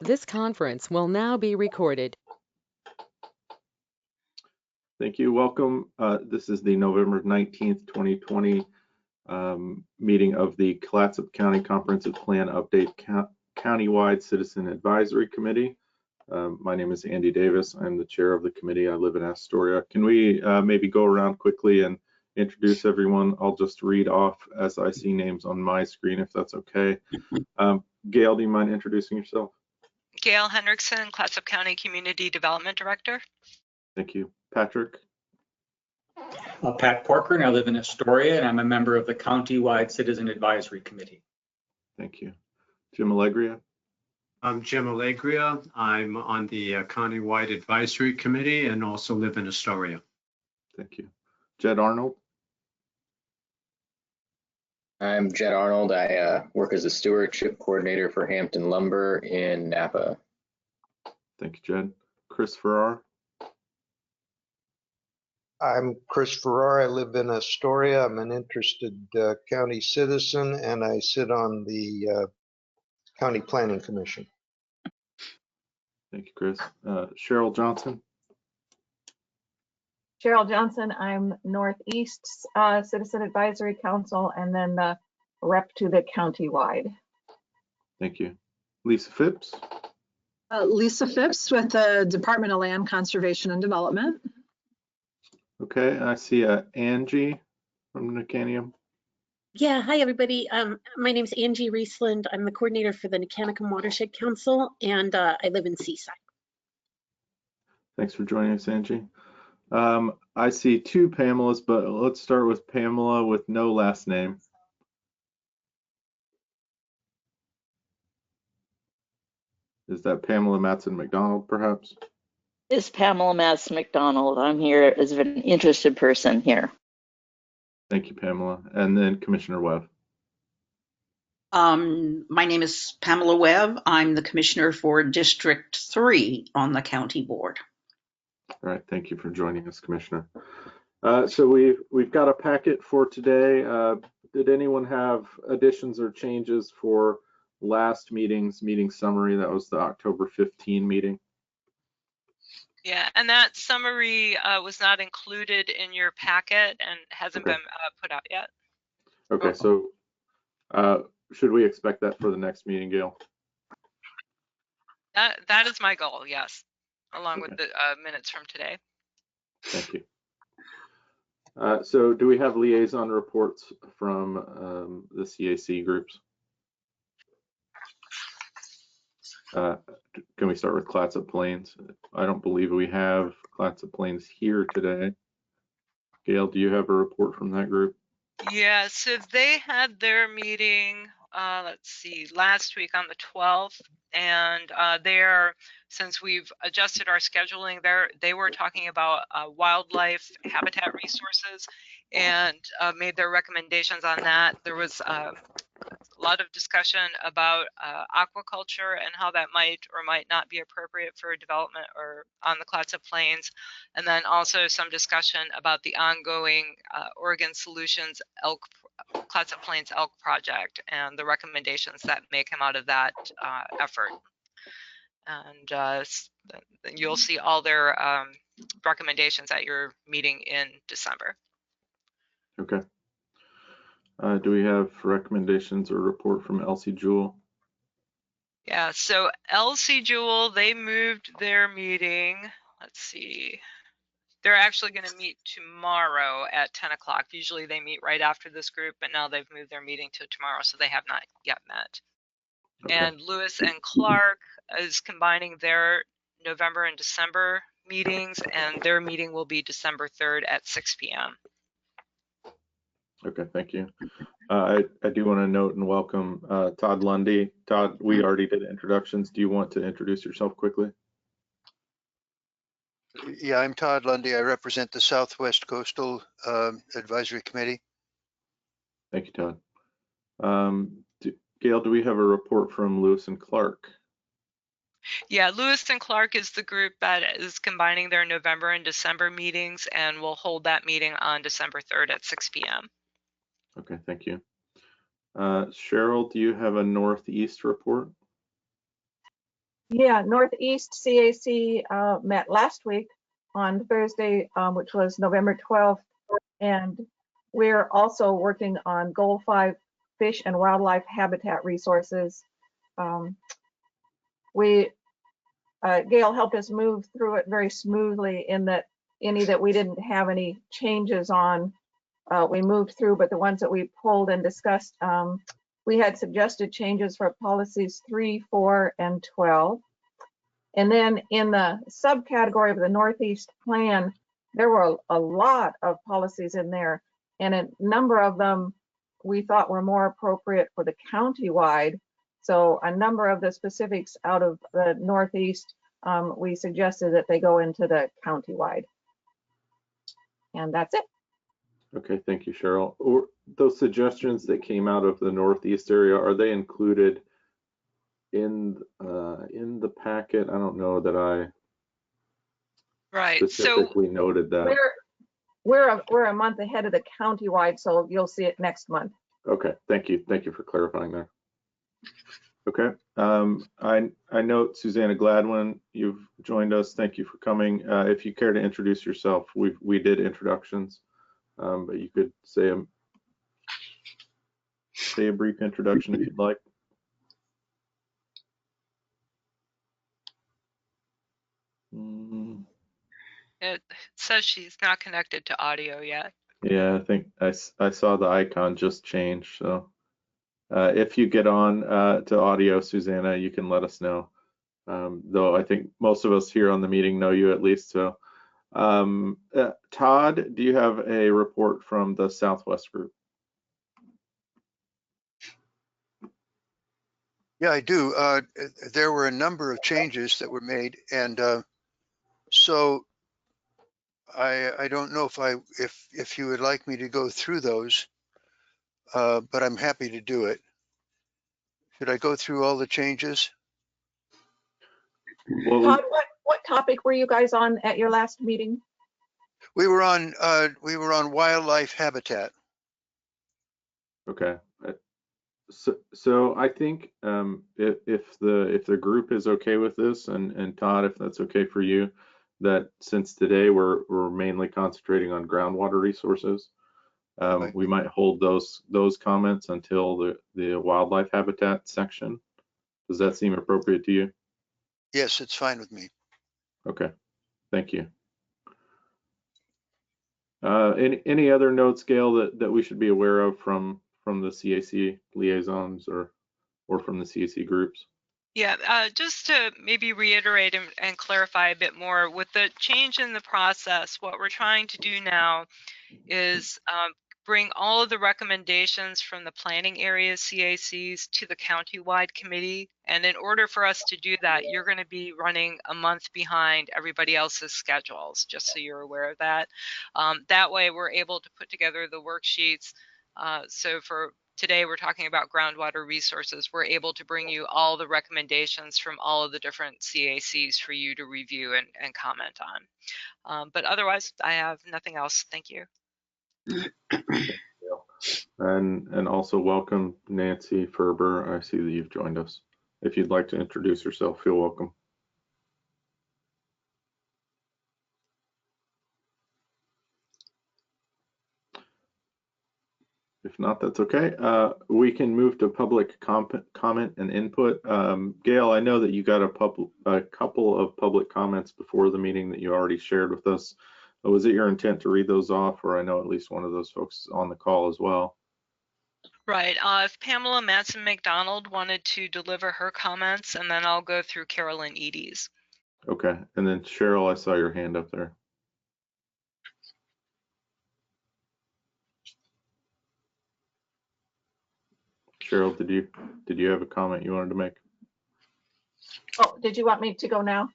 This conference will now be recorded. Thank you. Welcome. This is the November 19th, 2020 meeting of the Clatsop County Comprehensive Plan Update Countywide Citizen Advisory Committee. My name is Andy Davis. I'm the chair of the committee. I live in Astoria. Can we maybe go around quickly and introduce everyone? I'll just read off as I see names on my screen, if that's okay. Gail, do you mind introducing yourself? Gail Hendrickson, Clatsop County Community Development Director. Thank you. Patrick? Pat Porker, and I live in Astoria, and I'm a member of the Countywide Citizen Advisory Committee. Thank you. Jim Allegria? I'm Jim Allegria. I'm on the Countywide Advisory Committee and also live in Astoria. Thank you. Jed Arnold? I'm Jed Arnold. I work as a stewardship coordinator for Hampton Lumber in Napa. Thank you, Jed. Chris Farrar? I'm Chris Farrar. I live in Astoria. I'm an interested county citizen, and I sit on the County Planning Commission. Thank you, Chris. Cheryl Johnson? Cheryl Johnson, I'm Northeast Citizen Advisory Council, and then the rep to the countywide. Thank you. Lisa Phipps? Lisa Phipps with the Department of Land Conservation and Development. Okay, I see Angie from Nicanium. Yeah, hi everybody. My name is Angie Riesland. I'm the coordinator for the Nicanicum Watershed Council, and I live in Seaside. Thanks for joining us, Angie. I see two Pamelas, but let's start with Pamela with no last name. Is that Pamela Matson McDonald, perhaps? It's Pamela Matson McDonald. I'm here as an interested person here. Thank you, Pamela. And then Commissioner Webb. My name is Pamela Webb. I'm the commissioner for District 3 on the county board. All right, thank you for joining us, Commissioner. So we've got a packet for today. Did anyone have additions or changes for last meeting's meeting summary? That was the October 15 meeting. Yeah, and that summary was not included in your packet and hasn't been put out yet. Okay, so should we expect that for the next meeting, Gail? That is my goal, yes, along with the minutes from today. Thank you. So do we have liaison reports from the CAC groups? Can we start with Clatsop Plains? I don't believe we have Clatsop Plains here today. Gail, do you have a report from that group? Yeah, so they had their meeting, let's see, last week on the 12th, and since we've adjusted our scheduling, they were talking about wildlife habitat resources and made their recommendations on that. There was a lot of discussion about aquaculture and how that might or might not be appropriate for development or on the Clatsop Plains, and then also some discussion about the ongoing Oregon Solutions Clatsop Plains Elk Project and the recommendations that may come out of that effort. And you'll see all their recommendations at your meeting in December. Okay. Do we have recommendations or report from Elsie Jewell? Yeah, so Elsie Jewell, they moved their meeting. Let's see. They're actually going to meet tomorrow at 10 o'clock. Usually they meet right after this group, but now they've moved their meeting to tomorrow, so they have not yet met. Okay. And Lewis and Clark is combining their November and December meetings, and their meeting will be December 3rd at 6 p.m. Okay, thank you. I do want to note and welcome Todd Lundy. Todd, we already did introductions. Do you want to introduce yourself quickly? Yeah, I'm Todd Lundy. I represent the Southwest Coastal Advisory Committee. Thank you, Todd. Gail, do we have a report from Lewis and Clark? Yeah, Lewis and Clark is the group that is combining their November and December meetings, and we'll hold that meeting on December 3rd at 6 p.m. Okay, thank you. Cheryl, do you have a Northeast report? Yeah, Northeast CAC met last week on Thursday, which was November 12th. And we're also working on Goal 5 fish and wildlife habitat resources. Gail helped us move through it very smoothly in that any that we didn't have any changes on, we moved through, but the ones that we pulled and discussed, we had suggested changes for policies 3, 4, and 12. And then in the subcategory of the Northeast plan, there were a lot of policies in there, and a number of them we thought were more appropriate for the countywide. So a number of the specifics out of the Northeast, we suggested that they go into the countywide. And that's it. Okay, thank you, Cheryl. Or those suggestions that came out of the Northeast area, are they included in the packet? I don't know that I specifically noted that. We're a month ahead of the countywide, so you'll see it next month. Okay, thank you. Thank you for clarifying there. Okay, I note Susanna Gladwin, you've joined us. Thank you for coming. If you care to introduce yourself, we did introductions, but you could say a brief introduction if you'd like. It says she's not connected to audio yet. Yeah, I think I saw the icon just change. So if you get on to audio, Susanna, you can let us know. Though I think most of us here on the meeting know you at least. So Todd, do you have a report from the Southwest group? Yeah, I do. There were a number of changes that were made, and so I don't know if you would like me to go through those, but I'm happy to do it. Should I go through all the changes? Todd, what topic were you guys on at your last meeting? We were on wildlife habitat. Okay. So I think if the group is okay with this, and Todd, if that's okay for you, that since today we're mainly concentrating on groundwater resources, right, we might hold those comments until the wildlife habitat section. Does that seem appropriate to you? Yes, it's fine with me. Okay, thank you. Any other notes, Gail, that we should be aware of from the CAC liaisons or from the CAC groups? Yeah, just to maybe reiterate and clarify a bit more, with the change in the process, what we're trying to do now is bring all of the recommendations from the planning area CACs to the countywide committee. And in order for us to do that, you're going to be running a month behind everybody else's schedules, just so you're aware of that. That way, we're able to put together the worksheets. So for today, we're talking about groundwater resources. We're able to bring you all the recommendations from all of the different CACs for you to review and comment on. But otherwise, I have nothing else. Thank you. And also welcome Nancy Ferber. I see that you've joined us. If you'd like to introduce yourself, feel welcome. If not, that's okay. We can move to public comment and input. Gail, I know that you got a couple of public comments before the meeting that you already shared with us. Was it your intent to read those off, or I know at least one of those folks is on the call as well? Right. If Pamela Matson McDonald wanted to deliver her comments, and then I'll go through Carolyn Eady's. Okay. And then Cheryl, I saw your hand up there. Cheryl, did you have a comment you wanted to make? Oh, did you want me to go now?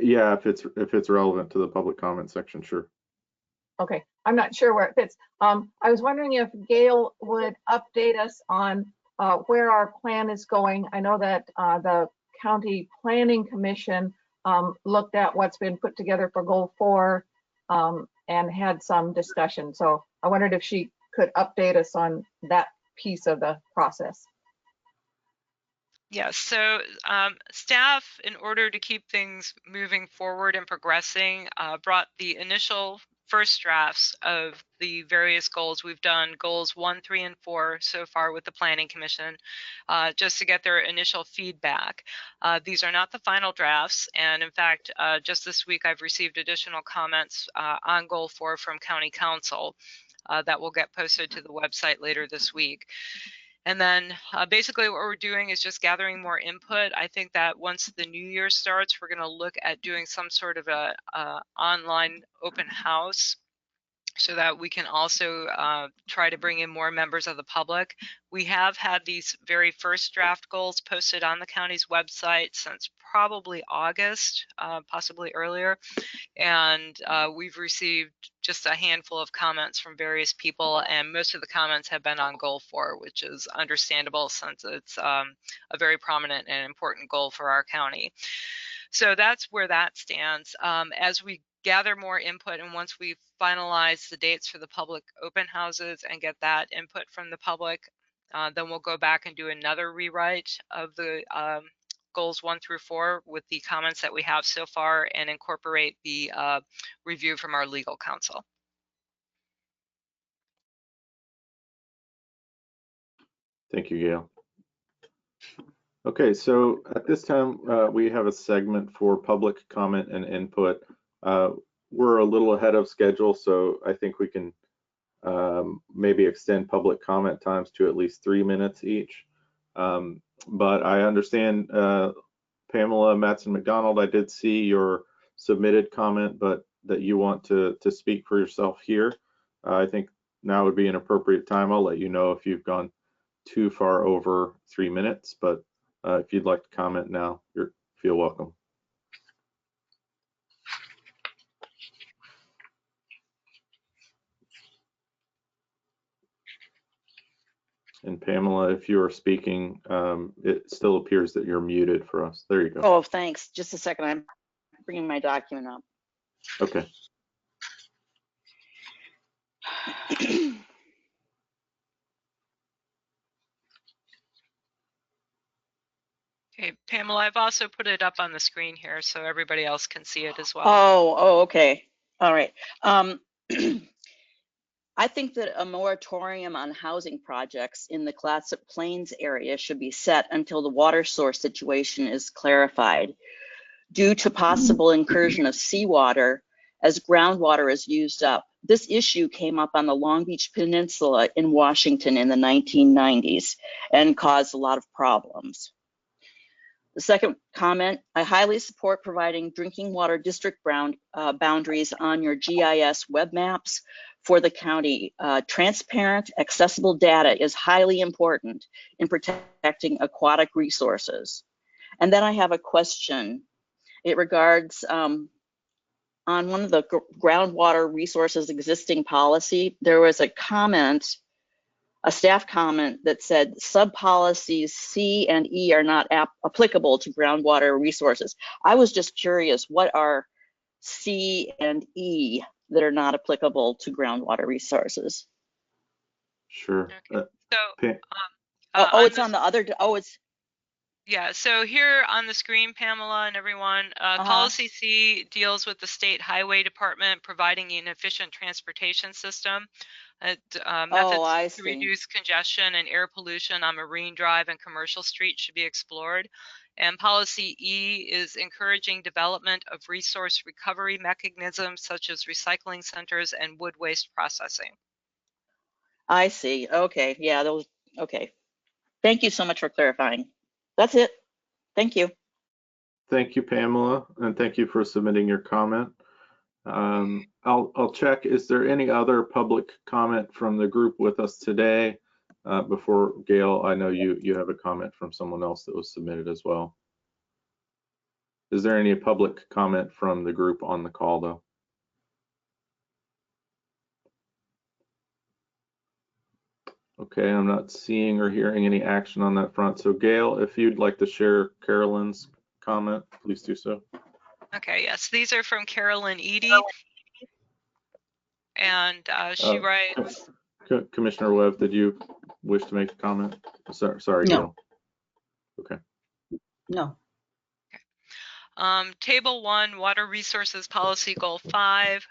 Yeah, if it's relevant to the public comment section, sure. Okay, I'm not sure where it fits. I was wondering if Gail would update us on where our plan is going. I know that the County Planning Commission looked at what's been put together for Goal 4 and had some discussion. So I wondered if she could update us on that piece of the process. Yes, so staff, in order to keep things moving forward and progressing, brought the initial first drafts of the various goals. We've done goals 1, 3, and 4 so far with the Planning Commission, just to get their initial feedback. These are not the final drafts, and in fact, just this week I've received additional comments on Goal 4 from County Council that will get posted to the website later this week. And then basically what we're doing is just gathering more input. I think that once the new year starts, we're going to look at doing some sort of a online open house so that we can also try to bring in more members of the public. We have had these very first draft goals posted on the county's website since probably August, possibly earlier. And we've received just a handful of comments from various people, and most of the comments have been on Goal 4, which is understandable since it's a very prominent and important goal for our county. So that's where that stands. As we gather more input, and once we finalize the dates for the public open houses and get that input from the public, then we'll go back and do another rewrite of the goals 1 through 4 with the comments that we have so far and incorporate the review from our legal counsel. Thank you, Gail. Okay, so at this time, we have a segment for public comment and input. We're a little ahead of schedule, so I think we can maybe extend public comment times to at least 3 minutes each. But I understand, Pamela Matson-McDonald, I did see your submitted comment, but that you want to speak for yourself here. I think now would be an appropriate time. I'll let you know if you've gone too far over 3 minutes, but if you'd like to comment now, you feel welcome. And Pamela, if you are speaking, it still appears that you're muted for us. There you go. Oh, thanks. Just a second. I'm bringing my document up. Okay. Okay, Pamela, I've also put it up on the screen here so everybody else can see it as well. Oh, okay. All right. I think that a moratorium on housing projects in the Clatsop Plains area should be set until the water source situation is clarified. Due to possible incursion of seawater as groundwater is used up. This issue came up on the Long Beach Peninsula in Washington in the 1990s and caused a lot of problems. The second comment, I highly support providing drinking water district boundaries on your GIS web maps for the county. Transparent, accessible data is highly important in protecting aquatic resources. And then I have a question. It regards on one of the groundwater resources existing policy, there was a comment, a staff comment that said sub-policies C and E are not applicable to groundwater resources. I was just curious, what are C and E that are not applicable to groundwater resources? Sure. Okay. So, it's on the other, it's. Yeah, so here on the screen, Pamela and everyone, Policy C deals with the State Highway Department providing an efficient transportation system. Methods to reduce congestion and air pollution on Marine Drive and Commercial Street should be explored. And Policy E is encouraging development of resource recovery mechanisms such as recycling centers and wood waste processing. I see. Okay. Yeah, those. Okay. Thank you so much for clarifying. That's it. Thank you. Thank you, Pamela, and thank you for submitting your comment. I'll check. Is there any other public comment from the group with us today? Before Gail, I know you have a comment from someone else that was submitted as well. Is there any public comment from the group on the call, though? Okay, I'm not seeing or hearing any action on that front. So Gail, if you'd like to share Carolyn's comment, please do so. Okay, yes, these are from Carolyn Edie. And she writes. Commissioner Webb, did you wish to make a comment? Sorry, no. Gail. Okay. No. Table 1, Water Resources Policy Goal 5.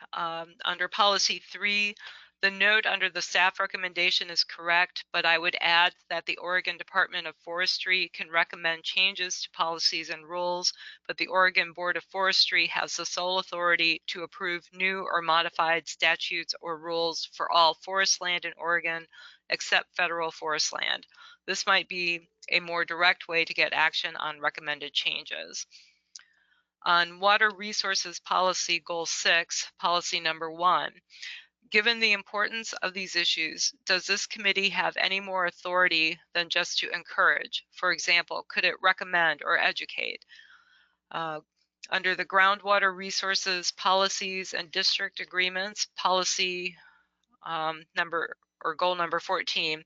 Under Policy 3, the note under the staff recommendation is correct, but I would add that the Oregon Department of Forestry can recommend changes to policies and rules, but the Oregon Board of Forestry has the sole authority to approve new or modified statutes or rules for all forest land in Oregon, except federal forest land. This might be a more direct way to get action on recommended changes. On Water Resources Policy Goal 6, Policy Number 1, given the importance of these issues, does this committee have any more authority than just to encourage? For example, could it recommend or educate? Under the Groundwater Resources Policies and District Agreements, Policy Goal Number 14,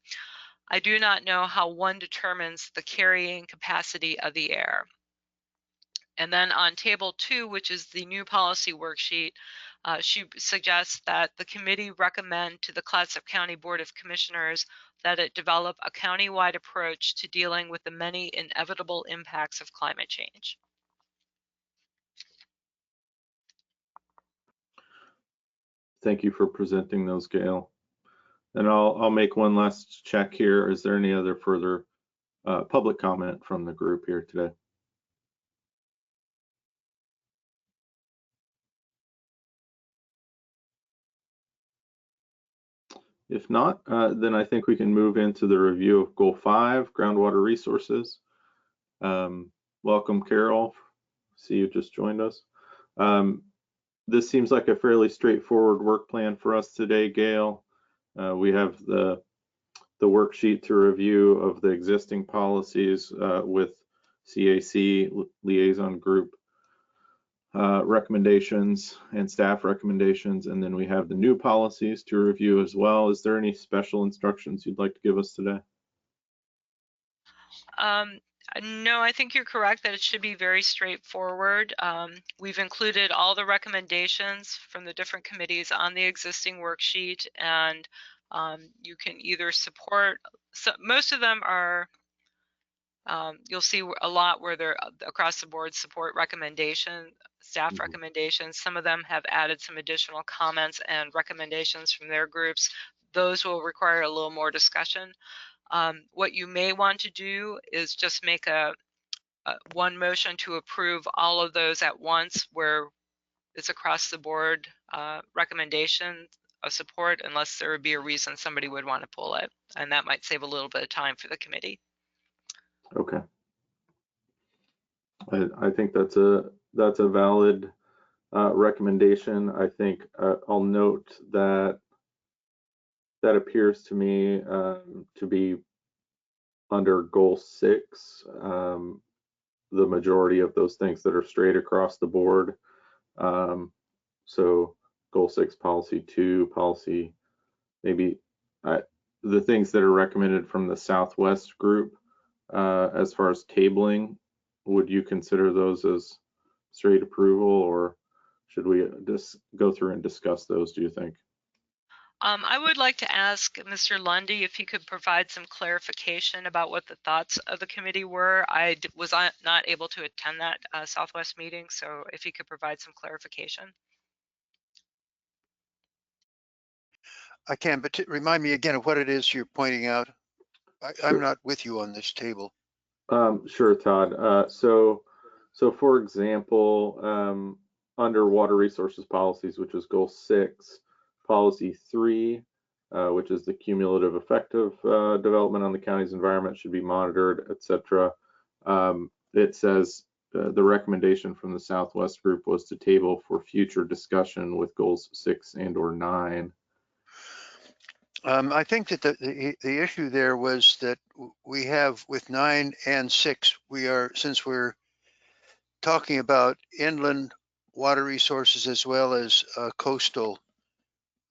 I do not know how one determines the carrying capacity of the air. And then on Table 2, which is the new policy worksheet, she suggests that the committee recommend to the Clatsop County Board of Commissioners that it develop a county-wide approach to dealing with the many inevitable impacts of climate change. Thank you for presenting those, Gail. And I'll make one last check here. Is there any other further public comment from the group here today? If not, then I think we can move into the review of Goal 5, Groundwater Resources. Welcome, Carol. See you just joined us. This seems like a fairly straightforward work plan for us today, Gail. We have the worksheet to review of the existing policies with CAC liaison group recommendations and staff recommendations, and then we have the new policies to review as well. Is there any special instructions you'd like to give us today? No, I think you're correct that it should be very straightforward. We've included all the recommendations from the different committees on the existing worksheet, and you can either support, so most of them are, you'll see a lot where they're across the board support recommendation, staff recommendations. Some of them have added some additional comments and recommendations from their groups. Those will require a little more discussion. What you may want to do is just make a one motion to approve all of those at once where it's across the board recommendation of support, unless there would be a reason somebody would want to pull it, and that might save a little bit of time for the committee. Okay. I think that's a valid recommendation. I think I'll note that that appears to me to be under Goal 6, the majority of those things that are straight across the board. So Goal 6, Policy 2, Policy, maybe the things that are recommended from the Southwest group as far as tabling, would you consider those as straight approval, or should we just go through and discuss those, do you think? I would like to ask Mr. Lundy if he could provide some clarification about what the thoughts of the committee were. I was not able to attend that Southwest meeting, so if he could provide some clarification. I can, but remind me again of what it is you're pointing out. I'm not with you on this table. Sure, Todd. So for example, under Water Resources Policies, which is Goal 6, Policy 3, which is the cumulative effect of development on the county's environment should be monitored, etc. It says the recommendation from the Southwest group was to table for future discussion with Goals 6 and/or 9. I think that the issue there was that we have with 9 and 6, since we're talking about inland water resources as well as coastal,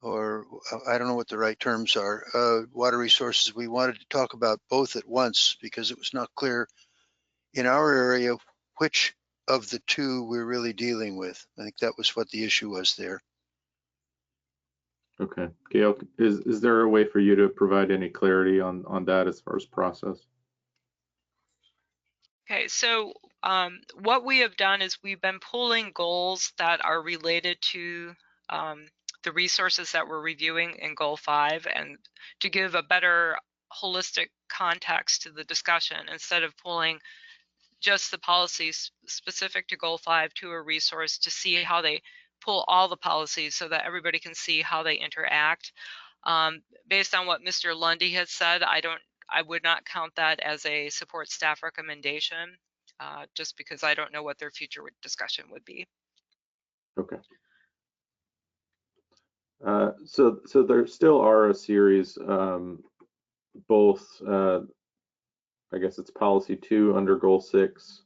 or I don't know what the right terms are, water resources, we wanted to talk about both at once because it was not clear in our area which of the two we're really dealing with. I think that was what the issue was there. Okay, Gail, is there a way for you to provide any clarity on that as far as process? Okay, so what we have done is we've been pulling goals that are related to the resources that we're reviewing in Goal 5, and to give a better holistic context to the discussion, instead of pulling just the policies specific to Goal 5 to a resource, to see how they pull all the policies so that everybody can see how they interact. Based on what Mr. Lundy has said, I would not count that as a support staff recommendation, just because I don't know what their future discussion would be. Okay. So there still are a series, both, I guess it's policy 2 under Goal 6,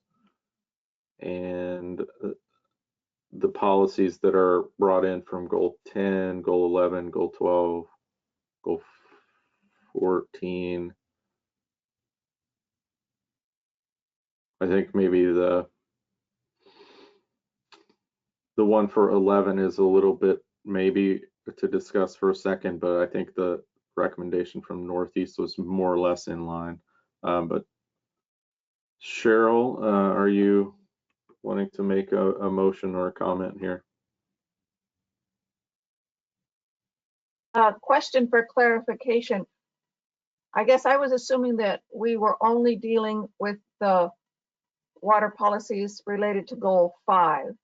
and the policies that are brought in from Goal 10, Goal 11, Goal 12, Goal 14. I think maybe the one for 11 is a little bit maybe to discuss for a second, but I think the recommendation from Northeast was more or less in line. But Cheryl, are you wanting to make a motion or a comment here? Question for clarification. I guess I was assuming that we were only dealing with the water policies related to Goal 5.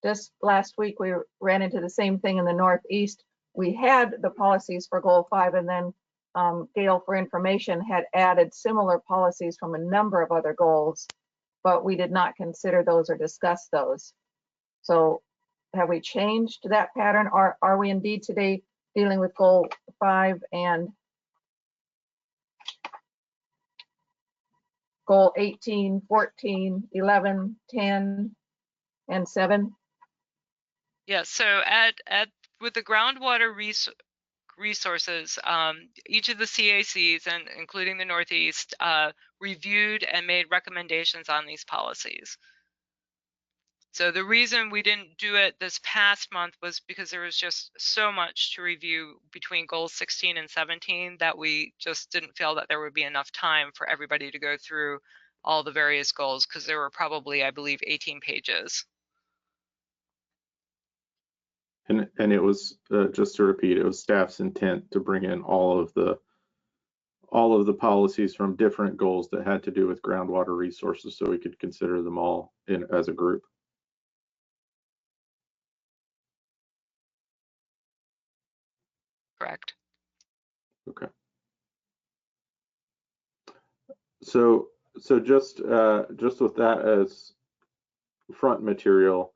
Just last week, we ran into the same thing in the Northeast. We had the policies for Goal 5, and then Gail, for information, had added similar policies from a number of other goals, but we did not consider those or discuss those. So have we changed that pattern? Are we indeed today dealing with Goal 5 and Goal 18, 14, 11, 10, and 7? Yeah, so with the groundwater resources, each of the CACs, and including the Northeast, reviewed and made recommendations on these policies. So the reason we didn't do it this past month was because there was just so much to review between goals 16 and 17 that we just didn't feel that there would be enough time for everybody to go through all the various goals, because there were probably, I believe, 18 pages. And it was, just to repeat, it was staff's intent to bring in all of the policies from different goals that had to do with groundwater resources, so we could consider them all as a group. Correct. Okay. So just with that as front material,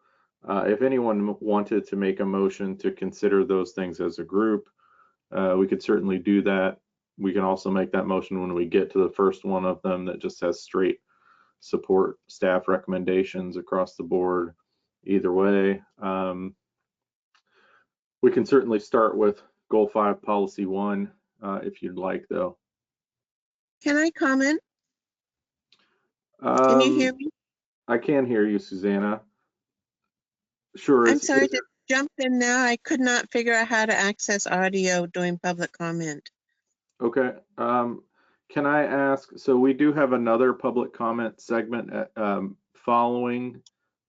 if anyone wanted to make a motion to consider those things as a group, we could certainly do that. We can also make that motion when we get to the first one of them that just has straight support staff recommendations across the board. Either way, we can certainly start with Goal 5, Policy 1, if you'd like, though. Can I comment? Can you hear me? I can hear you, Susanna. Sure. I'm sorry to jump in now. I could not figure out how to access audio during public comment. Okay. Can I ask, so we do have another public comment segment following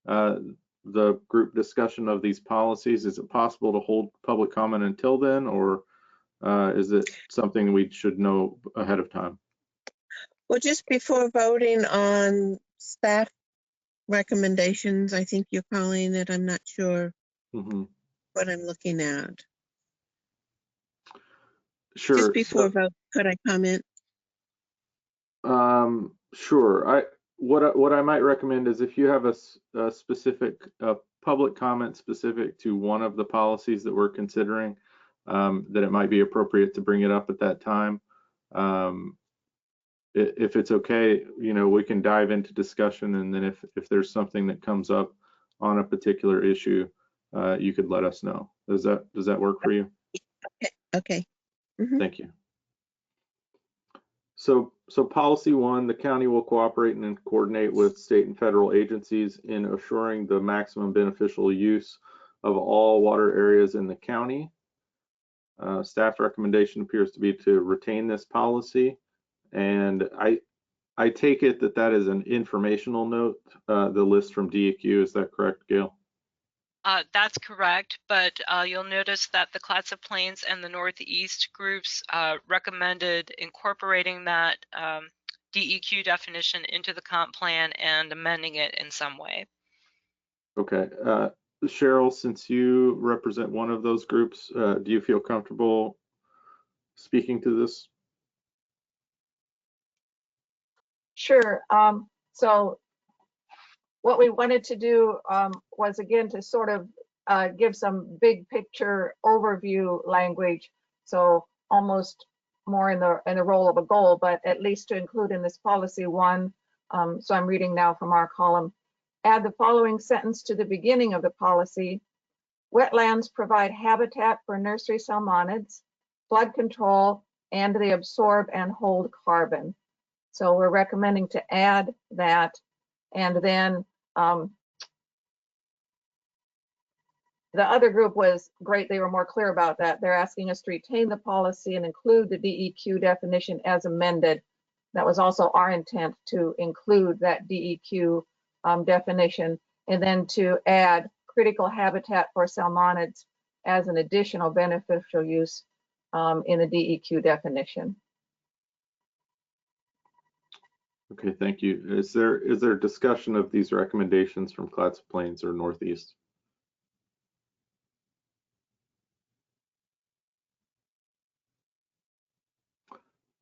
the group discussion of these policies. Is it possible to hold public comment until then, or is it something we should know ahead of time? Well, just before voting on staff recommendations, I think you're calling it. I'm not sure what I'm looking at. Sure. Just before vote, could I comment? Sure. What I might recommend is if you have a specific public comment specific to one of the policies that we're considering, that it might be appropriate to bring it up at that time. If it's okay, we can dive into discussion, and then if there's something that comes up on a particular issue, you could let us know. Does that work for you? Okay. Thank you. So Policy 1, the county will cooperate and coordinate with state and federal agencies in assuring the maximum beneficial use of all water areas in the county. Staff recommendation appears to be to retain this policy, and I take it that that is an informational note, the list from DEQ. Is that correct, Gail? That's correct, but you'll notice that the Clatsop Plains and the Northeast groups recommended incorporating that DEQ definition into the comp plan and amending it in some way. Okay. Cheryl, since you represent one of those groups, do you feel comfortable speaking to this? Sure. So what we wanted to do was, again, to sort of give some big picture overview language. So almost more in the role of a goal, but at least to include in this policy one. So I'm reading now from our column. Add the following sentence to the beginning of the policy. Wetlands provide habitat for nursery salmonids, flood control, and they absorb and hold carbon. So we're recommending to add that. And then the other group was great. They were more clear about that. They're asking us to retain the policy and include the DEQ definition as amended. That was also our intent, to include that DEQ definition, and then to add critical habitat for salmonids as an additional beneficial use in the DEQ definition. Okay, thank you. Is there discussion of these recommendations from Clatsop Plains or Northeast?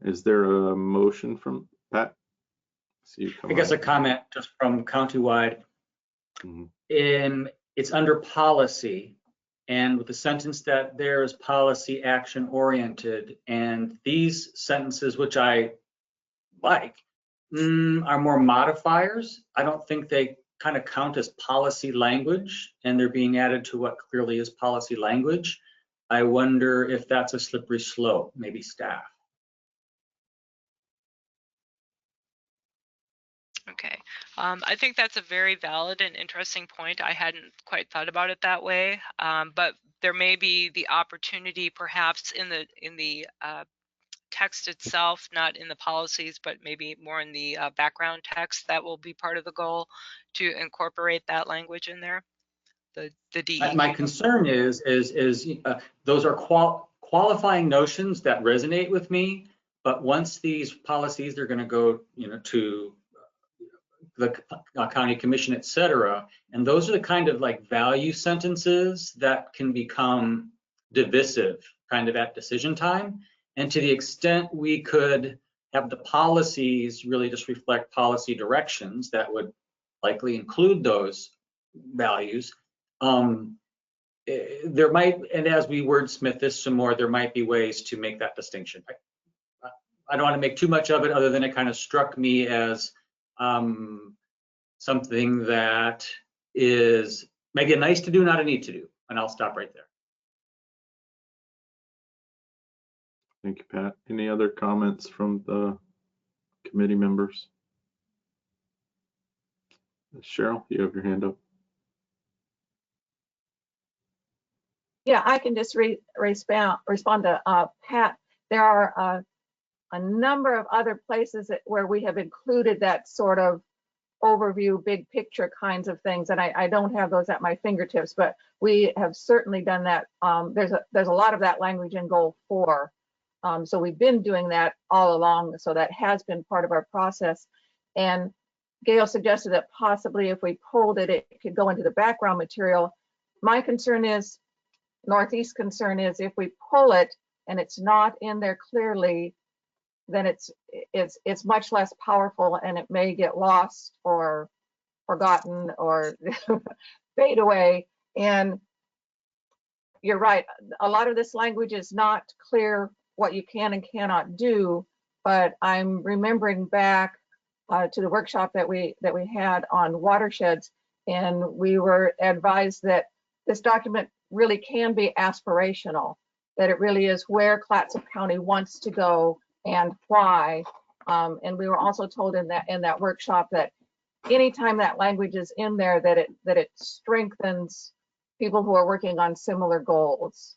Is there a motion from Pat? I guess a comment just from Countywide. It's under policy, and with the sentence that there is policy action oriented, and these sentences, which I like, are more modifiers. I don't think they kind of count as policy language, and they're being added to what clearly is policy language. I wonder if that's a slippery slope, maybe staff. Okay, I think that's a very valid and interesting point. I hadn't quite thought about it that way, but there may be the opportunity, perhaps in the text itself, not in the policies, but maybe more in the background text, that will be part of the goal, to incorporate that language in there. The DEQ. My concern is those are qualifying notions that resonate with me, but once these policies, they're going to go, to the county commission, et cetera. And those are the kind of like value sentences that can become divisive kind of at decision time. And to the extent we could have the policies really just reflect policy directions that would likely include those values, there might, and as we wordsmith this some more, there might be ways to make that distinction. I don't want to make too much of it, other than it kind of struck me as something that is maybe a nice to do, not a need to do. And I'll stop right there. Thank you, Pat. Any other comments from the committee members? Cheryl, you have your hand up. Yeah, I can just respond to Pat. There are a number of other places where we have included that sort of overview, big picture kinds of things, and I don't have those at my fingertips, but we have certainly done that. There's a lot of that language in Goal 4, so we've been doing that all along, so that has been part of our process. And Gail suggested that possibly if we pulled it, it could go into the background material. My concern is, Northeast concern is, if we pull it and it's not in there clearly, then it's much less powerful, and it may get lost or forgotten or fade away. And you're right, a lot of this language is not clear what you can and cannot do, but I'm remembering back to the workshop that we had on watersheds, and we were advised that this document really can be aspirational, that it really is where Clatsop County wants to go and why. And we were also told in that workshop that anytime that language is in there, that it strengthens people who are working on similar goals.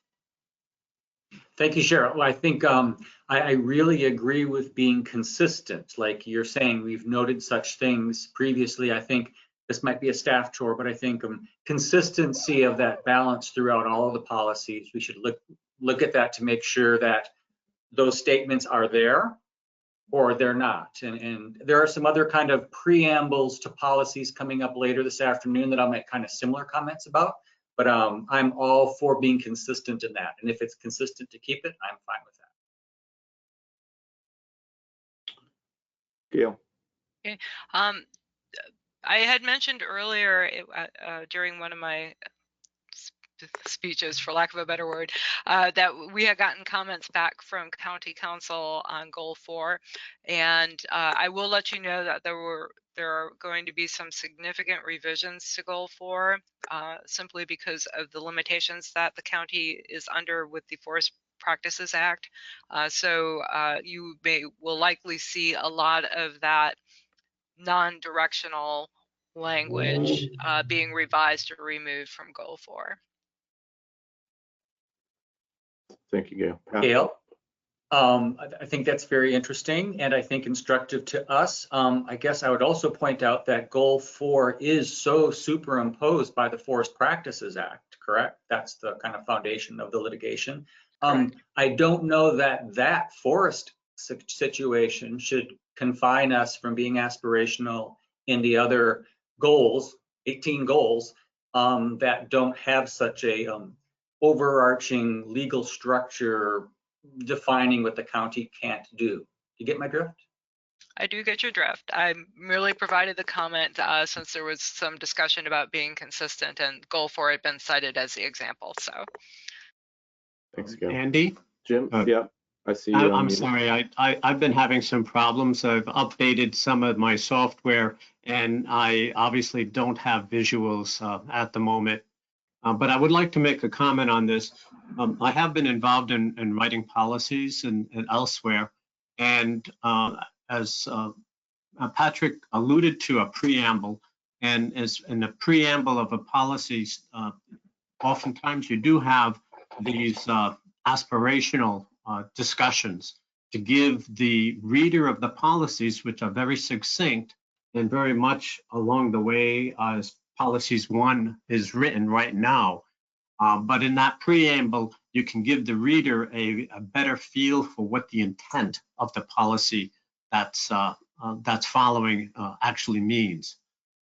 Thank you, Cheryl. Well, I think I really agree with being consistent. Like you're saying, we've noted such things previously. I think this might be a staff chore, but I think consistency of that balance throughout all of the policies, we should look at that to make sure that those statements are there or they're not. And there are some other kind of preambles to policies coming up later this afternoon that I'll make kind of similar comments about. But I'm all for being consistent in that. And if it's consistent to keep it, I'm fine with that. Gail. Okay. I had mentioned earlier during one of my speeches, for lack of a better word, that we had gotten comments back from County Council on Goal 4, and I will let you know that there are going to be some significant revisions to Goal 4, simply because of the limitations that the county is under with the Forest Practices Act. So you will likely see a lot of that non-directional language being revised or removed from Goal 4. Thank you, Gail. Gail, I think that's very interesting and I think instructive to us. I guess I would also point out that Goal 4 is so superimposed by the Forest Practices Act, correct? That's the kind of foundation of the litigation. I don't know that that forest situation should confine us from being aspirational in the other goals, 18 goals, that don't have such a overarching legal structure defining what the county can't do. You get my drift? I do get your drift. I merely provided the comment since there was some discussion about being consistent, and Goal 4 had been cited as the example. So, thanks, Gail. Andy? Jim? Yeah, I see you. I'm sorry. I've been having some problems. I've updated some of my software, and I obviously don't have visuals at the moment. But I would like to make a comment on this. I have been involved in writing policies and elsewhere, and as Patrick alluded to a preamble, and as in the preamble of a policy, oftentimes you do have these aspirational discussions to give the reader of the policies, which are very succinct and very much along the way as Policies 1 is written right now. But in that preamble, you can give the reader a better feel for what the intent of the policy that's following actually means.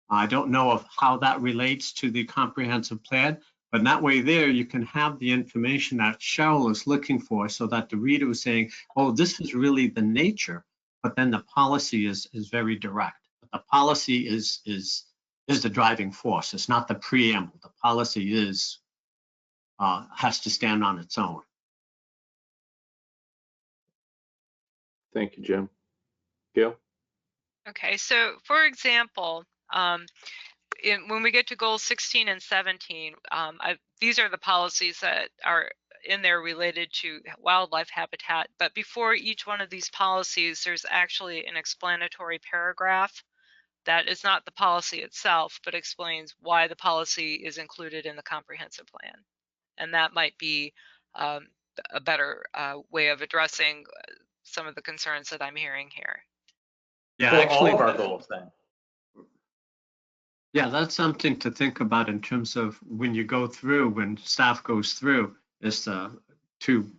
I don't know of how that relates to the comprehensive plan, but in that way there, you can have the information that Cheryl is looking for so that the reader is saying, oh, this is really the nature, but then the policy is very direct. But the policy is the driving force. It's not the preamble. The policy has to stand on its own. Thank you, Jim. Gail? okay, so for example, when we get to goals 16 and 17, these are the policies that are in there related to wildlife habitat. But before each one of these policies, there's actually an explanatory paragraph that is not the policy itself, but explains why the policy is included in the comprehensive plan. And that might be a better way of addressing some of the concerns that I'm hearing here. Yeah, for actually, all of our goals then. Yeah, that's something to think about in terms of when you go through, when staff goes through, is to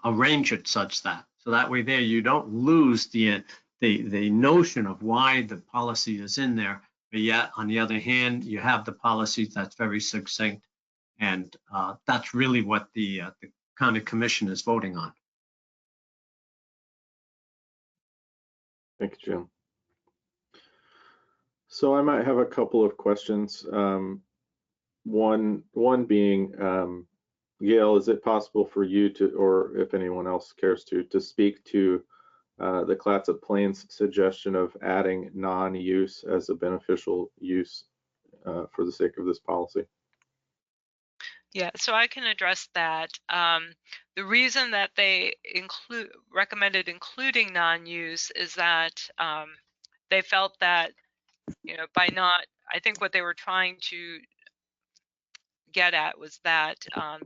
arrange it such that, so that way there you don't lose the notion of why the policy is in there, but yet on the other hand, you have the policy that's very succinct, and that's really what the county commission is voting on. Thanks, Jim. So I might have a couple of questions. One being, Gail, is it possible for you to, or if anyone else cares to speak to the Clatsop Plains suggestion of adding non-use as a beneficial use for the sake of this policy? Yeah, so I can address that. The reason that they recommended including non-use is that they felt that, by not, I think what they were trying to get at was that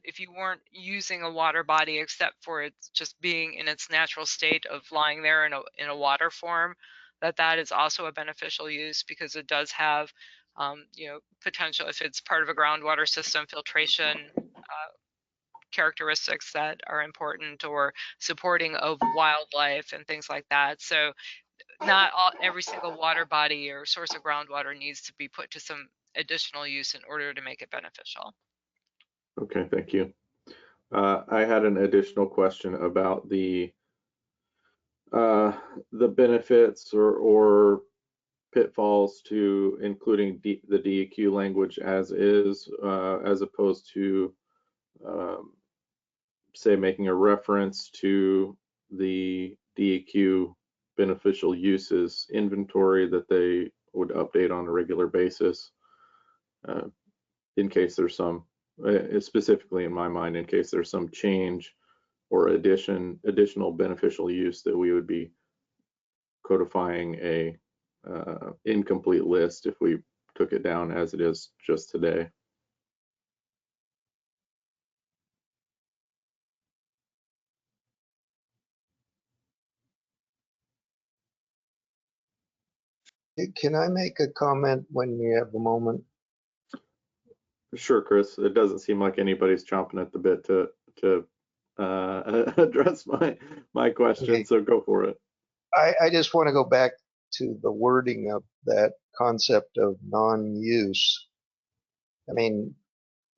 if you weren't using a water body except for it just being in its natural state of lying there in a water form, that is also a beneficial use, because it does have you know, potential, if it's part of a groundwater system, filtration characteristics that are important, or supporting of wildlife and things like that. So not every single water body or source of groundwater needs to be put to some additional use in order to make it beneficial. Okay, thank you. I had an additional question about the benefits or pitfalls to including the DEQ language as is, as opposed to say making a reference to the DEQ beneficial uses inventory that they would update on a regular basis, in case there's some, specifically in my mind, in case there's some change or additional beneficial use that we would be codifying a incomplete list if we took it down as it is just today. Can I make a comment when we have a moment? Sure, Chris. It doesn't seem like anybody's chomping at the bit to address my question, okay. So go for it. I just want to go back to the wording of that concept of non-use. I mean,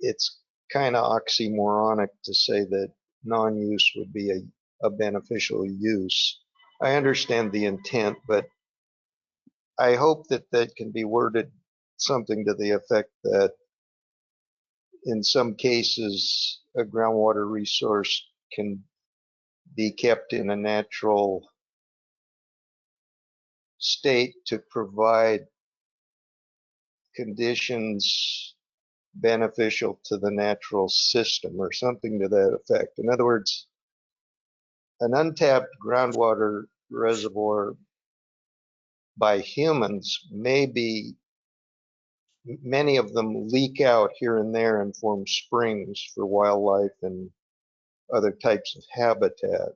it's kind of oxymoronic to say that non-use would be a beneficial use. I understand the intent, but I hope that that can be worded something to the effect that in some cases a groundwater resource can be kept in a natural state to provide conditions beneficial to the natural system, or something to that effect. In other words, an untapped groundwater reservoir by humans may be, many of them leak out here and there and form springs for wildlife and other types of habitat.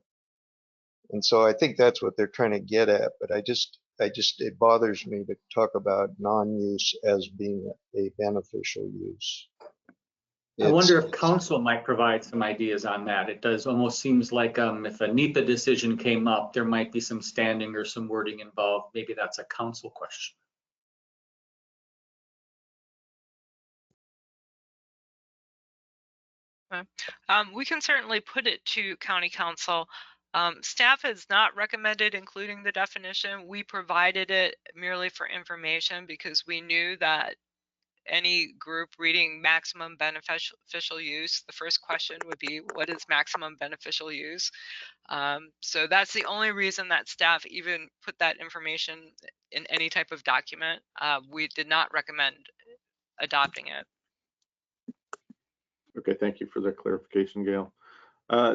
And so I think that's what they're trying to get at, but it bothers me to talk about non-use as being a beneficial use. I wonder if council might provide some ideas on that. It does almost seems like if a NEPA decision came up, there might be some standing or some wording involved. Maybe that's a council question. We can certainly put it to county council. Staff has not recommended including the definition. We provided it merely for information because we knew that any group reading maximum beneficial use, the first question would be, what is maximum beneficial use? So that's the only reason that staff even put that information in any type of document. We did not recommend adopting it. Okay, thank you for the clarification, Gail.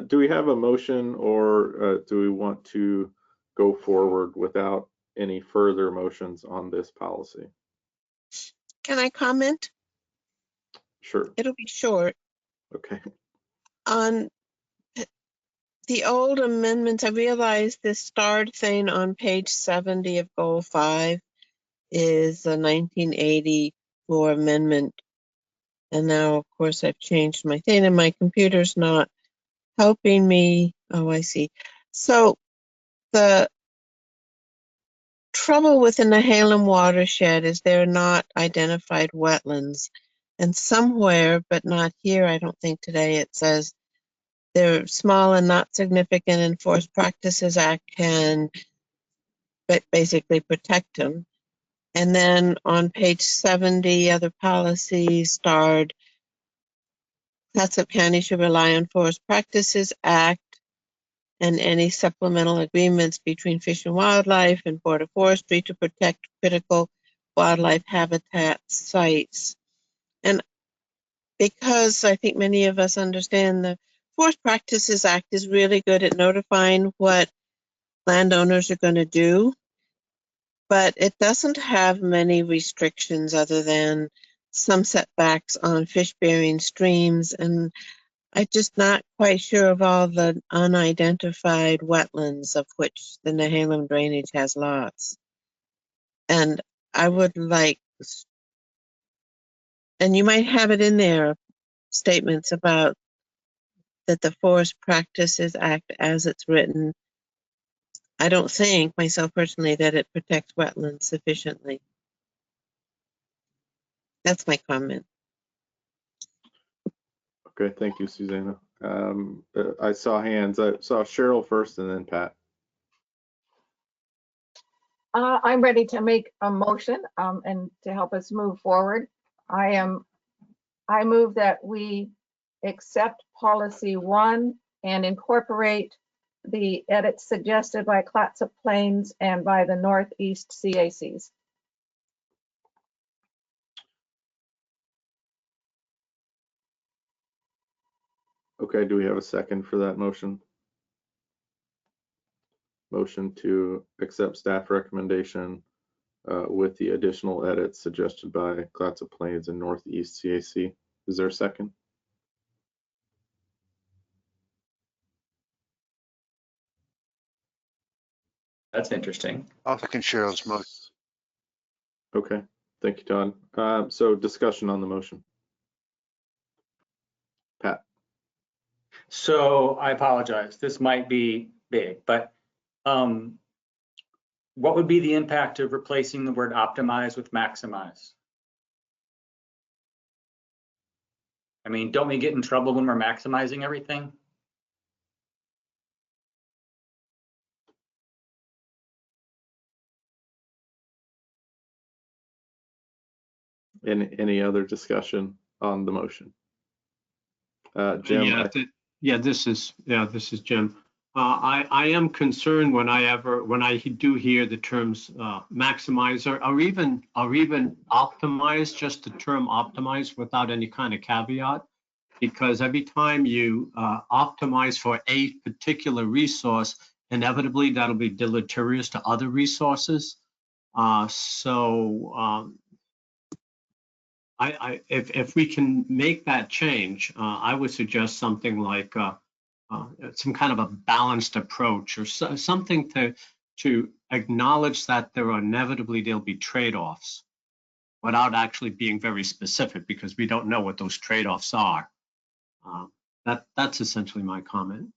Do we have a motion, or do we want to go forward without any further motions on this policy? Can I comment? Sure. It'll be short. Okay. On the old amendments, I realized this starred thing on page 70 of Goal 5 is a 1984 amendment. And now, of course, I've changed my thing and my computer's not helping me. Oh, I see. So the trouble within the Halem watershed is they're not identified wetlands. And somewhere, but not here, I don't think today, it says they're small and not significant, and Forest Practices Act can basically protect them. And then on page 70, other policies starred, Clatsop County should rely on Forest Practices Act and any supplemental agreements between Fish and Wildlife and Board of Forestry to protect critical wildlife habitat sites. And because I think many of us understand the Forest Practices Act is really good at notifying what landowners are going to do, but it doesn't have many restrictions other than some setbacks on fish-bearing streams, and I'm just not quite sure of all the unidentified wetlands of which the Nehalem drainage has lots. And I would like, and you might have it in there, statements about that the Forest Practices Act as it's written. I don't think, myself personally, that it protects wetlands sufficiently. That's my comment. Okay, thank you, Susanna. I saw hands. I saw Cheryl first and then Pat. I'm ready to make a motion and to help us move forward. I move that we accept policy 1 and incorporate the edits suggested by Clatsop Plains and by the Northeast CACs. Okay, do we have a second for that motion? Motion to accept staff recommendation with the additional edits suggested by Clatsop Plains and Northeast CAC. Is there a second? That's interesting. I'll second Cheryl's motion. Okay, thank you, Todd. So discussion on the motion. Pat. So I apologize. This might be big, but what would be the impact of replacing the word optimize with maximize? I mean, don't we get in trouble when we're maximizing everything? Any other discussion on the motion? Jim. This is Jim. I am concerned when I do hear the terms maximize or even optimize, just the term optimize without any kind of caveat, because every time you optimize for a particular resource, inevitably that'll be deleterious to other resources. If we can make that change, I would suggest something like some kind of a balanced approach, or something to acknowledge that there'll be trade-offs without actually being very specific, because we don't know what those trade-offs are. That's essentially my comment.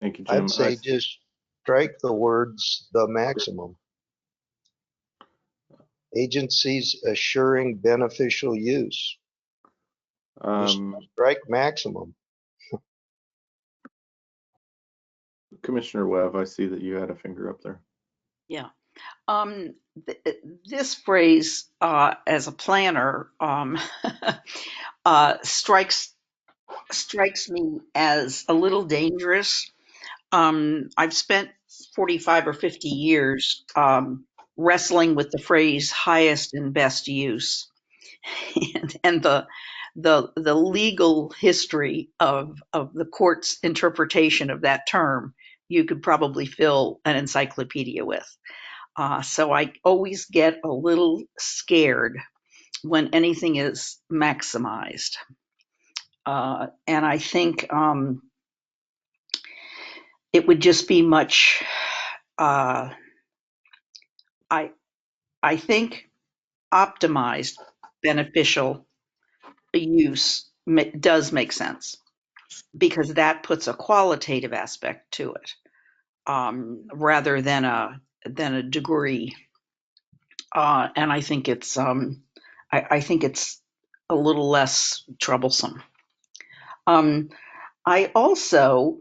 Thank you, Jim. I'd say just strike the words "the maximum." Agencies assuring beneficial use. Strike maximum. Commissioner Webb, I see that you had a finger up there. Yeah. This phrase, as a planner, strikes me as a little dangerous. I've spent 45 or 50 years wrestling with the phrase highest and best use, and the legal history of the court's interpretation of that term. You could probably fill an encyclopedia with. So I always get a little scared when anything is maximized. And I think it would just be much, I think optimized beneficial use does make sense, because that puts a qualitative aspect to it, rather than a degree. And I think it's I think it's a little less troublesome. I also,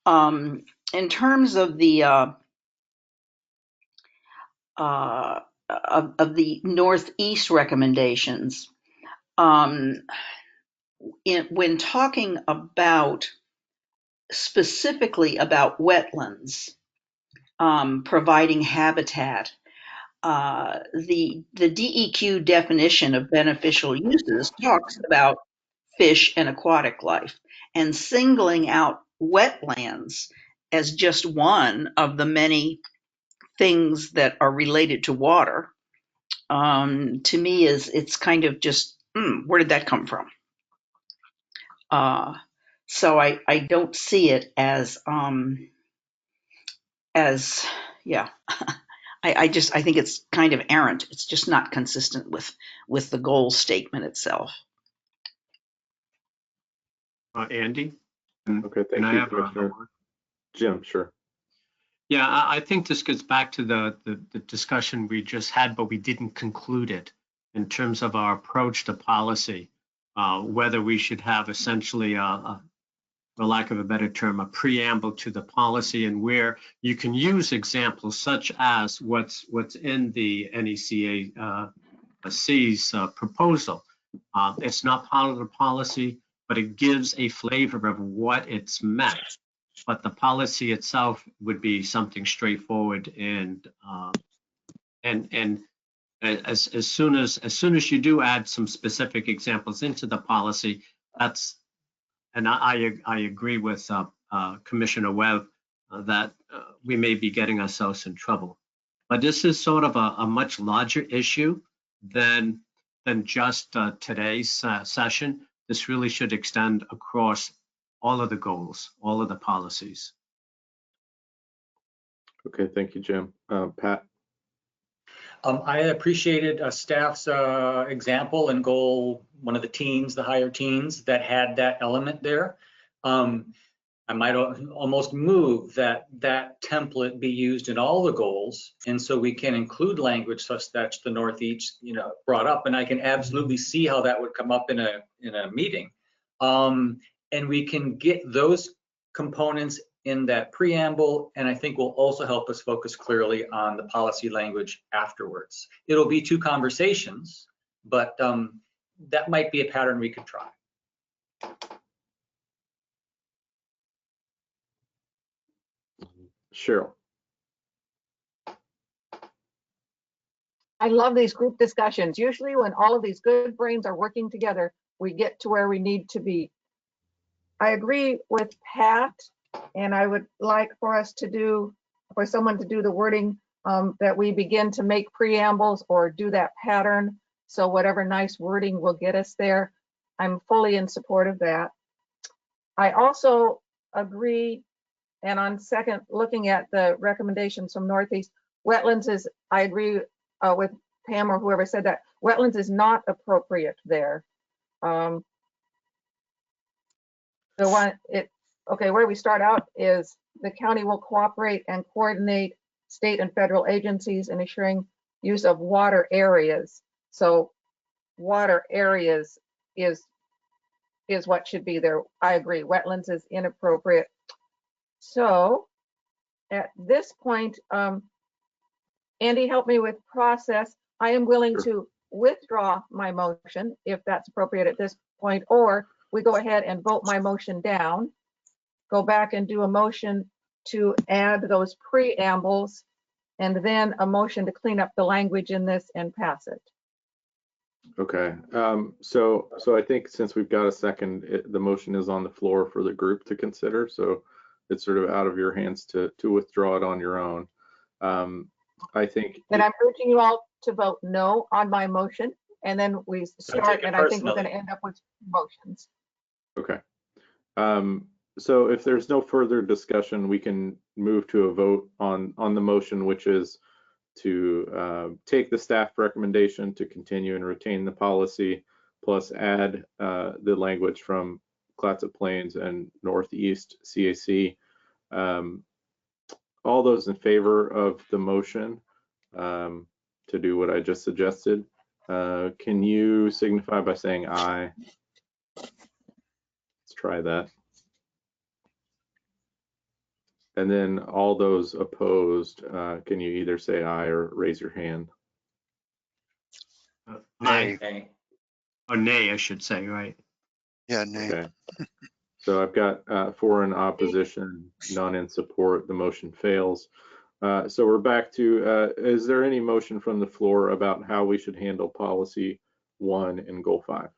in terms of the of the Northeast recommendations, when talking about specifically about wetlands, providing habitat, the DEQ definition of beneficial uses talks about fish and aquatic life, and singling out wetlands as just one of the many things that are related to water to me it's kind of just, where did that come from? So I don't see it as yeah. I think it's kind of errant. It's just not consistent with the goal statement itself. Andy? Okay, Can thank I you, have Commissioner. Jim, sure. Yeah, I think this gets back to the discussion we just had, but we didn't conclude it in terms of our approach to policy, whether we should have essentially, for lack of a better term, a preamble to the policy, and where you can use examples such as what's in the NECAC's proposal. It's not part of the policy, but it gives a flavor of what it's meant. But the policy itself would be something straightforward, and as soon as you do add some specific examples into the policy, that's, and I agree with Commissioner Webb that we may be getting ourselves in trouble. But this is sort of a much larger issue than just today's session. This really should extend across all of the goals, all of the policies. Okay, thank you, Jim. Pat? I appreciated staff's example and goal, one of the teens, the higher teens, that had that element there. I might almost move that template be used in all the goals, and so we can include language such that the Northeast, brought up, and I can absolutely see how that would come up in a meeting. And we can get those components in that preamble, and I think will also help us focus clearly on the policy language afterwards. It'll be two conversations, but that might be a pattern we could try. Cheryl? I love these group discussions. Usually when all of these good brains are working together, we get to where we need to be. I agree with Pat, and I would like for someone to do the wording that we begin to make preambles or do that pattern. So whatever nice wording will get us there. I'm fully in support of that. I also agree, and on second, looking at the recommendations from Northeast, wetlands is, I agree with Pam or whoever said that, wetlands is not appropriate there. Where we start out is the county will cooperate and coordinate state and federal agencies in ensuring use of water areas. So water areas is what should be there. I agree, wetlands is inappropriate. So at this point, Andy, help me with process. I am willing to withdraw my motion if that's appropriate at this point, or we go ahead and vote my motion down, go back and do a motion to add those preambles, and then a motion to clean up the language in this and pass it. Okay, so I think since we've got a second, the motion is on the floor for the group to consider. So it's sort of out of your hands to withdraw it on your own. I think. And I'm urging you all to vote no on my motion, and then we start, and I think we're going to end up with motions. Okay. So if there's no further discussion, we can move to a vote on the motion, which is to take the staff recommendation to continue and retain the policy, plus add the language from Clatsop Plains and Northeast CAC. All those in favor of the motion to do what I just suggested, can you signify by saying aye? Let's try that. And then all those opposed, can you either say aye or raise your hand? Nay. Or nay, I should say, right? Yeah, nay. Okay. So I've got 4 in opposition, none in support. The motion fails. So we're back to, is there any motion from the floor about how we should handle policy 1 and goal 5?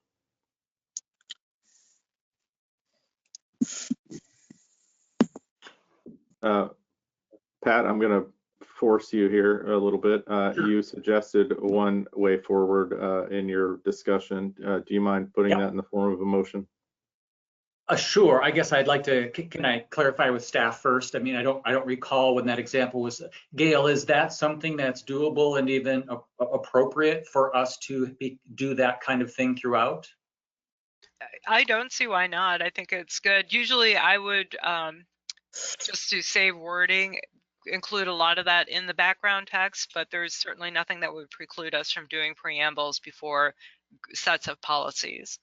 Pat, I'm going to force you here a little bit. Sure. You suggested one way forward in your discussion. Do you mind putting that in the form of a motion? Sure. I guess I'd like to, can I clarify with staff first? I mean, I don't recall when that example was. Gail, is that something that's doable and even appropriate for us to do that kind of thing throughout? I don't see why not. I think it's good. Usually I would, just to save wording, include a lot of that in the background text, but there's certainly nothing that would preclude us from doing preambles before sets of policies.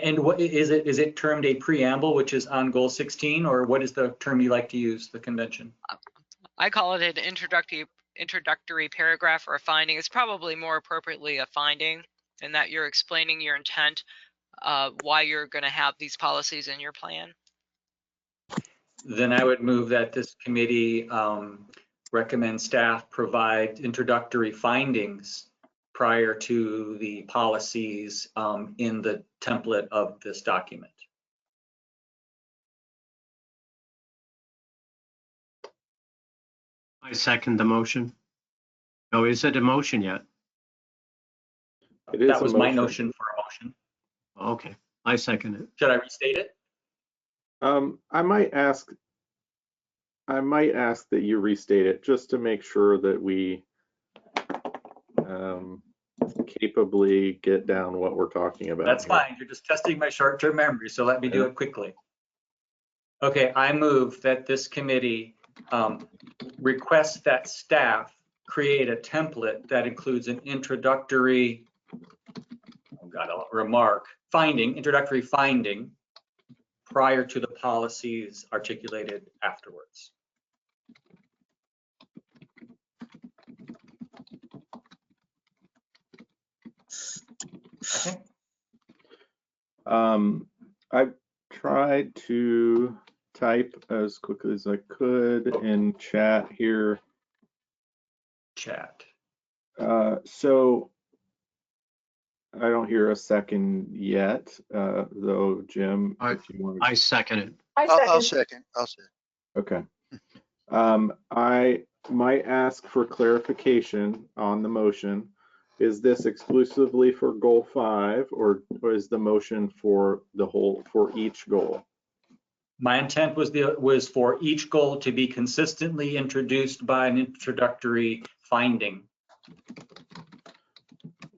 And what is it? Is it termed a preamble, which is on goal 16, or what is the term you like to use, the convention? I call it an introductory paragraph or a finding. It's probably more appropriately a finding, in that you're explaining your intent, why you're going to have these policies in your plan. Then I would move that this committee recommend staff provide introductory findings prior to the policies in the template of this document. I second the motion. Oh, is it a motion yet? It is That was my motion. notion for a motion. Okay, I second it. Should I restate it? I might ask that you restate it just to make sure that we capably get down what we're talking about. That's here. fine. You're just testing my short-term memory, so let me do it quickly. Okay, I move that this committee request that staff create a template that includes an introductory introductory finding prior to the policies articulated afterwards. Okay. I tried to type as quickly as I could in chat here. Chat. So I don't hear a second yet, though, Jim, if you want to. I second it. I'll second. Okay. I might ask for clarification on the motion. Is this exclusively for goal 5, or is the motion for each goal? My intent was for each goal to be consistently introduced by an introductory finding.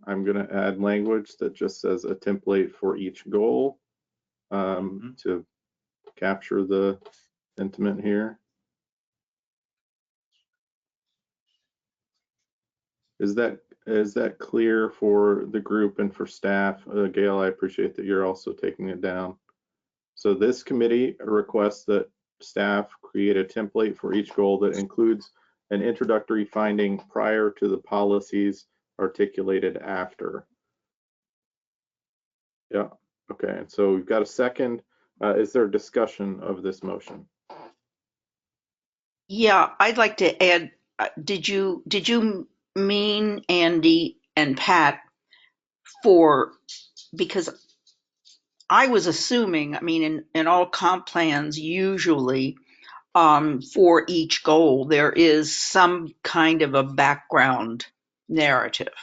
I'm going to add language that just says a template for each goal to capture the sentiment here. Is that clear for the group and for staff? Gail, I appreciate that you're also taking it down. So this committee requests that staff create a template for each goal that includes an introductory finding prior to the policies articulated after. Yeah, okay, and so we've got a second. Is there a discussion of this motion? Yeah, I'd like to add, did you mean, Andy and Pat, because I was assuming, I mean, in all comp plans, usually for each goal, there is some kind of a background narrative.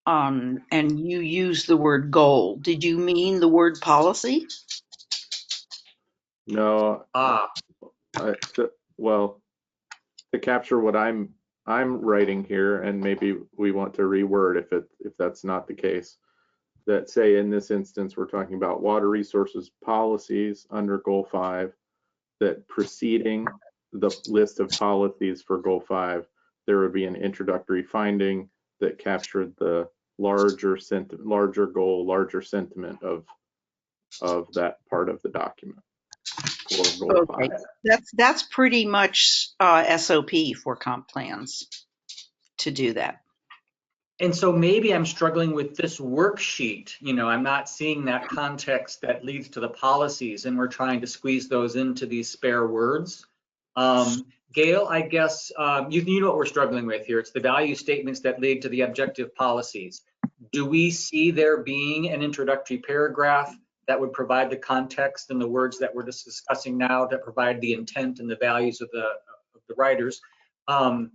And you use the word goal. Did you mean the word policy? No. Well, to capture what I'm writing here, and maybe we want to reword if that's not the case. That say in this instance we're talking about water resources policies under goal 5. That preceding the list of policies for goal 5, there would be an introductory finding that captured the larger goal, larger sentiment of that part of the document for goal 5. That's pretty much SOP for comp plans to do that. And so maybe I'm struggling with this worksheet. You know, I'm not seeing that context that leads to the policies, and we're trying to squeeze those into these spare words. Gail, I guess you know what we're struggling with here. It's the value statements that lead to the objective policies. Do we see there being an introductory paragraph that would provide the context and the words that we're discussing now, that provide the intent and the values of the writers? and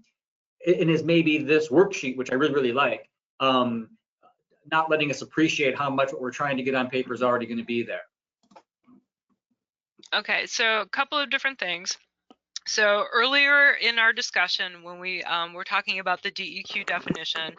is maybe this worksheet, which I really, really like, not letting us appreciate how much what we're trying to get on paper is already going to be there. Okay, so a couple of different things. So earlier in our discussion, when we were talking about the DEQ definition,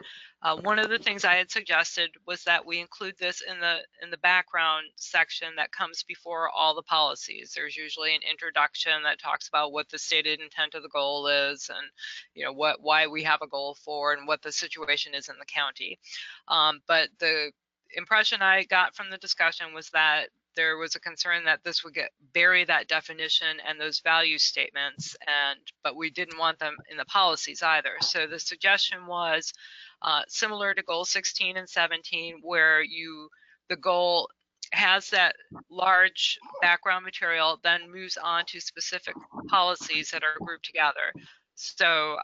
one of the things I had suggested was that we include this in the background section that comes before all the policies. There's usually an introduction that talks about what the stated intent of the goal is, and why we have a goal for, and what the situation is in the county. But the impression I got from the discussion was that there was a concern that this would bury that definition and those value statements, but we didn't want them in the policies either. So the suggestion was similar to goal 16 and 17, where the goal has that large background material, then moves on to specific policies that are grouped together. So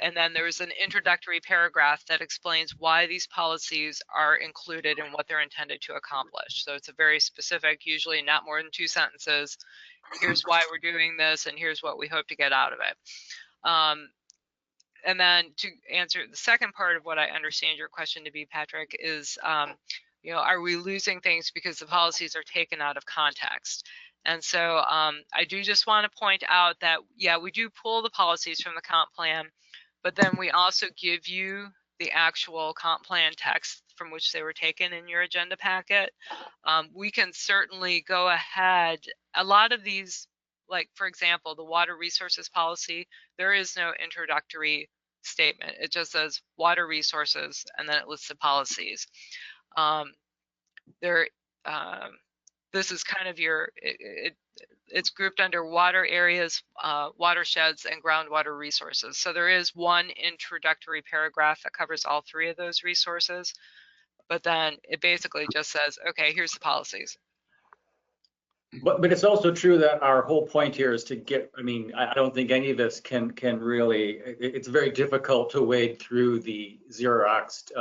and then there's an introductory paragraph that explains why these policies are included and what they're intended to accomplish. So it's a very specific, usually not more than 2 sentences. Here's why we're doing this, and here's what we hope to get out of it. And then to answer the second part of what I understand your question to be, Patrick, is, are we losing things because the policies are taken out of context? And so I do just want to point out that, yeah, we do pull the policies from the comp plan, but then we also give you the actual comp plan text from which they were taken in your agenda packet. We can certainly go ahead. A lot of these, like, for example, the water resources policy, there is no introductory statement. It just says water resources, and then it lists the policies. This is kind of it's grouped under water areas, watersheds, and groundwater resources. So there is one introductory paragraph that covers all 3 of those resources, but then it basically just says, okay, here's the policies. But it's also true that our whole point here is to get, I don't think any of us can really, it's very difficult to wade through the Xeroxed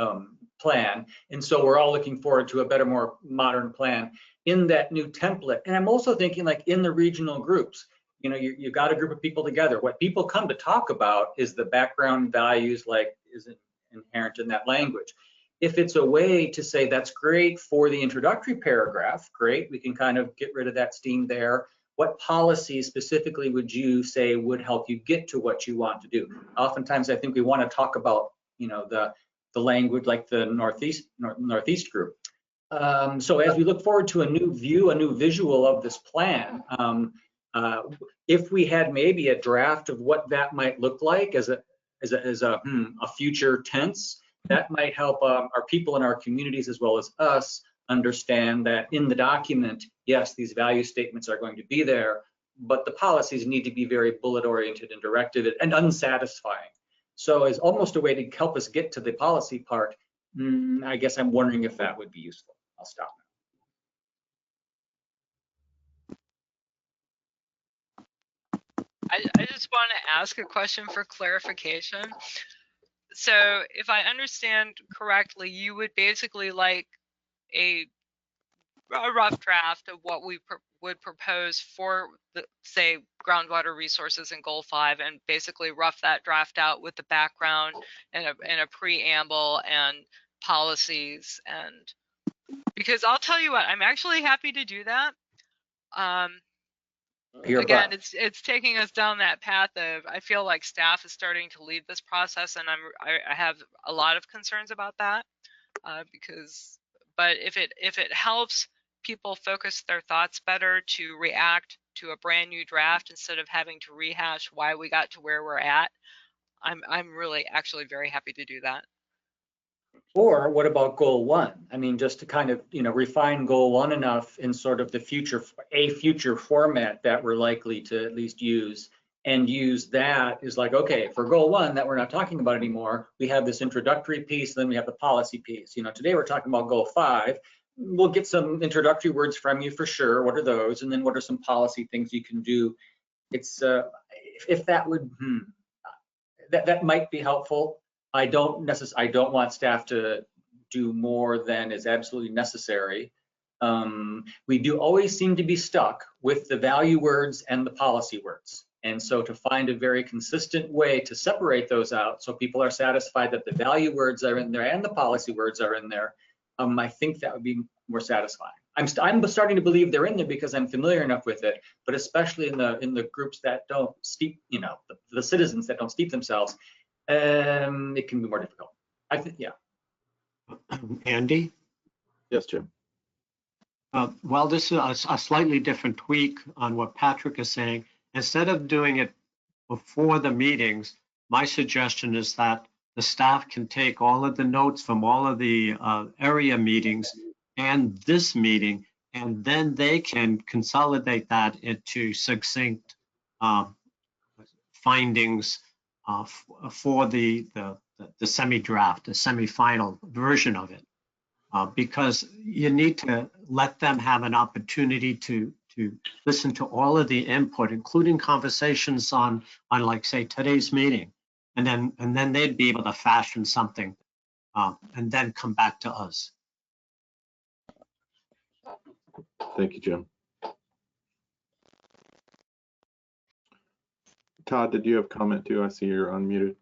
plan. And so we're all looking forward to a better, more modern plan in that new template. And I'm also thinking, like, in the regional groups, you got a group of people together. What people come to talk about is the background values, like is inherent in that language. If it's a way to say that's great for the introductory paragraph, great, we can kind of get rid of that steam there. What policies specifically would you say would help you get to what you want to do? Oftentimes, I think we want to talk about, the language, like the Northeast group. So as we look forward to a new view, a new visual of this plan, if we had maybe a draft of what that might look like as a future tense, that might help our people in our communities as well as us understand that in the document, yes, these value statements are going to be there, but the policies need to be very bullet oriented and directed and unsatisfying. So as almost a way to help us get to the policy part, I guess I'm wondering if that would be useful. I'll stop now. I just want to ask a question for clarification. So if I understand correctly, you would basically like a rough draft of what we would propose for the, say, groundwater resources in goal 5, and basically rough that draft out with the background and a preamble and policies. And because I'll tell you what, I'm actually happy to do that. Again, it's taking us down that path of, I feel like staff is starting to lead this process, and I have a lot of concerns about that, but if it helps people focus their thoughts better to react to a brand new draft instead of having to rehash why we got to where we're at, I'm really actually very happy to do that. Or what about goal 1? Just to kind of, refine goal 1 enough in sort of the future format that we're likely to at least use, and use that is like, okay, for goal 1 that we're not talking about anymore, we have this introductory piece, then we have the policy piece. Today we're talking about goal 5. We'll get some introductory words from you for sure. What are those? And then what are some policy things you can do? It's if that would, that might be helpful. I don't want staff to do more than is absolutely necessary. We do always seem to be stuck with the value words and the policy words. And so to find a very consistent way to separate those out so people are satisfied that the value words are in there and the policy words are in there, I think that would be more satisfying. I'm starting to believe they're in there because I'm familiar enough with it, but especially in the groups that don't steep, you know, the citizens that don't steep themselves, it can be more difficult. I think, yeah. Andy? Yes, Jim. Well, this is a slightly different tweak on what Patrick is saying. Instead of doing it before the meetings, my suggestion is that the staff can take all of the notes from all of the area meetings and this meeting, and then they can consolidate that into succinct findings for the semi-draft, the semi-final version of it. Because you need to let them have an opportunity to listen to all of the input, including conversations on like, say, today's meeting, and then they'd be able to fashion something and then come back to us. Thank you, Jim. Todd, did you have comment too? I see you're unmuted.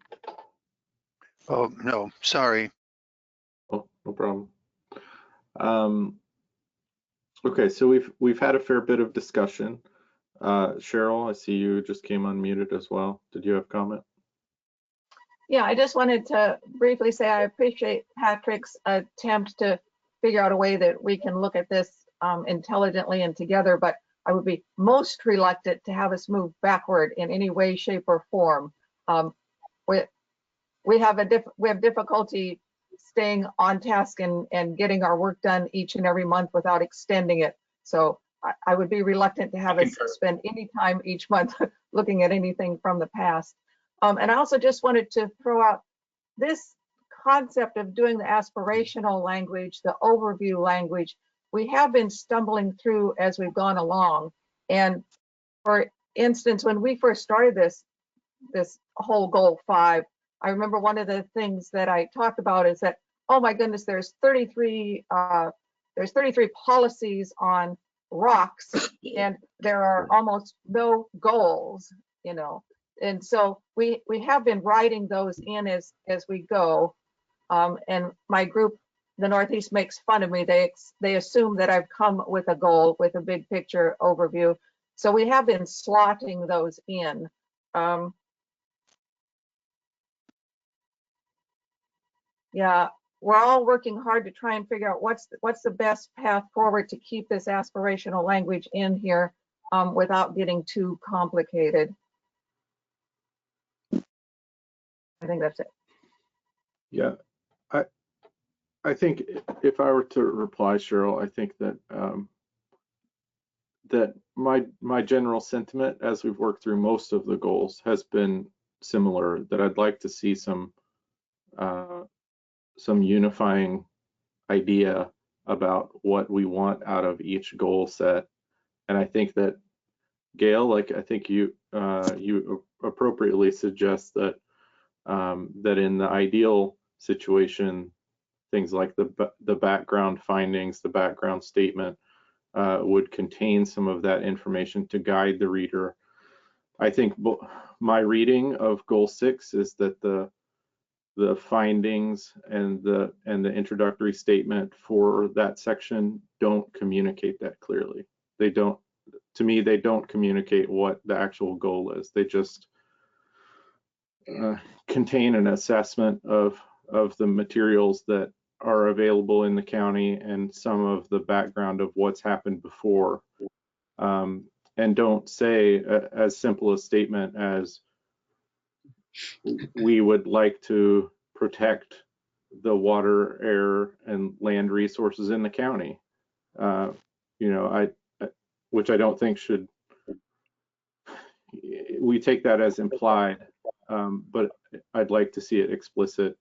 Oh, no, sorry. Oh, no problem. Okay, so we've had a fair bit of discussion. Cheryl, I see you just came unmuted as well. Did you have comment? Yeah, I just wanted to briefly say I appreciate Patrick's attempt to figure out a way that we can look at this intelligently and together, but I would be most reluctant to have us move backward in any way, shape, or form. We have difficulty staying on task and getting our work done each and every month without extending it. So I would be reluctant to have us spend any time each month looking at anything from the past. And I also just wanted to throw out this concept of doing the aspirational language, the overview language. We have been stumbling through as we've gone along. And for instance, when we first started this whole goal 5, I remember one of the things that I talked about is that, oh my goodness, there's 33 policies on rocks, and there are almost no goals, you know. And so we have been writing those in as we go. And my group, the Northeast, makes fun of me. They assume that I've come with a goal, with a big picture overview. So we have been slotting those in. Yeah, we're all working hard to try and figure out what's the best path forward to keep this aspirational language in here without getting too complicated. I think that's it. Yeah, I think if I were to reply, Cheryl, I think that that my general sentiment as we've worked through most of the goals has been similar, that I'd like to see some unifying idea about what we want out of each goal set. And I think that Gail, like I think you appropriately suggest that that in the ideal situation, things like the background findings, the background statement would contain some of that information to guide the reader. I think my reading of goal 6 is that the findings and the introductory statement for that section don't communicate that clearly. They don't, to me, they don't communicate what the actual goal is. They just contain an assessment of the materials that are available in the county and some of the background of what's happened before, and don't say as simple a statement as we would like to protect the water, air, and land resources in the county. You know, which I don't think should, we take that as implied, but I'd like to see it explicit.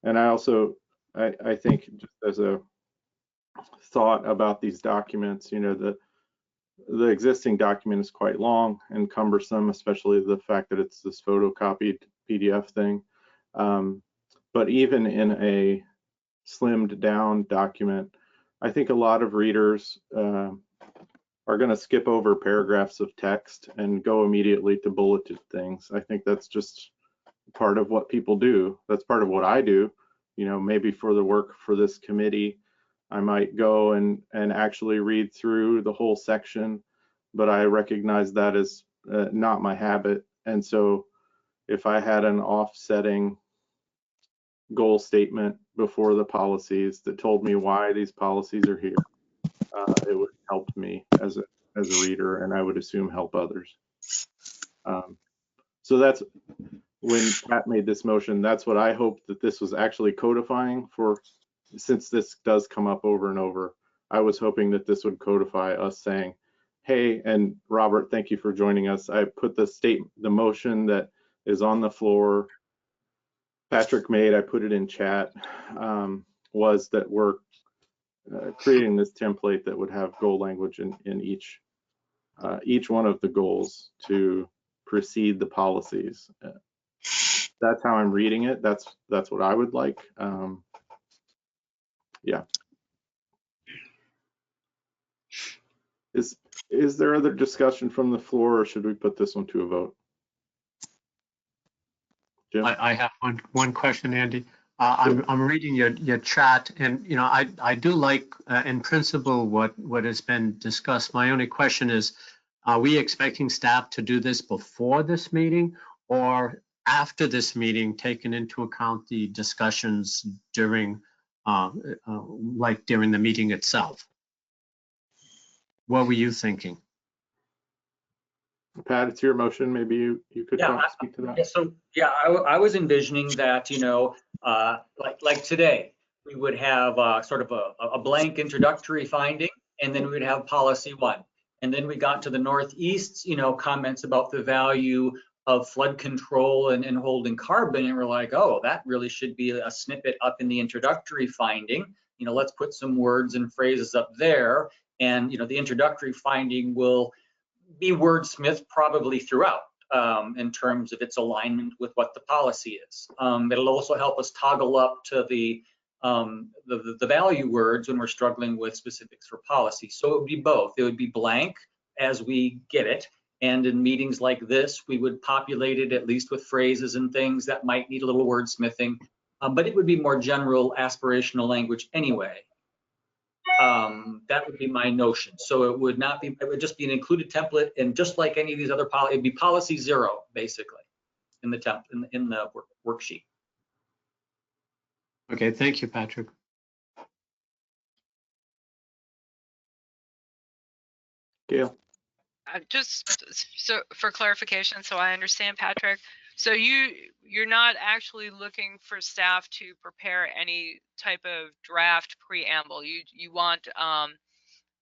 And I also, I think just as a thought about these documents, you know, the existing document is quite long and cumbersome, especially the fact that it's this photocopied PDF thing. But even in a slimmed down document, I think a lot of readers are going to skip over paragraphs of text and go immediately to bulleted things. I think that's just part of what people do. That's part of what I do. You know, maybe for the work for this committee, I might go and actually read through the whole section, but I recognize that is not my habit. And so if I had an offsetting goal statement before the policies that told me why these policies are here, it would help me as a reader, and I would assume help others. So that's when Pat made this motion. That's what I hoped that this was actually codifying for, since this does come up over and over. I was hoping that this would codify us saying, hey, and Robert, thank you for joining us. I put the motion that is on the floor, Patrick made, I put it in chat, was that we're creating this template that would have goal language in each one of the goals to precede the policies. That's how I'm reading it. That's what I would like. Yeah. Is there other discussion from the floor, or should we put this one to a vote? Jim? I have one question, Andy. I'm reading your chat, and you know, I do like in principle what has been discussed. My only question is, are we expecting staff to do this before this meeting or after this meeting, taking into account the discussions during like during the meeting itself? What were you thinking? Pat, it's your motion. Maybe you could speak to that. Yeah, so yeah, I was envisioning that, you know, like today, we would have sort of a blank introductory finding, and then we would have policy 1. And then we got to the Northeast, you know, comments about the value of flood control and holding carbon, and we're like, oh, that really should be a snippet up in the introductory finding. You know, let's put some words and phrases up there, and you know, the introductory finding will be wordsmithed probably throughout in terms of its alignment with what the policy is. It'll also help us toggle up to the value words when we're struggling with specifics for policy. So it would be both. It would be blank as we get it, and in meetings like this, we would populate it at least with phrases and things that might need a little wordsmithing, but it would be more general aspirational language anyway. That would be my notion. So it would not be, it would just be an included template, and just like any of these other policies, it'd be policy 0 basically in the in the worksheet. Okay, thank you, Patrick. Gail. Just so for clarification, so I understand, Patrick. So you're not actually looking for staff to prepare any type of draft preamble. You want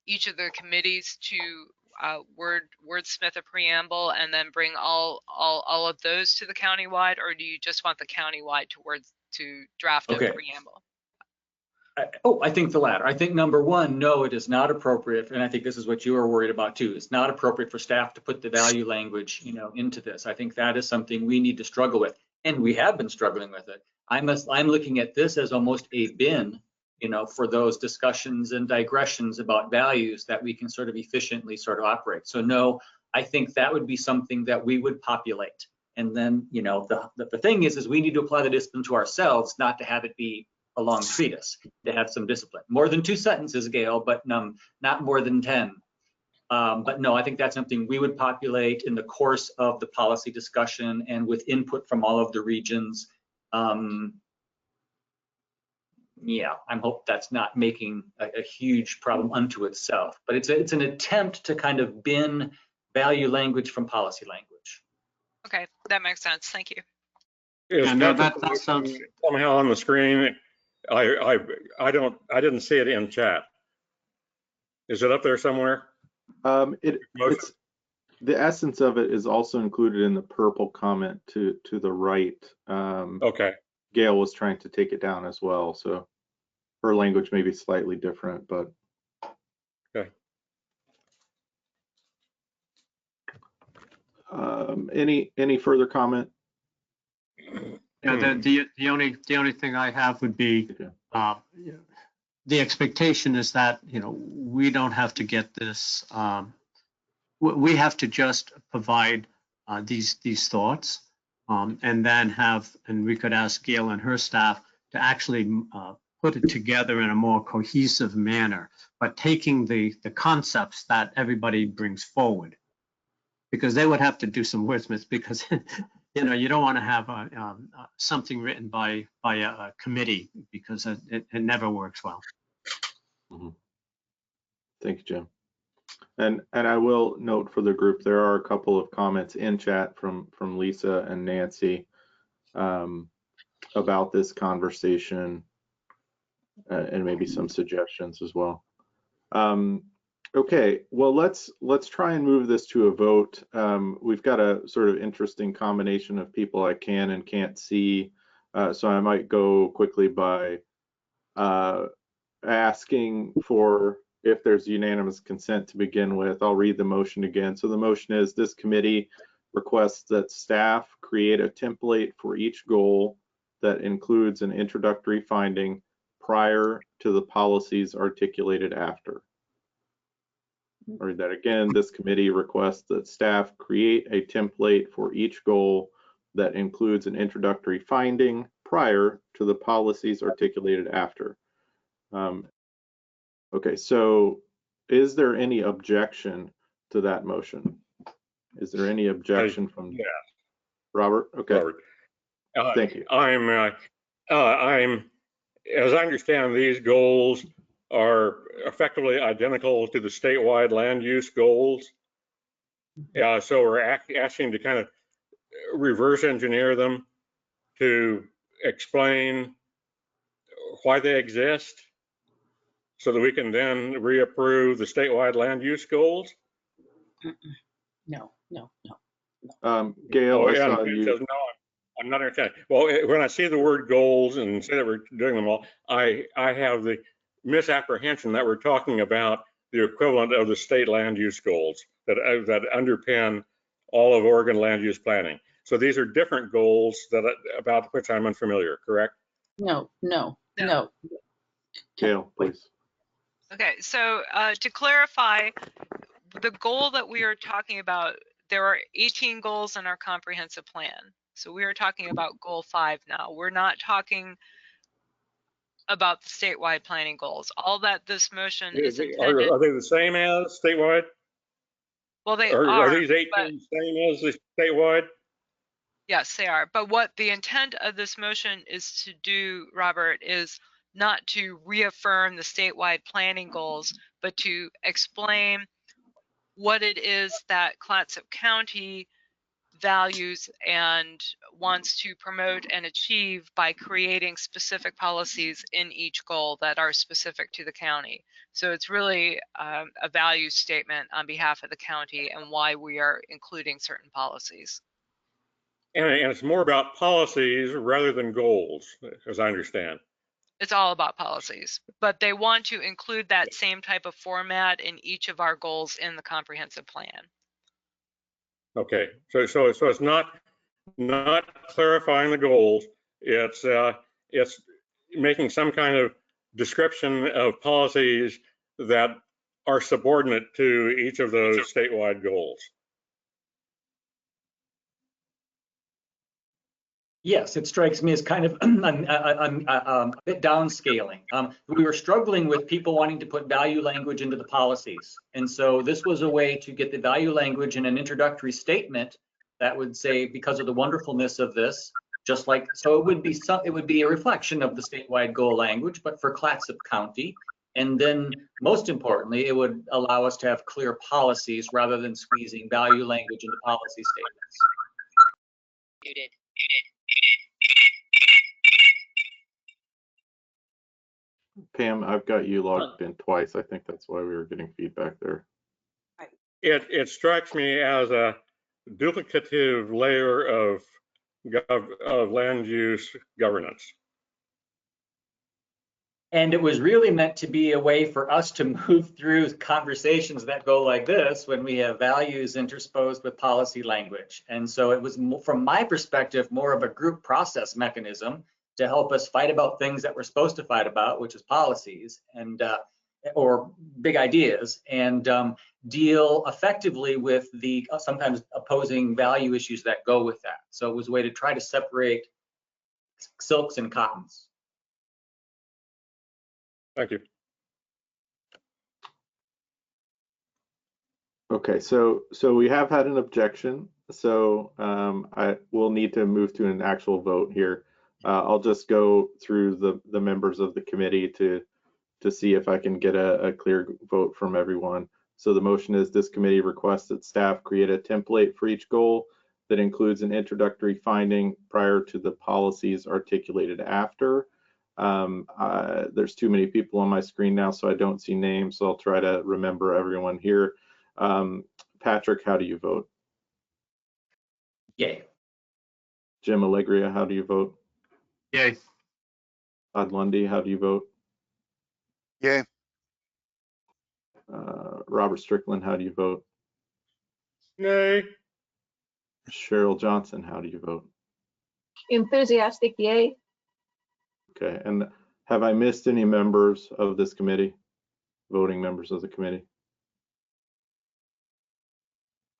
each of the committees to wordsmith a preamble and then bring all of those to the countywide, or do you just want the countywide to draft a preamble? I think the latter. I think number 1, no, it is not appropriate, and I think this is what you are worried about too. It's not appropriate for staff to put the value language, you know, into this. I think that is something we need to struggle with, and we have been struggling with it. I'm looking at this as almost a bin, you know, for those discussions and digressions about values that we can sort of efficiently sort of operate. So no, I think that would be something that we would populate. And then, you know, the thing is we need to apply the discipline to ourselves, not to have it be a long treatise, to have some discipline. More than 2 sentences, Gail, but not more than 10. But no, I think that's something we would populate in the course of the policy discussion and with input from all of the regions. Yeah, I hope that's not making a huge problem unto itself, but it's an attempt to kind of bin value language from policy language. Okay, that makes sense. Thank you. Is that sounds somehow on the screen? I didn't see it in chat. Is it up there somewhere? It's the essence of it is also included in the purple comment to the right. Okay. Gail was trying to take it down as well, so her language may be slightly different, but okay. Any further comment? Yeah, the only thing I have would be the expectation is that, we don't have to get this, we have to just provide these thoughts, and then and we could ask Gail and her staff to actually put it together in a more cohesive manner, but taking the concepts that everybody brings forward, because they would have to do some wordsmiths, because you don't want to have something written by a committee, because it never works well. Mm-hmm. Thank you, Jim. And I will note for the group, there are a couple of comments in chat from Lisa and Nancy about this conversation, and maybe some suggestions as well. Okay, well, let's try and move this to a vote. We've got a sort of interesting combination of people I can and can't see, so I might go quickly by asking for if there's unanimous consent to begin with. I'll read the motion again. So the motion is, this committee requests that staff create a template for each goal that includes an introductory finding prior to the policies articulated after. I'll read that again. This committee requests that staff create a template for each goal that includes an introductory finding prior to the policies articulated after. Okay, so is there any objection to that motion? Is there any objection from Robert? Okay. Robert. Thank you. I'm, as I understand, these goals are effectively identical to the statewide land use goals. So we're asking to kind of reverse engineer them to explain why they exist, so that we can then reapprove the statewide land use goals? No. Gail, Oh, I yeah, saw you. no, I'm not understanding. Well, when I see the word goals and say that we're doing them all, I have the misapprehension that we're talking about the equivalent of the state land use goals that underpin all of Oregon land use planning. So these are different goals about which I'm unfamiliar, correct? No. Gail, please. Okay, so to clarify, the goal that we are talking about, there are 18 goals in our comprehensive plan. So we are talking about goal 5 now. We're not talking about the statewide planning goals. All that this motion is intended. Are they the same as statewide? Well, they Are are these 18 same as the statewide? Yes, they are. But what the intent of this motion is to do, Robert, is not to reaffirm the statewide planning goals, but to explain what it is that Clatsop County values and wants to promote and achieve by creating specific policies in each goal that are specific to the county. So it's really a value statement on behalf of the county and why we are including certain policies. And it's more about policies rather than goals, as I understand. It's all about policies, but they want to include that same type of format in each of our goals in the comprehensive plan. Okay, so it's not clarifying the goals. It's making some kind of description of policies that are subordinate to each of those statewide goals. Yes, it strikes me as kind of a bit downscaling. We were struggling with people wanting to put value language into the policies. And so this was a way to get the value language in an introductory statement that would say, because of the wonderfulness of this, just like, so it would be a reflection of the statewide goal language, but for Clatsop County. And then most importantly, it would allow us to have clear policies rather than squeezing value language into policy statements. Muted. Pam, I've got you logged in twice. I think that's why we were getting feedback there. It strikes me as a duplicative layer of land use governance. And it was really meant to be a way for us to move through conversations that go like this when we have values intersposed with policy language. And so it was, from my perspective, more of a group process mechanism to help us fight about things that we're supposed to fight about, which is policies and or big ideas, and deal effectively with the sometimes opposing value issues that go with that. So it was a way to try to separate silks and cottons. Thank you. Okay, so we have had an objection, so I will need to move to an actual vote here. I'll just go through the members of the committee to see if I can get a clear vote from everyone. So the motion is this committee requests that staff create a template for each goal that includes an introductory finding prior to the policies articulated after. There's too many people on my screen now, so I don't see names, so I'll try to remember everyone here. Patrick, how do you vote? Yay. Jim Allegria, how do you vote? Yay. Todd Lundy, how do you vote? Yay. Robert Strickland, how do you vote? Nay. Cheryl Johnson, how do you vote? Enthusiastic yay. Okay, and have I missed any members of this committee? Voting members of the committee?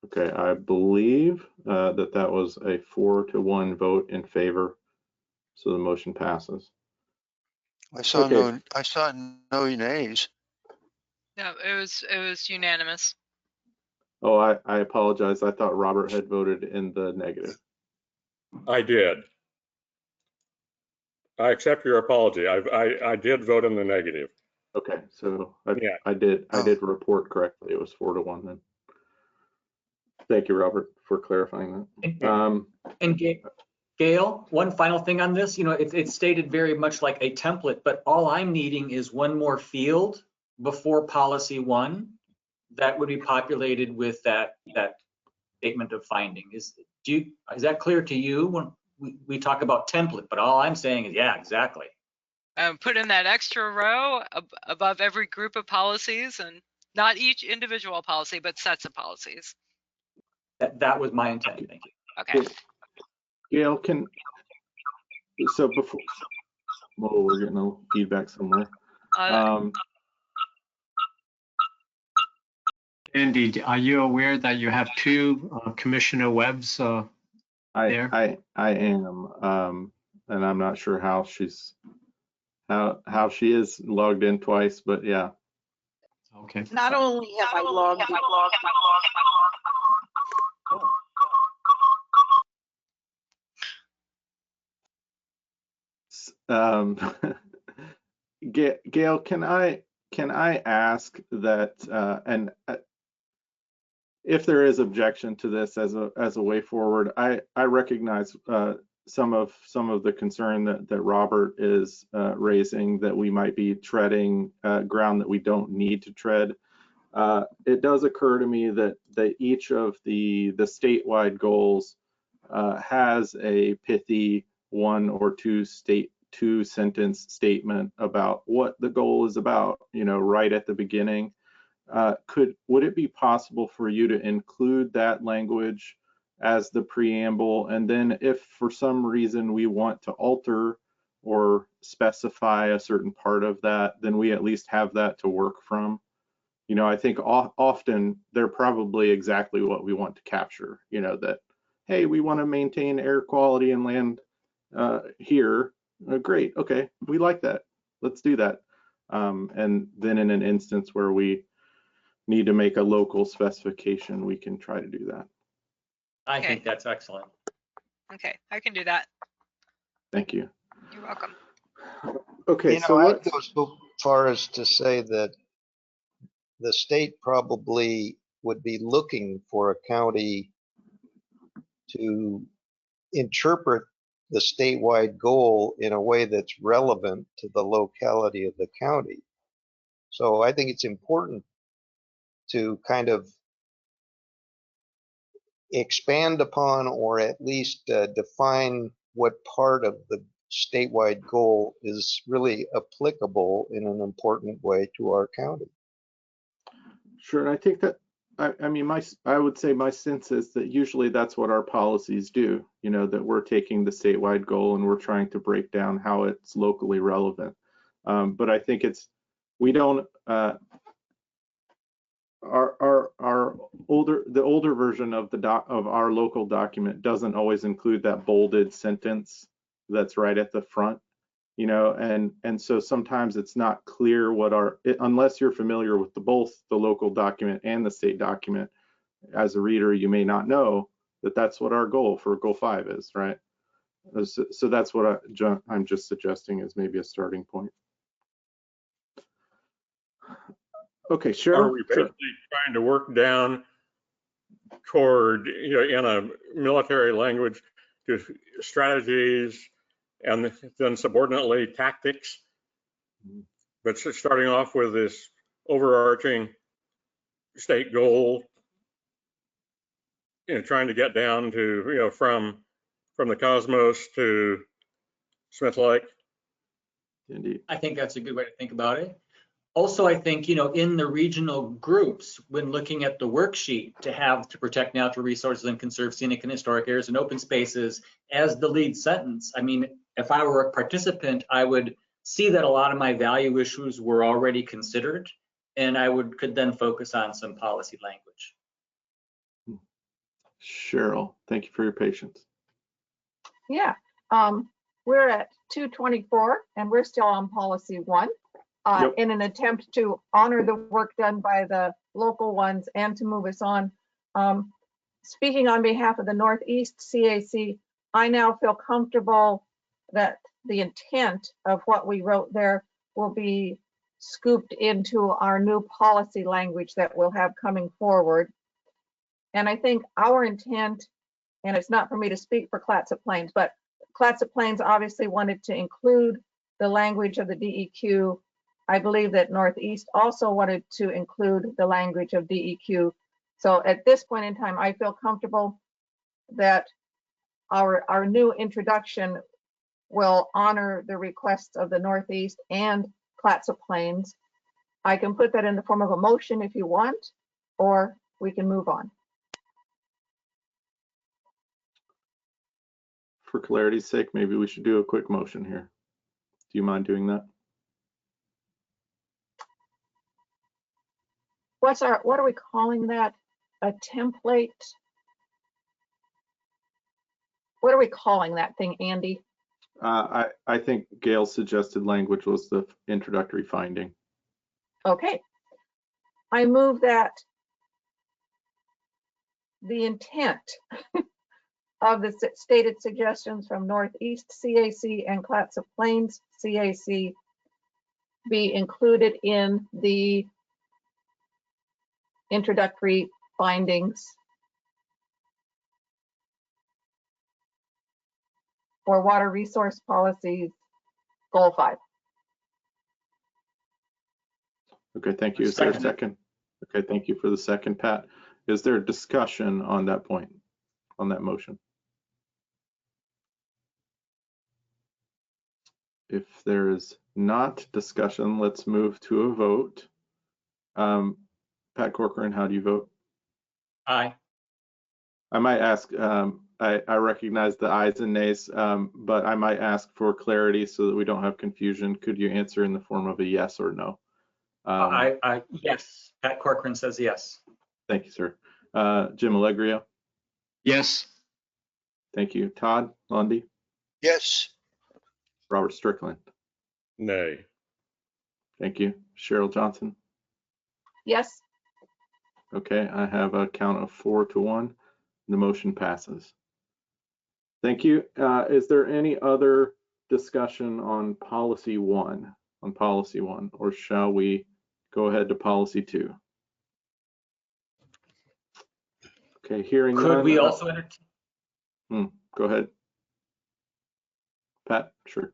Okay, I believe that was a 4-1 vote in favor, so the motion passes. I saw Okay. no nays. No, it was unanimous. Oh, I apologize. I thought Robert had voted in the negative. I did. I accept your apology. I did vote in the negative. Okay, so Yeah. I did report correctly. It was 4-1 then. Thank you, Robert, for clarifying that. And Gail, one final thing on this, it's stated very much like a template, but all I'm needing is one more field before policy 1 that would be populated with that statement of finding. Is that clear to you when we talk about template? But all I'm saying is, yeah, exactly. Put in that extra row above every group of policies, and not each individual policy, but sets of policies. That was my intent. Thank you. Okay. Gail, so before, whoa, we're getting a feedback somewhere. Andy, are you aware that you have 2 Commissioner Webbs there? I am, and I'm not sure how she is logged in twice, but yeah. Okay. Not only have I logged in, Gail, can I ask that, and if there is objection to this as a way forward, I recognize some of the concern that Robert is raising, that we might be treading ground that we don't need to tread. It does occur to me that each of the statewide goals has a pithy 1 or 2 sentence statement about what the goal is about, right at the beginning. Would it be possible for you to include that language as the preamble, and then if for some reason we want to alter or specify a certain part of that, then we at least have that to work from? I think often they're probably exactly what we want to capture, that, hey, we want to maintain air quality and land here. Great, okay, we like that. Let's do that. And then in an instance where we need to make a local specification, we can try to do that. I think that's excellent. Okay, I can do that. Thank you. You're welcome. Okay, so I'd go so far as to say that the state probably would be looking for a county to interpret the statewide goal in a way that's relevant to the locality of the county. So I think it's important to kind of expand upon, or at least define what part of the statewide goal is really applicable in an important way to our county. Sure, and I think I mean, I would say my sense is that usually that's what our policies do, you know, that we're taking the statewide goal and we're trying to break down how it's locally relevant. But I think we don't, the older version of our local document doesn't always include that bolded sentence that's right at the front, you know, and so sometimes it's not clear unless you're familiar with both the local document and the state document. As a reader, you may not know that that's what our goal for goal 5 is, right? So that's what I'm just suggesting is maybe a starting point. Okay, Cheryl. Are we basically trying to work down toward, you know, in a military language, to strategies and then subordinately tactics? But starting off with this overarching state goal, you know, trying to get down to, you know, from the cosmos to Smith Lake. Indeed. I think that's a good way to think about it. Also, I think, you know, in the regional groups, when looking at the worksheet, to protect natural resources and conserve scenic and historic areas and open spaces as the lead sentence. I mean, if I were a participant, I would see that a lot of my value issues were already considered, and I could then focus on some policy language. Cheryl, thank you for your patience. Yeah, we're at 2:24 and we're still on policy 1. Yep. In an attempt to honor the work done by the local ones and to move us on. Speaking on behalf of the Northeast CAC, I now feel comfortable that the intent of what we wrote there will be scooped into our new policy language that we'll have coming forward. And I think our intent, and it's not for me to speak for Clatsop Plains, but Clatsop Plains obviously wanted to include the language of the DEQ. I believe that Northeast also wanted to include the language of DEQ. So at this point in time, I feel comfortable that our new introduction will honor the requests of the Northeast and Clatsop Plains. I can put that in the form of a motion if you want, or we can move on. For clarity's sake, maybe we should do a quick motion here. Do you mind doing that? What are we calling that? A template? What are we calling that thing, Andy? I think Gail's suggested language was the introductory finding. Okay. I move that the intent of the stated suggestions from Northeast CAC and Clatsop Plains CAC be included in the introductory findings for water resource policies, goal 5. Okay, thank you. Is there a second? Okay, thank you for the second, Pat. Is there discussion on that point, on that motion? If there is not discussion, let's move to a vote. Pat Corcoran, how do you vote? Aye. I might ask, I recognize the ayes and nays, but I might ask for clarity so that we don't have confusion. Could you answer in the form of a yes or no? Yes, Pat Corcoran says yes. Thank you, sir. Jim Allegrio? Yes. Thank you. Todd Lundy? Yes. Robert Strickland? Nay. Thank you. Cheryl Johnson? Yes. Okay, I have a count of 4-1. The motion passes. Thank you. Is there any other discussion on policy 1? Or shall we go ahead to policy 2? Okay, hearing Could none, we also entertain? Go ahead. Pat, sure.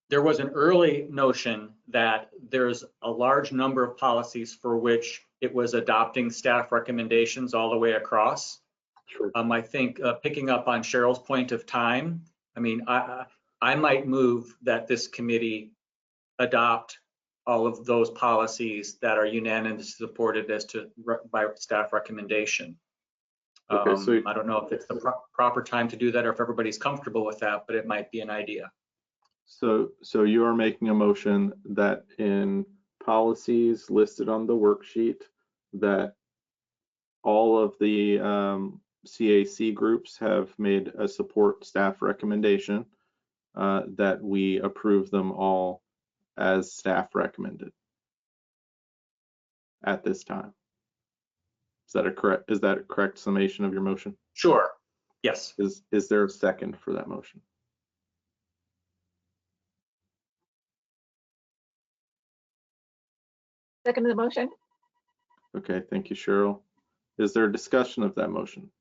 There was an early notion that there's a large number of policies for which it was adopting staff recommendations all the way across. Sure. I think picking up on Cheryl's point of time, I mean, I might move that this committee adopt all of those policies that are unanimously supported as to by staff recommendation. Okay, so I don't know if it's the proper time to do that or if everybody's comfortable with that, but it might be an idea. So you are making a motion that in policies listed on the worksheet that all of the CAC groups have made a support staff recommendation, that we approve them all as staff recommended at this time. Is that a correct summation of your motion? Sure. Yes. Is there a second for that motion? Second to the motion? Okay, thank you, Cheryl. Is there a discussion of that motion?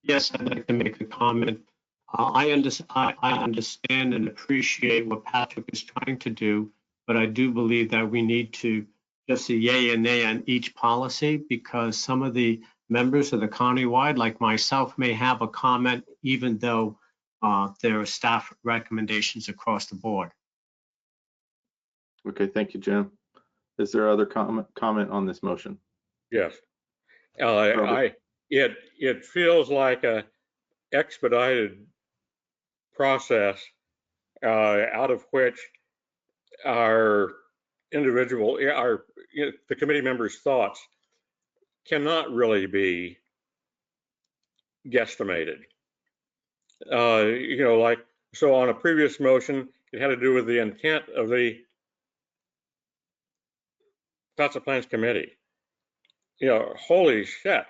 Yes, I'd like to make a comment. I understand and appreciate what Patrick is trying to do, but I do believe that we need to just say yay and nay on each policy, because some of the members of the countywide, like myself, may have a comment even though there are staff recommendations across the board. Okay, thank you, Jim. Is there other comment on this motion? Yes. It feels like a expedited process out of which the committee members' thoughts cannot really be guesstimated. So on a previous motion, it had to do with the intent of the Council Plans Committee. Holy shit.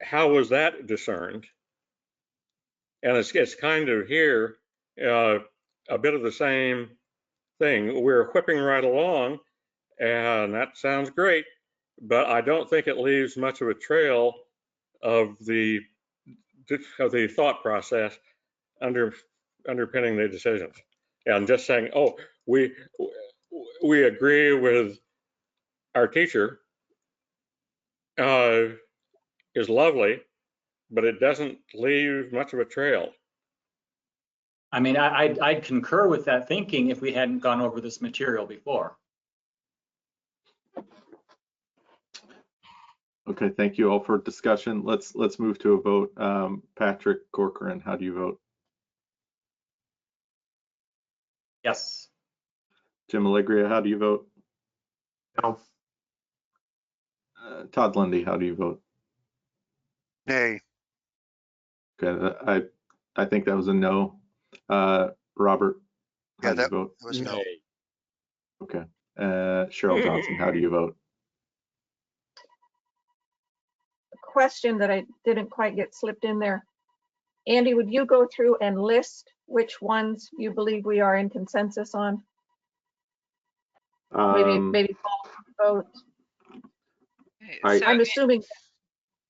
How was that discerned? And it's kind of here, a bit of the same thing. We're whipping right along, and that sounds great, but I don't think it leaves much of a trail of the thought process underpinning the decisions. And just saying, oh, we agree with our teacher is lovely, but it doesn't leave much of a trail. I mean, I'd concur with that thinking if we hadn't gone over this material before. Okay, thank you all for discussion. Let's move to a vote. Patrick Corcoran, how do you vote? Yes. Jim Allegria, how do you vote? No. Todd Lundy, how do you vote? Nay. Okay, I think that was a no. Robert, how do you vote? That was no. Okay. Cheryl Johnson, how do you vote? A question that I didn't quite get slipped in there. Andy, would you go through and list which ones you believe we are in consensus on? Maybe vote.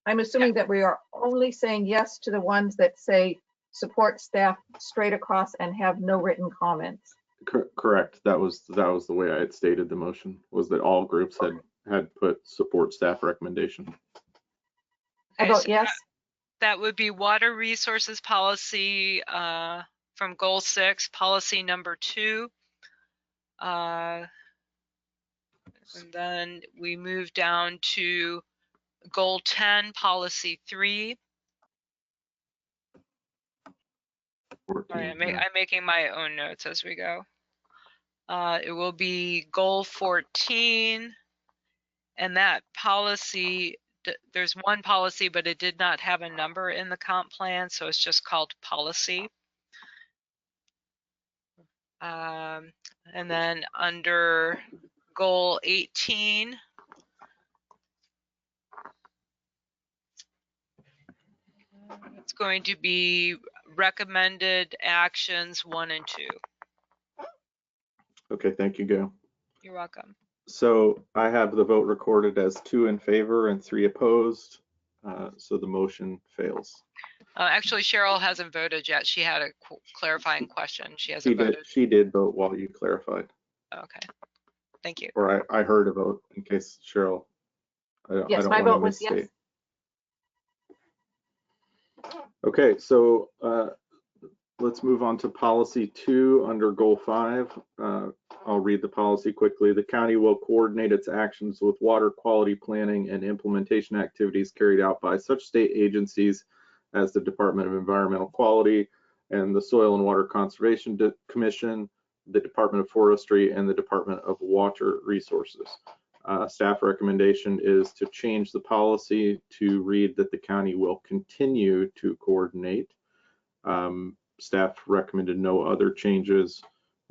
I'm assuming that we are only saying yes to the ones that say support staff straight across and have no written comments. Correct. That was the way I had stated the motion, was that all groups had put support staff recommendation. I vote yes. That would be water resources policy from goal 6, policy number 2. And then we move down to goal 10, policy 3. 14, Sorry, I'm yeah. making my own notes as we go. It will be goal 14, and that policy, there's one policy, but it did not have a number in the comp plan, so it's just called policy. And then under goal 18, it's going to be recommended actions 1 and 2. Okay, thank you, Gail. You're welcome. So I have the vote recorded as 2 in favor and 3 opposed. So the motion fails. Actually, Cheryl hasn't voted yet. She had a clarifying question. She hasn't voted. She did vote while you clarified. Okay, thank you. Or I heard a vote, in case Cheryl. Yes, my vote was yes. Okay, so Let's move on to policy 2 under goal 5. I'll read the policy quickly. The county will coordinate its actions with water quality planning and implementation activities carried out by such state agencies as the Department of Environmental Quality and the Soil and Water Conservation Commission, the Department of Forestry, and the Department of Water Resources. Staff recommendation is to change the policy to read that the county will continue to coordinate. Staff recommended no other changes.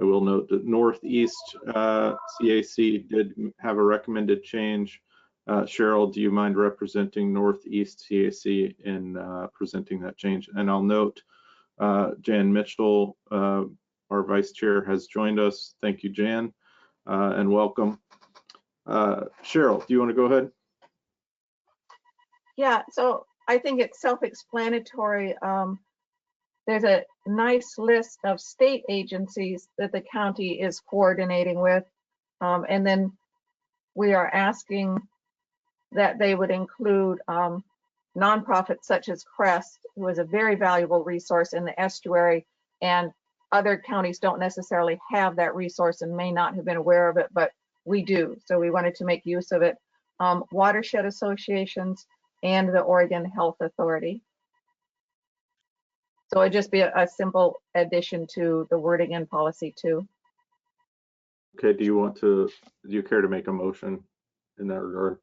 I will note that Northeast CAC did have a recommended change. Cheryl, do you mind representing Northeast CAC in presenting that change? And I'll note Jan Mitchell, our vice chair, has joined us. Thank you, Jan, and welcome. Cheryl, do you want to go ahead? Yeah, so I think it's self-explanatory. There's a nice list of state agencies that the county is coordinating with. And then we are asking that they would include nonprofits such as CREST, who is a very valuable resource in the estuary, and other counties don't necessarily have that resource and may not have been aware of it, but we do. So we wanted to make use of it. Watershed associations and the Oregon Health Authority. So it'd just be a simple addition to the wording in policy 2. Okay, do you care to make a motion in that regard?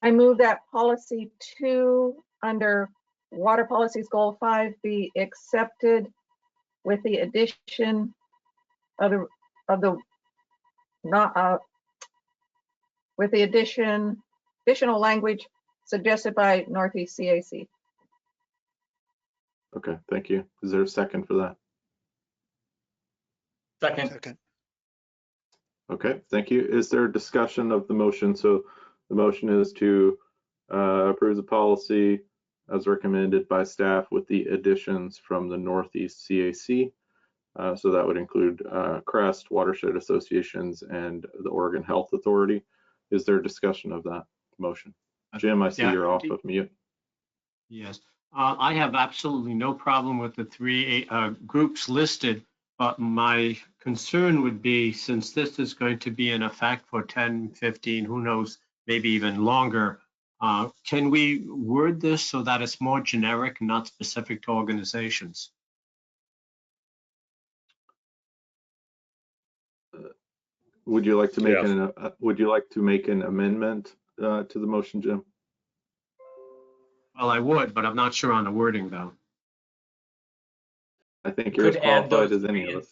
I move that policy 2 under water policies goal 5 be accepted with the addition of additional language suggested by Northeast CAC. Okay, thank you. Is there a second for that? Second. Okay, thank you. Is there a discussion of the motion? So the motion is to approve the policy as recommended by staff with the additions from the Northeast CAC. So that would include CREST, Watershed Associations, and the Oregon Health Authority. Is there a discussion of that motion? Jim, I see you're off of mute. Yes, I have absolutely no problem with the 3 groups listed, but my concern would be, since this is going to be in effect for 10, 15, who knows, maybe even longer, can we word this so that it's more generic and not specific to organizations? Would you like to make an amendment to the motion, Jim? Well, I would, but I'm not sure on the wording, though. I think you're as qualified as any of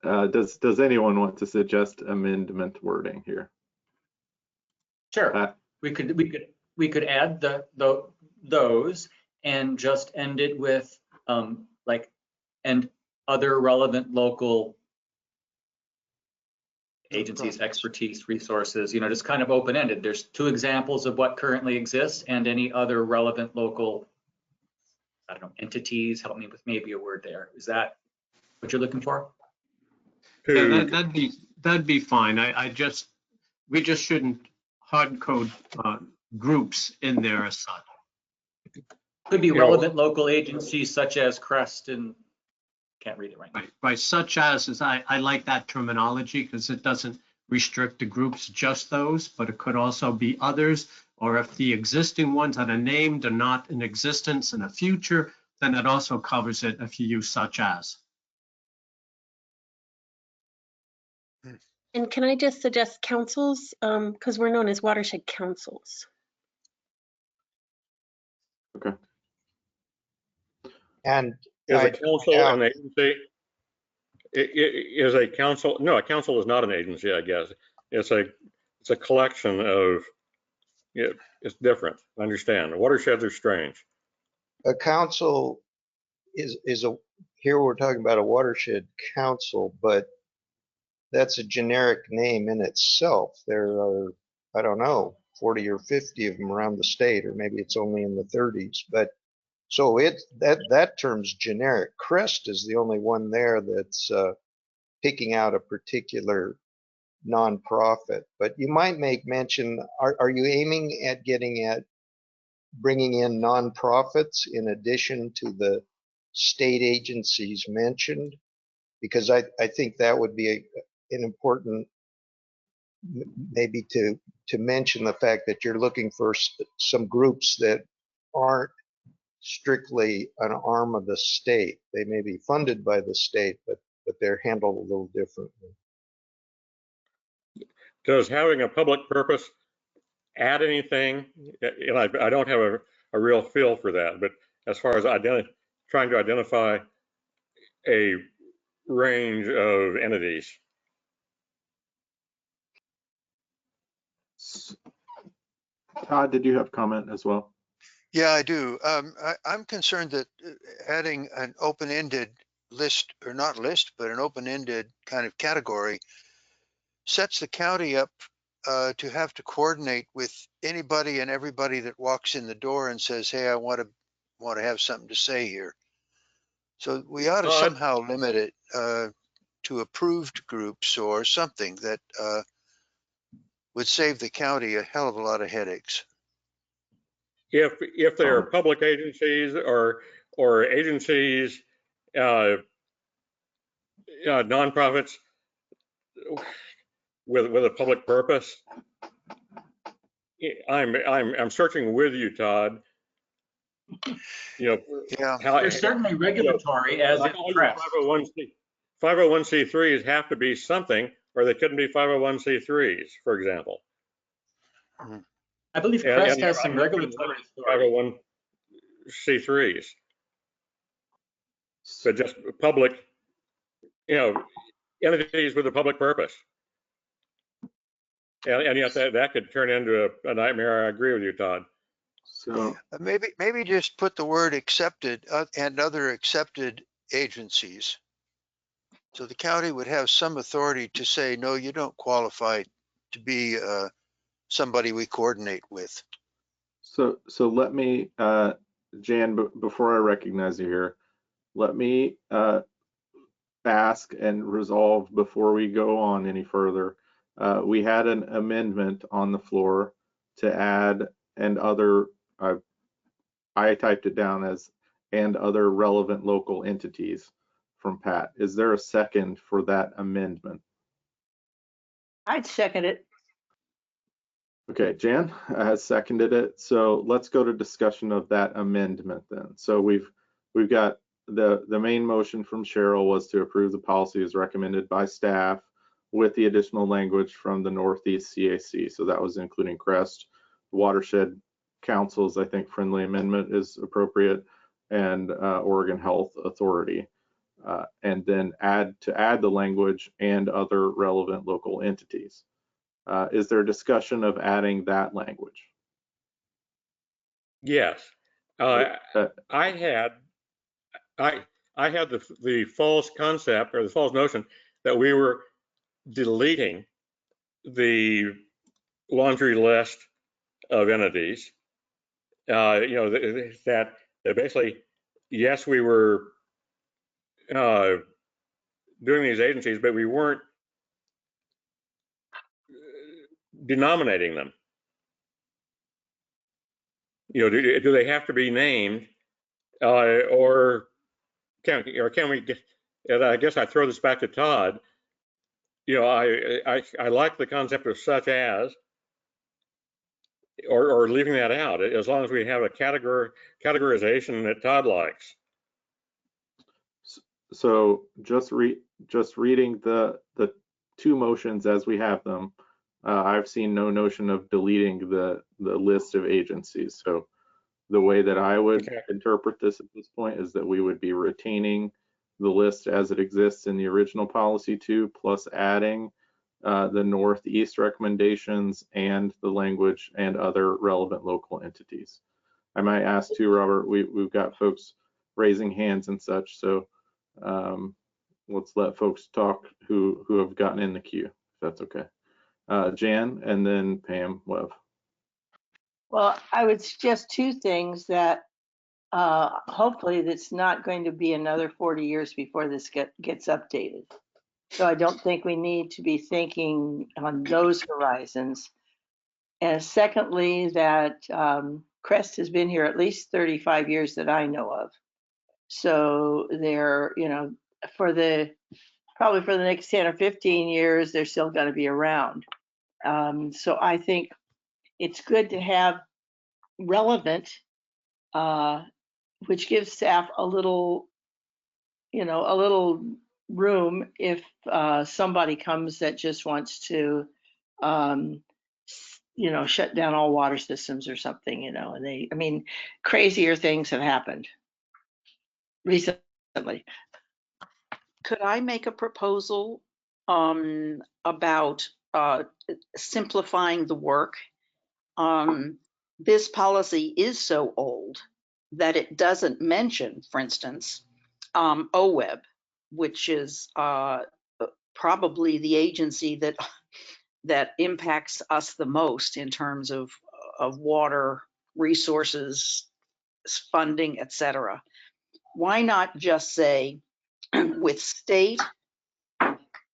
us. Does anyone want to suggest amendment wording here? Sure. We could add those and just end it with and other relevant local agencies, expertise, resources, just kind of open-ended. There's 2 examples of what currently exists and any other relevant local, I don't know, entities. Help me with maybe a word there. Is that what you're looking for? Yeah, that'd be fine. We just shouldn't hard code groups in there as such. Could be relevant local agencies such as CREST and can't read it right now. Right, such as I like that terminology because it doesn't restrict the groups, just those, but it could also be others, or if the existing ones that are named are not in existence in the future, then it also covers it if you use such as. And can I just suggest councils, because we're known as watershed councils. Okay. And is a council an agency? Is a council? No, a council is not an agency, I guess. It's a collection of. It's different. I understand. The watersheds are strange. a council is here we're talking about a watershed council, but that's a generic name in itself. There are, I don't know, 40 or 50 of them around the state, or maybe it's only in the 30s. But so that term's generic. CREST is the only one there that's picking out a particular nonprofit. But you might make mention, are you aiming at getting at bringing in nonprofits in addition to the state agencies mentioned? Because I think that would be an important, maybe to mention the fact that you're looking for some groups that aren't strictly an arm of the state. They may be funded by the state, but they're handled a little differently. Does having a public purpose add anything? And I don't have a real feel for that, but as far as trying to identify a range of entities. Todd, did you have comment as well? Yeah, I do. I'm concerned that adding an open-ended list, or not list, but an open-ended kind of category sets the county up to have to coordinate with anybody and everybody that walks in the door and says, hey, I want to have something to say here. So we ought to somehow limit it to approved groups or something that would save the county a hell of a lot of headaches. If they're public agencies or agencies, nonprofits with a public purpose, I'm searching with you, Todd. Yeah, there's certainly regulatory as it's pressed. 501c3s have to be something, or they couldn't be 501c3s, for example. I believe Crest has some regulatory authority. 501c3s, but just public, entities with a public purpose. And yet that could turn into a nightmare. I agree with you, Todd. So maybe just put the word accepted and other accepted agencies. So the county would have some authority to say, no, you don't qualify to be somebody we coordinate with. So let me, Jan, before I recognize you here, let me ask and resolve before we go on any further. We had an amendment on the floor to add and other, I typed it down as and other relevant local entities from Pat. Is there a second for that amendment? I'd second it. Okay, Jan has seconded it. So let's go to discussion of that amendment then. So we've got the main motion from Cheryl was to approve the policy as recommended by staff with the additional language from the Northeast CAC. So that was including Crest, Watershed Council's, I think, friendly amendment is appropriate, and Oregon Health Authority. And then add the language and other relevant local entities. Is there discussion of adding that language? Yes. I had the false concept or the false notion that we were deleting the laundry list of entities. That basically, yes, we were doing these agencies, but we weren't denominating them. Do they have to be named, or can we get? And I guess I throw this back to Todd. I like the concept of such as, or leaving that out, as long as we have a categorization that Todd likes. So just reading the two motions as we have them, I've seen no notion of deleting the list of agencies. So the way that I would interpret this at this point is that we would be retaining the list as it exists in the original policy 2, plus adding the Northeast recommendations and the language and other relevant local entities. I might ask too, Robert, we've got folks raising hands and such, so let's let folks talk who have gotten in the queue, if that's okay. Jan, and then Pam Webb. Well, I would suggest two things that hopefully that's not going to be another 40 years before this gets updated. So I don't think we need to be thinking on those horizons. And secondly, that Crest has been here at least 35 years that I know of. So they're, you know, probably for the next 10 or 15 years, they're still going to be around. So I think it's good to have relevant, which gives staff a little, you know, a little room if somebody comes that just wants to, you know, shut down all water systems or something, you know, and I mean, crazier things have happened recently. Could I make a proposal about simplifying the work? This policy is so old that it doesn't mention, for instance, OWEB, which is probably the agency that impacts us the most in terms of water resources, funding, etc. Why not just say with state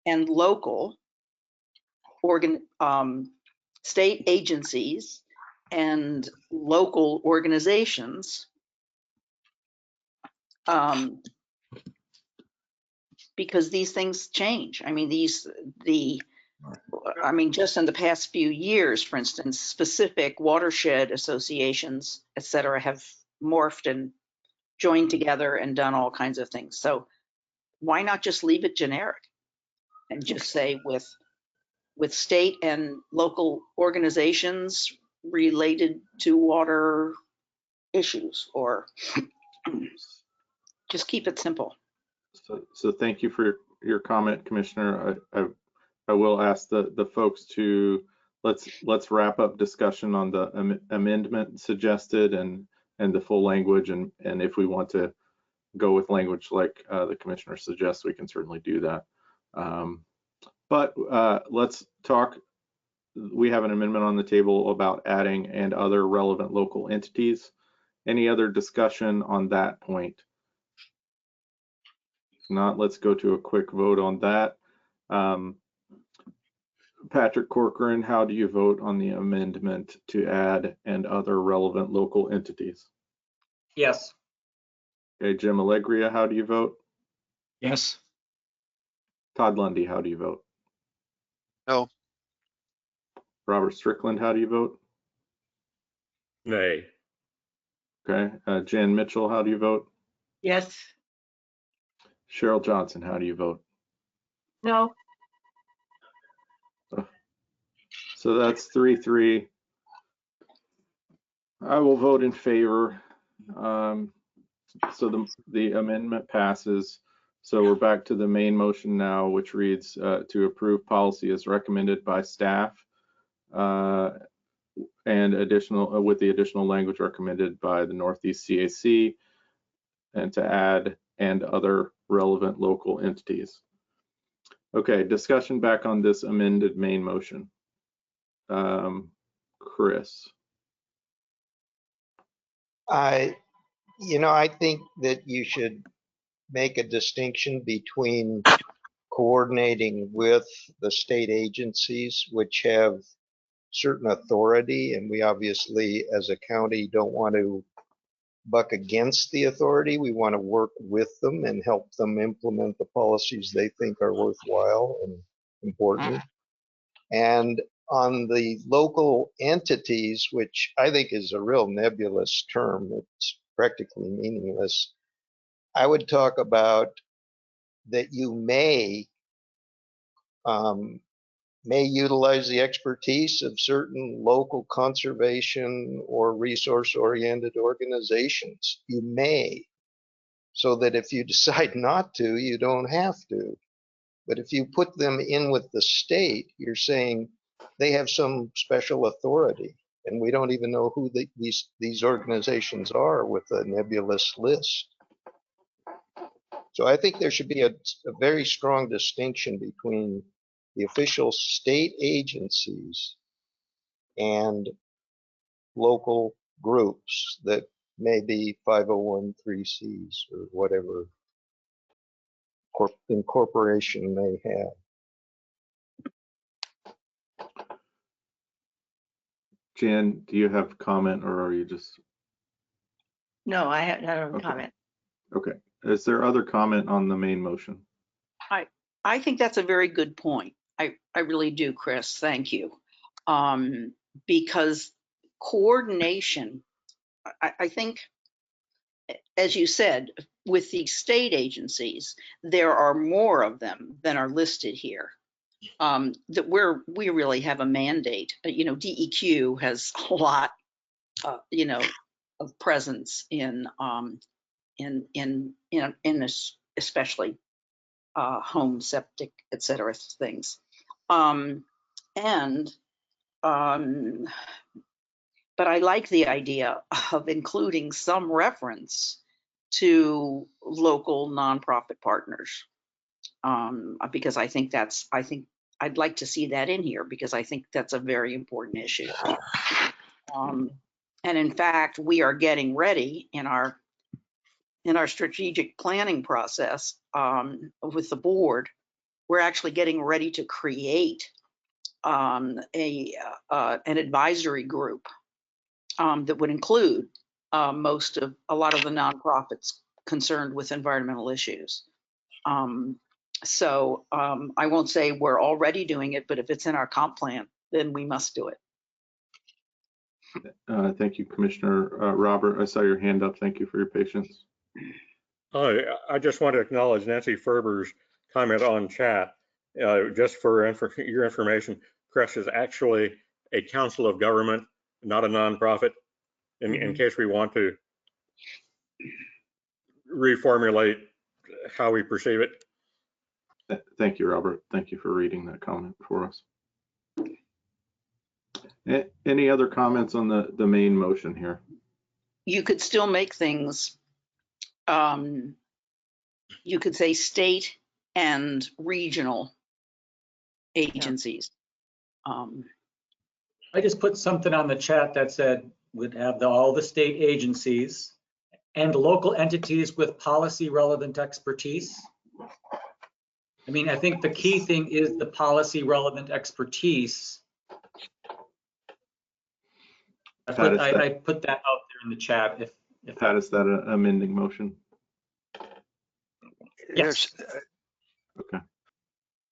and local state agencies and local organizations, because these things change. I mean, just in the past few years, for instance, specific watershed associations, et cetera, have morphed and joined together and done all kinds of things. So why not just leave it generic and just say with state and local organizations related to water issues, or just keep it simple. So thank you for your comment, Commissioner. I will ask the folks to let's wrap up discussion on the amendment suggested and the full language, and if we want to go with language like the Commissioner suggests, we can certainly do that. But let's talk. We have an amendment on the table about adding and other relevant local entities. Any other discussion on that point? If not, let's go to a quick vote on that. Patrick Corcoran, how do you vote on the amendment to add and other relevant local entities? Yes. Okay, Jim Allegria, how do you vote? Yes. Todd Lundy, how do you vote? No. Robert Strickland, how do you vote? Nay. Okay, Jan Mitchell, how do you vote? Yes. Cheryl Johnson, how do you vote? No. So that's 3-3. I will vote in favor. So the amendment passes. So we're back to the main motion now, which reads to approve policy as recommended by staff and additional with the additional language recommended by the Northeast CAC, and to add and other relevant local entities. Okay, discussion back on this amended main motion. Chris. I think that you should make a distinction between coordinating with the state agencies, which have certain authority, and we obviously, as a county, don't want to buck against the authority. We want to work with them and help them implement the policies they think are worthwhile and important. And on the local entities, which I think is a real nebulous term, it's practically meaningless, I would talk about that you may utilize the expertise of certain local conservation or resource-oriented organizations. You may, so that if you decide not to, you don't have to. But if you put them in with the state, you're saying they have some special authority, and we don't even know who these organizations are with a nebulous list. So I think there should be a very strong distinction between the official state agencies and local groups that may be 501(c)(3)s or whatever incorporation may have. Jan, do you have comment or are you just? No, I don't Okay. comment. Okay. Is there other comment on the main motion? I think that's a very good point. I really do, Chris. Thank you. Because coordination, I think, as you said, with the state agencies, there are more of them than are listed here. That we really have a mandate. DEQ has a lot, of presence in especially home septic, et cetera, things. But I like the idea of including some reference to local nonprofit partners, because I think I'd like to see that in here because I think that's a very important issue. And in fact, we are getting ready in our strategic planning process with the board. We're actually getting ready to create an advisory group that would include a lot of the nonprofits concerned with environmental issues. So I won't say we're already doing it, but if it's in our comp plan, then we must do it. Thank you, Commissioner. Robert, I saw your hand up. Thank you for your patience. I just want to acknowledge Nancy Ferber's comment on chat. Just for your information, CREST is actually a council of government, not a nonprofit, in case we want to reformulate how we perceive it. Thank you, Robert. Thank you for reading that comment for us. Any other comments on the main motion here? You could still make things, you could say state and regional agencies. I just put something on the chat that said would have all the state agencies and local entities with policy relevant expertise. I mean, I think the key thing is the policy relevant expertise. I put that out there in the chat. If Pat, is that an amending motion? Yes. Okay.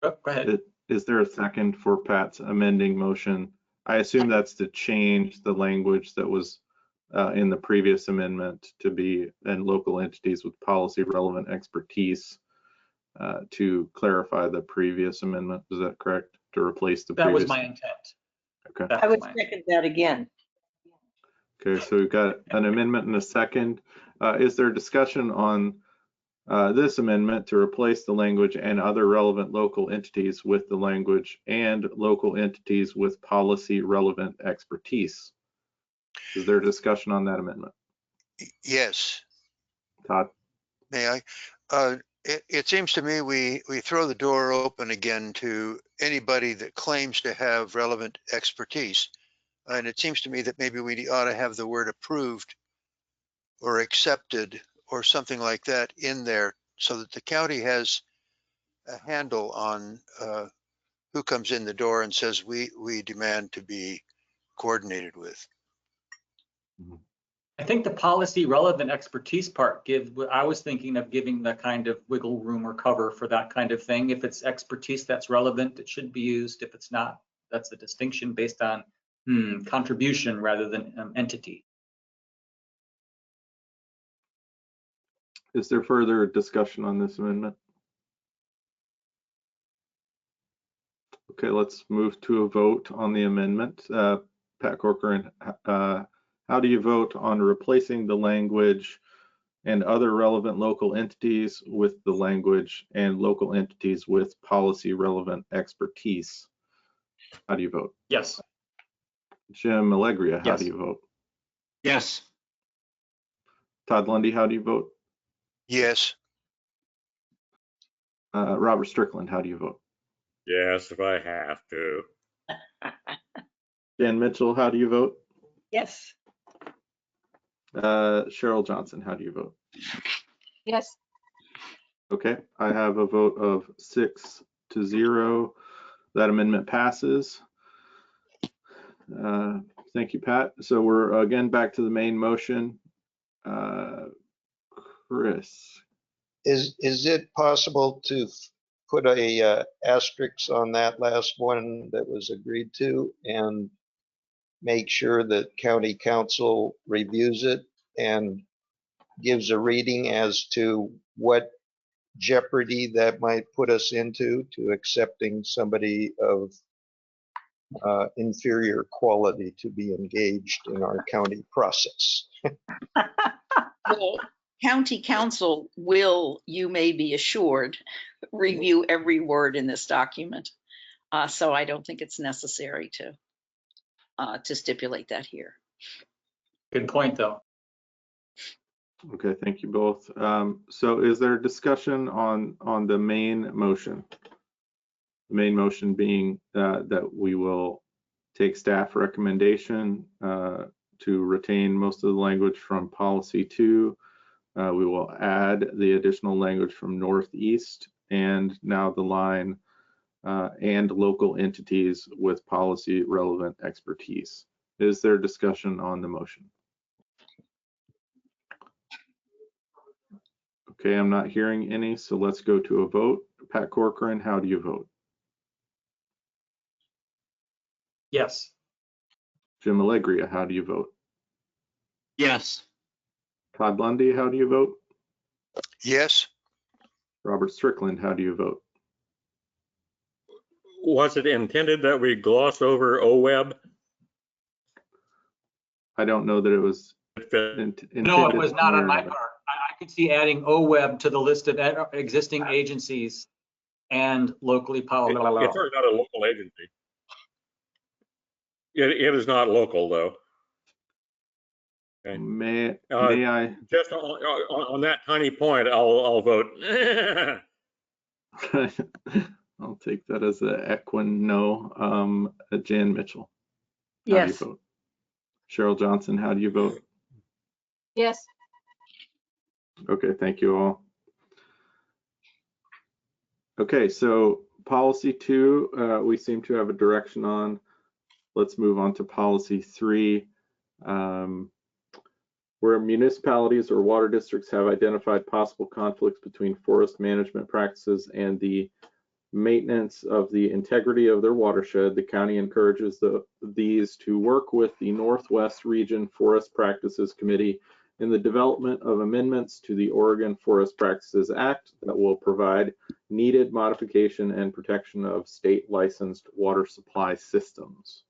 Go ahead. Is there a second for Pat's amending motion? I assume that's to change the language that was in the previous amendment to be and local entities with policy relevant expertise to clarify the previous amendment. Is that correct? To replace the previous? That was my intent. Okay. I would second that again. Okay, so we've got an amendment and a second. Is there discussion on this amendment to replace the language and other relevant local entities with the language and local entities with policy relevant expertise? Is there discussion on that amendment? Yes. Todd? May I? It seems to me we throw the door open again to anybody that claims to have relevant expertise. And it seems to me that maybe we ought to have the word approved or accepted or something like that in there so that the county has a handle on who comes in the door and says we demand to be coordinated with. I think the policy relevant expertise part I was thinking of giving the kind of wiggle room or cover for that kind of thing. If it's expertise that's relevant, it should be used. If it's not, that's a distinction based on contribution rather than entity. Is there further discussion on this amendment? Okay, let's move to a vote on the amendment. Pat Corcoran, how do you vote on replacing the language and other relevant local entities with the language and local entities with policy relevant expertise? How do you vote? Yes. Jim Allegria, how Yes. do you vote? Yes. Todd Lundy, how do you vote? Yes. Robert Strickland, how do you vote? Yes, if I have to. Dan Mitchell, how do you vote? Yes. Cheryl Johnson, how do you vote? Yes. Okay, I have a vote of 6-0. That amendment passes. Thank you, Pat. So we're again back to the main motion. Chris. Is it possible to put a asterisk on that last one that was agreed to and make sure that county council reviews it and gives a reading as to what jeopardy that might put us into to accepting somebody of inferior quality to be engaged in our county process? Well, county council will, you may be assured, review every word in this document. So I don't think it's necessary to stipulate that here. Good point, though. Okay, thank you both. So is there discussion on the main motion? The main motion being that we will take staff recommendation to retain most of the language from policy 2. We will add the additional language from Northeast and now the line and local entities with policy relevant expertise. Is there discussion on the motion? Okay, I'm not hearing any, so let's go to a vote. Pat Corcoran, how do you vote? Yes. Jim Allegria, how do you vote? Yes. Todd Lundy, how do you vote? Yes. Robert Strickland, how do you vote? Was it intended that we gloss over OWEB? I don't know that it was intended. No, it was not on my part. I could see adding OWEB to the list of existing agencies and locally It's powered. not a local agency. It is not local, though. Okay. May I? Just on that tiny point, I'll vote. I'll take that as an equine no. Jan Mitchell, how Yes. do you vote? Cheryl Johnson, how do you vote? Yes. Okay, thank you all. Okay, so policy 2, we seem to have a direction on. Let's move on to policy 3. Where municipalities or water districts have identified possible conflicts between forest management practices and the maintenance of the integrity of their watershed, the county encourages these to work with the Northwest Region Forest Practices Committee in the development of amendments to the Oregon Forest Practices Act that will provide needed modification and protection of state licensed water supply systems.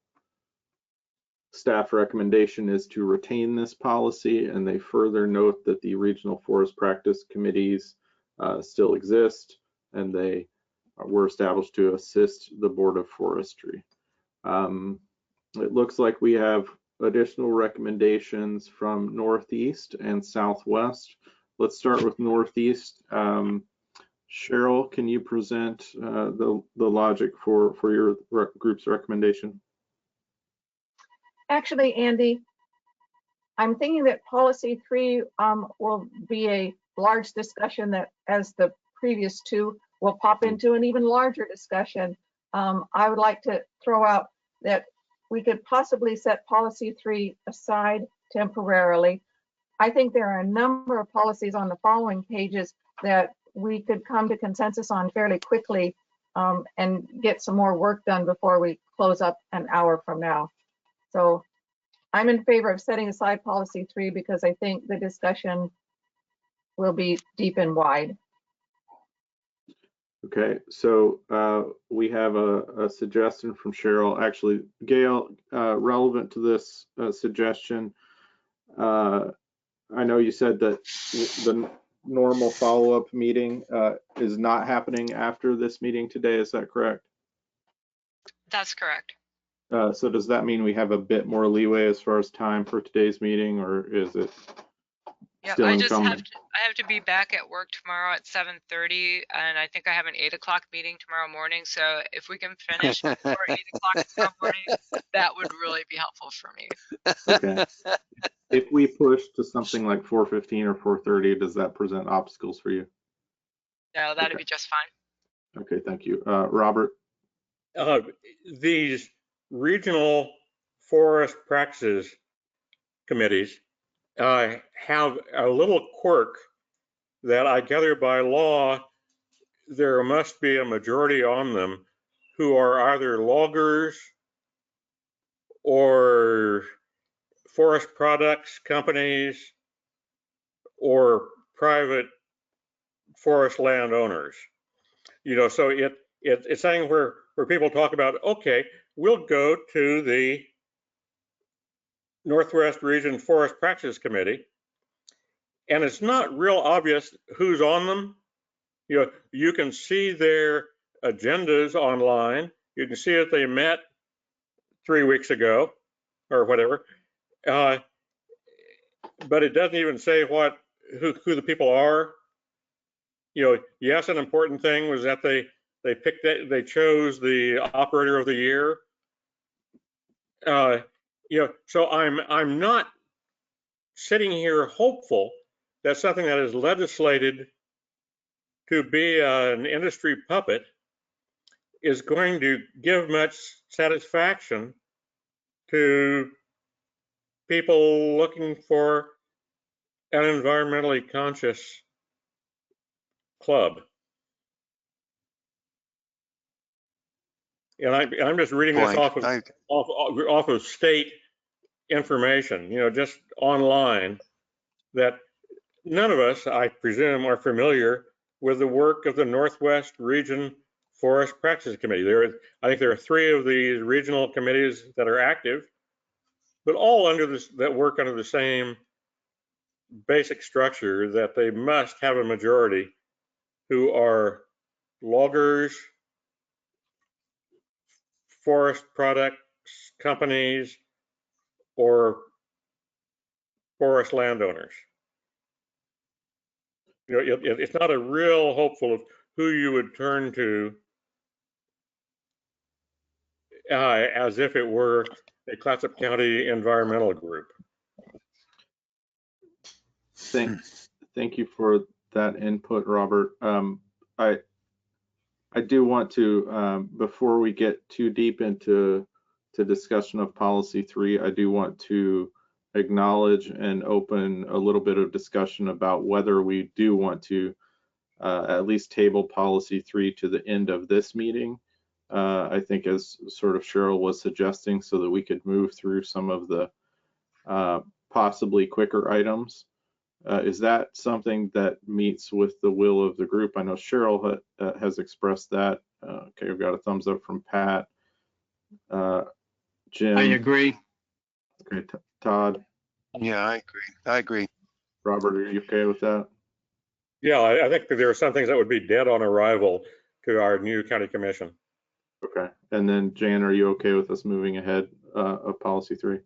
Staff recommendation is to retain this policy, and they further note that the regional forest practice committees still exist, and they were established to assist the Board of Forestry. It looks like we have additional recommendations from Northeast and Southwest. Let's start with Northeast. Cheryl, can you present the logic for your group's recommendation? Actually, Andy, I'm thinking that policy 3 will be a large discussion that, as the previous 2, will pop into an even larger discussion. I would like to throw out that we could possibly set policy 3 aside temporarily. I think there are a number of policies on the following pages that we could come to consensus on fairly quickly and get some more work done before we close up an hour from now. So I'm in favor of setting aside policy 3 because I think the discussion will be deep and wide. Okay, so we have a suggestion from Cheryl. Actually, Gail, relevant to this suggestion, I know you said that the normal follow-up meeting is not happening after this meeting today. Is that correct? That's correct. So does that mean we have a bit more leeway as far as time for today's meeting, or is it still incumbent? I have to be back at work tomorrow at 7:30, and I think I have an 8 o'clock meeting tomorrow morning. So if we can finish before 8 o'clock tomorrow morning, that would really be helpful for me. Okay. If we push to something like 4:15 or 4:30, does that present obstacles for you? No, that'd Okay. be just fine. Okay, thank you. Robert? These regional forest practices committees have a little quirk that I gather by law, there must be a majority on them who are either loggers or forest products companies or private forest landowners. You know, so it's saying where people talk about, okay, we'll go to the Northwest Region Forest Practices Committee, and it's not real obvious who's on them. You know, you can see their agendas online. You can see if they met 3 weeks ago or whatever, but it doesn't even say who the people are. You know, yes, an important thing was that they chose the operator of the year. You know, so I'm not sitting here hopeful that something that is legislated to be an industry puppet is going to give much satisfaction to people looking for an environmentally conscious club. And I'm just reading this off of state information, you know, just online, that none of us, I presume, are familiar with the work of the Northwest Region Forest Practices Committee. I think there are 3 of these regional committees that are active, but all that work under the same basic structure, that they must have a majority who are loggers, forest products companies, or forest landowners. You know, it's not a real hopeful of who you would turn to as if it were a Clatsop County environmental group. Thank you for that input, Robert. I do want to, before we get too deep into discussion of policy 3, I do want to acknowledge and open a little bit of discussion about whether we do want to at least table policy 3 to the end of this meeting. I think, as sort of Cheryl was suggesting, so that we could move through some of the possibly quicker items. Is that something that meets with the will of the group? I know Cheryl has expressed that. Okay, we've got a thumbs up from Pat. Jim? I agree. Okay, Todd? Yeah, I agree. Robert, are you okay with that? Yeah, I think that there are some things that would be dead on arrival to our new county commission. Okay, and then Jan, are you okay with us moving ahead of policy 3?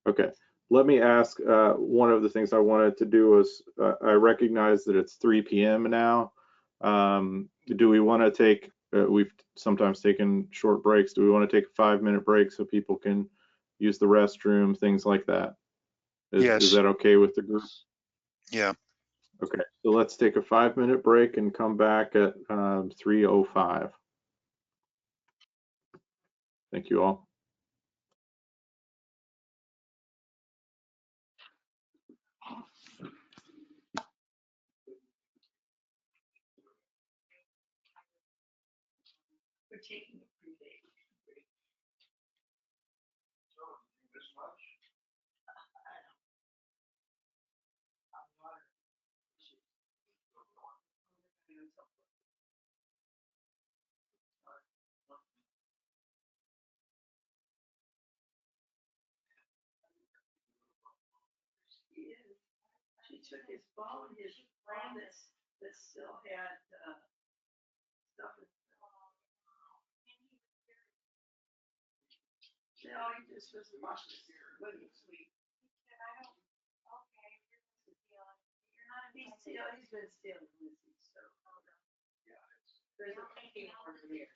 Okay, let me ask, one of the things I wanted to do was, I recognize that it's 3 p.m. now. Do we want to take, we've sometimes taken short breaks, do we want to take a 5-minute break so people can use the restroom, things like that? Yes. Is that okay with the group? Yeah. Okay, so let's take a 5-minute break and come back at 3:05. Thank you all. We're taking a pre-date. She took his phone, his phone that still had stuff. No, he just was watching sweet. He's been stealing Lucy, so. There's a thinking over there.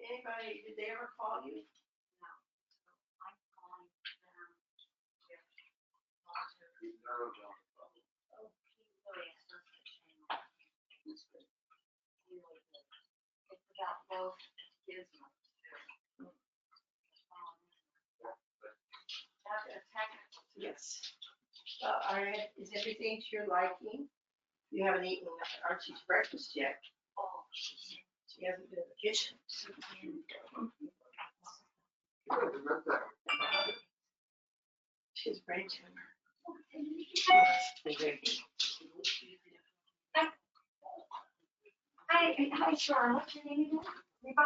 Anybody, did they ever call you? Yes. Is everything to your liking? You haven't eaten Archie's breakfast yet. Oh, she hasn't been in the kitchen. She's brain tumor. Hi, Sharon. What's your name again? Levi?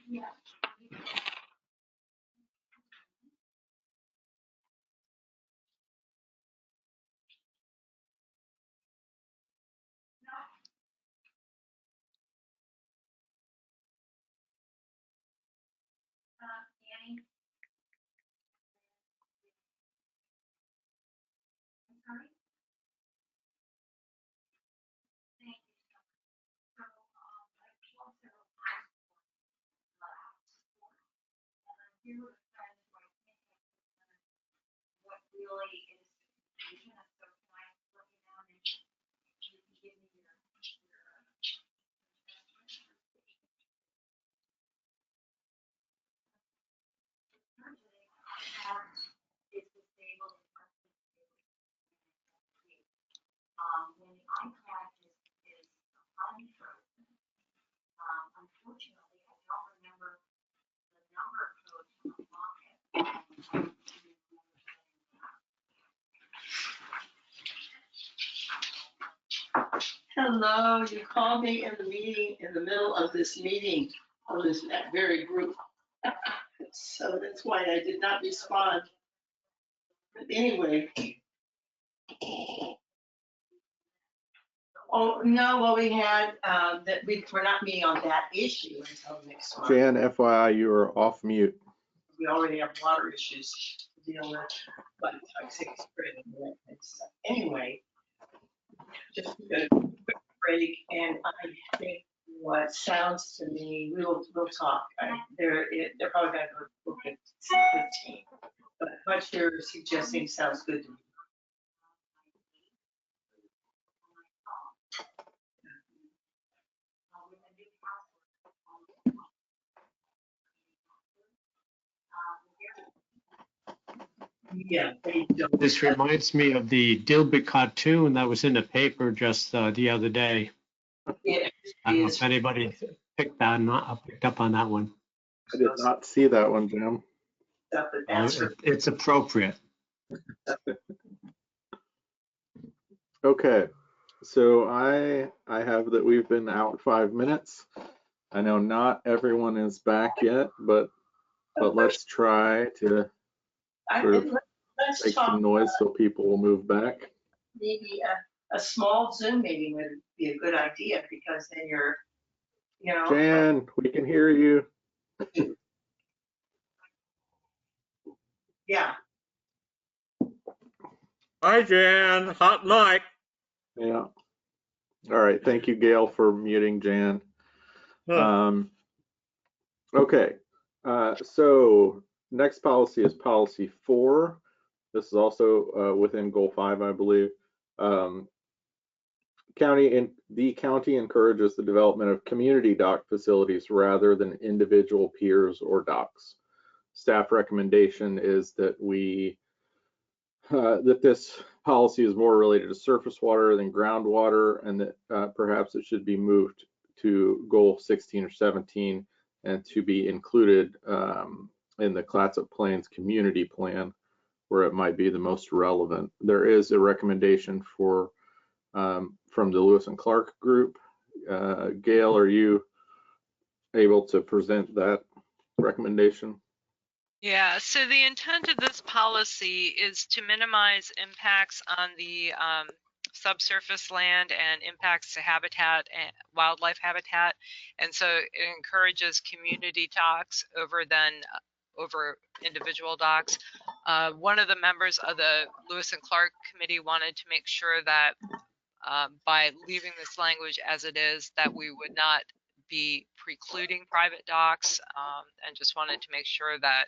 Yeah. Annie? I'm sorry? Thank you. So, I also asked for here with friends, what really is the confusion. So can I look it down and you can give me your it's disabled when the iCloud is unfrozen, unfortunately, I don't remember the number code to unlock it. Hello, you called me in the meeting, in the middle of this meeting, of this that very group. So that's why I did not respond. But anyway. Oh, no, well, we had, that we're not meeting on that issue until next month. Jan, FYI, you are off mute. We already have water issues to deal with, but toxic spread and that kind of stuff. Anyway, just a quick break, and I think what sounds to me, we'll talk. They're probably gonna go look at 15, but what you're suggesting sounds good to me. Yeah, they don't. This reminds me of the Dilbert cartoon that was in the paper just the other day. Yeah, I don't know if anybody picked up on that one. I did not see that one, Jim. It's appropriate. Okay, so I have that we've been out 5 minutes. I know not everyone is back yet, but let's try to sort of make some noise so people will move back. Maybe a small Zoom meeting would be a good idea, because then you're, you know. Jan, we can hear you. Yeah. Hi, Jan. Hot mic. Yeah. All right. Thank you, Gail, for muting Jan. Okay. So next policy is policy 4. This is also within goal 5, I believe. The county encourages the development of community dock facilities rather than individual piers or docks. Staff recommendation is that that this policy is more related to surface water than groundwater, and that perhaps it should be moved to goal 16 or 17 and to be included in the Clatsop Plains community plan, where it might be the most relevant. There is a recommendation for from the Lewis and Clark group. Gail, are you able to present that recommendation? Yeah, so the intent of this policy is to minimize impacts on the subsurface land and impacts to habitat and wildlife habitat. And so it encourages community docks over individual docks. One of the members of the Lewis and Clark committee wanted to make sure that by leaving this language as it is, that we would not be precluding private docks, and just wanted to make sure that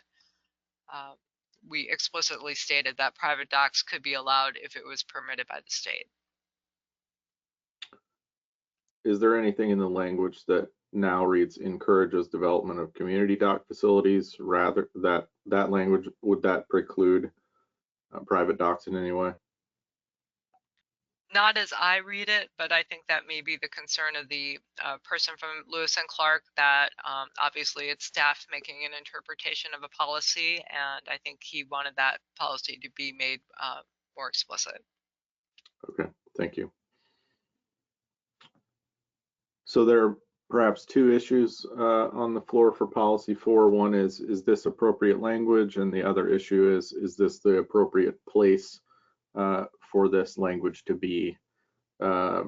we explicitly stated that private docks could be allowed if it was permitted by the state. Is there anything in the language that now reads encourages development of community dock facilities, rather that language, would that preclude private docks in any way? Not as I read it, but I think that may be the concern of the person from Lewis and Clark, that obviously it's staff making an interpretation of a policy, and I think he wanted that policy to be made more explicit. Okay, thank you. So there are perhaps two issues on the floor for policy 4. One is this appropriate language? And the other issue is this the appropriate place for this language to be? I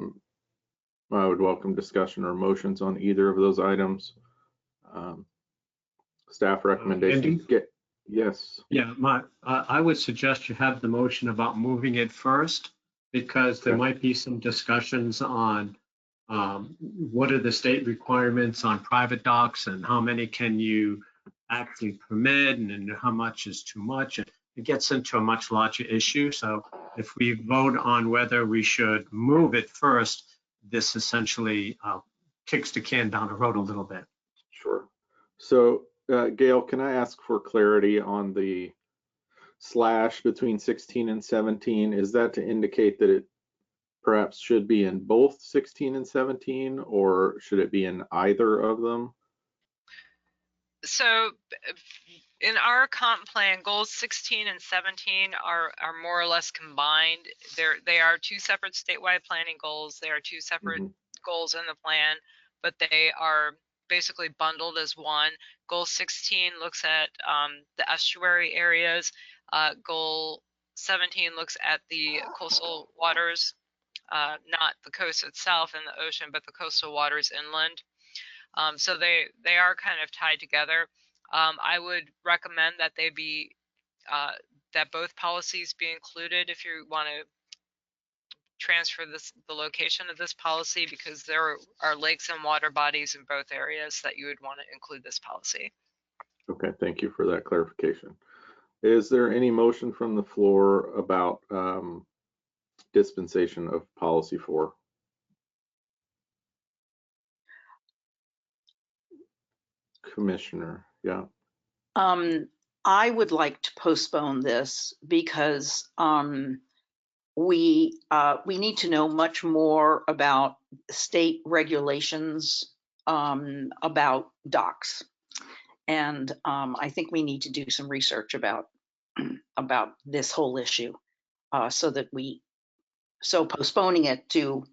would welcome discussion or motions on either of those items. Staff recommendation. Yes. Yeah, I would suggest you have the motion about moving it first, because there might be some discussions on what are the state requirements on private docks and how many can you actually permit, and how much is too much. It gets into a much larger issue. So if we vote on whether we should move it first, this essentially kicks the can down the road a little bit. Sure. So Gail, can I ask for clarity on the slash between 16 and 17? Is that to indicate that it perhaps should be in both 16 and 17, or should it be in either of them? So in our comp plan, goals 16 and 17 are more or less combined. They are two separate statewide planning goals. They are two separate goals in the plan, but they are basically bundled as one. Goal 16 looks at the estuary areas. Goal 17 looks at the coastal waters, not the coast itself and the ocean, but the coastal waters inland. So they are kind of tied together. I would recommend that they be that both policies be included if you want to transfer the location of this policy, because there are lakes and water bodies in both areas that you would want to include this policy. Okay, thank you for that clarification. Is there any motion from the floor about dispensation of policy 4? Commissioner, yeah. I would like to postpone this because we need to know much more about state regulations about docks, and I think we need to do some research about this whole issue, so postponing it to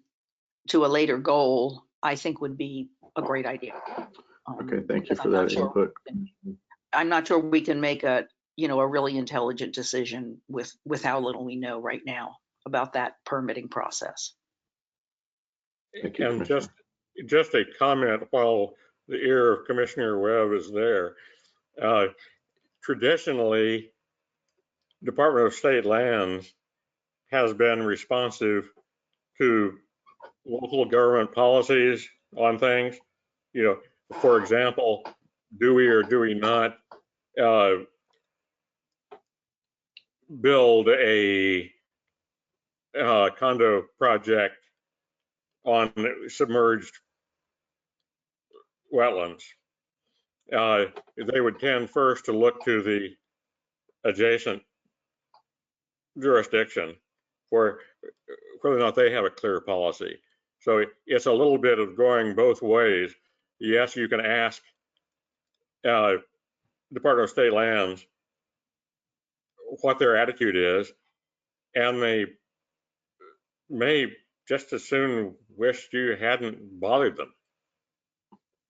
a later goal, I think, would be a great idea. Okay, thank you for that input. I'm not sure we can make a really intelligent decision with how little we know right now about that permitting process. Thank you, and just a comment while the ear of Commissioner Webb is there. Traditionally, Department of State Lands has been responsive to local government policies on things. For example, do we or do we not build a condo project on submerged wetlands. They would tend first to look to the adjacent jurisdiction for whether or not they have a clear policy. So it's a little bit of going both ways. Yes, you can ask Department of State Lands what their attitude is, and they may just as soon wish you hadn't bothered them.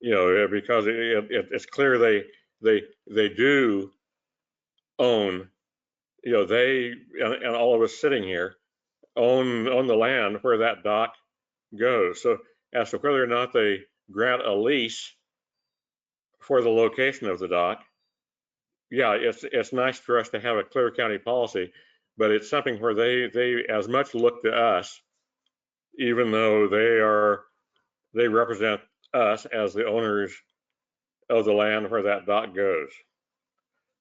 You know, because it's clear they do own, you know, they and all of us sitting here own the land where that dock goes. So as to whether or not they grant a lease for the location of the dock, yeah, it's nice for us to have a clear county policy, but it's something where they as much look to us, even though they represent us as the owners of the land where that dock goes,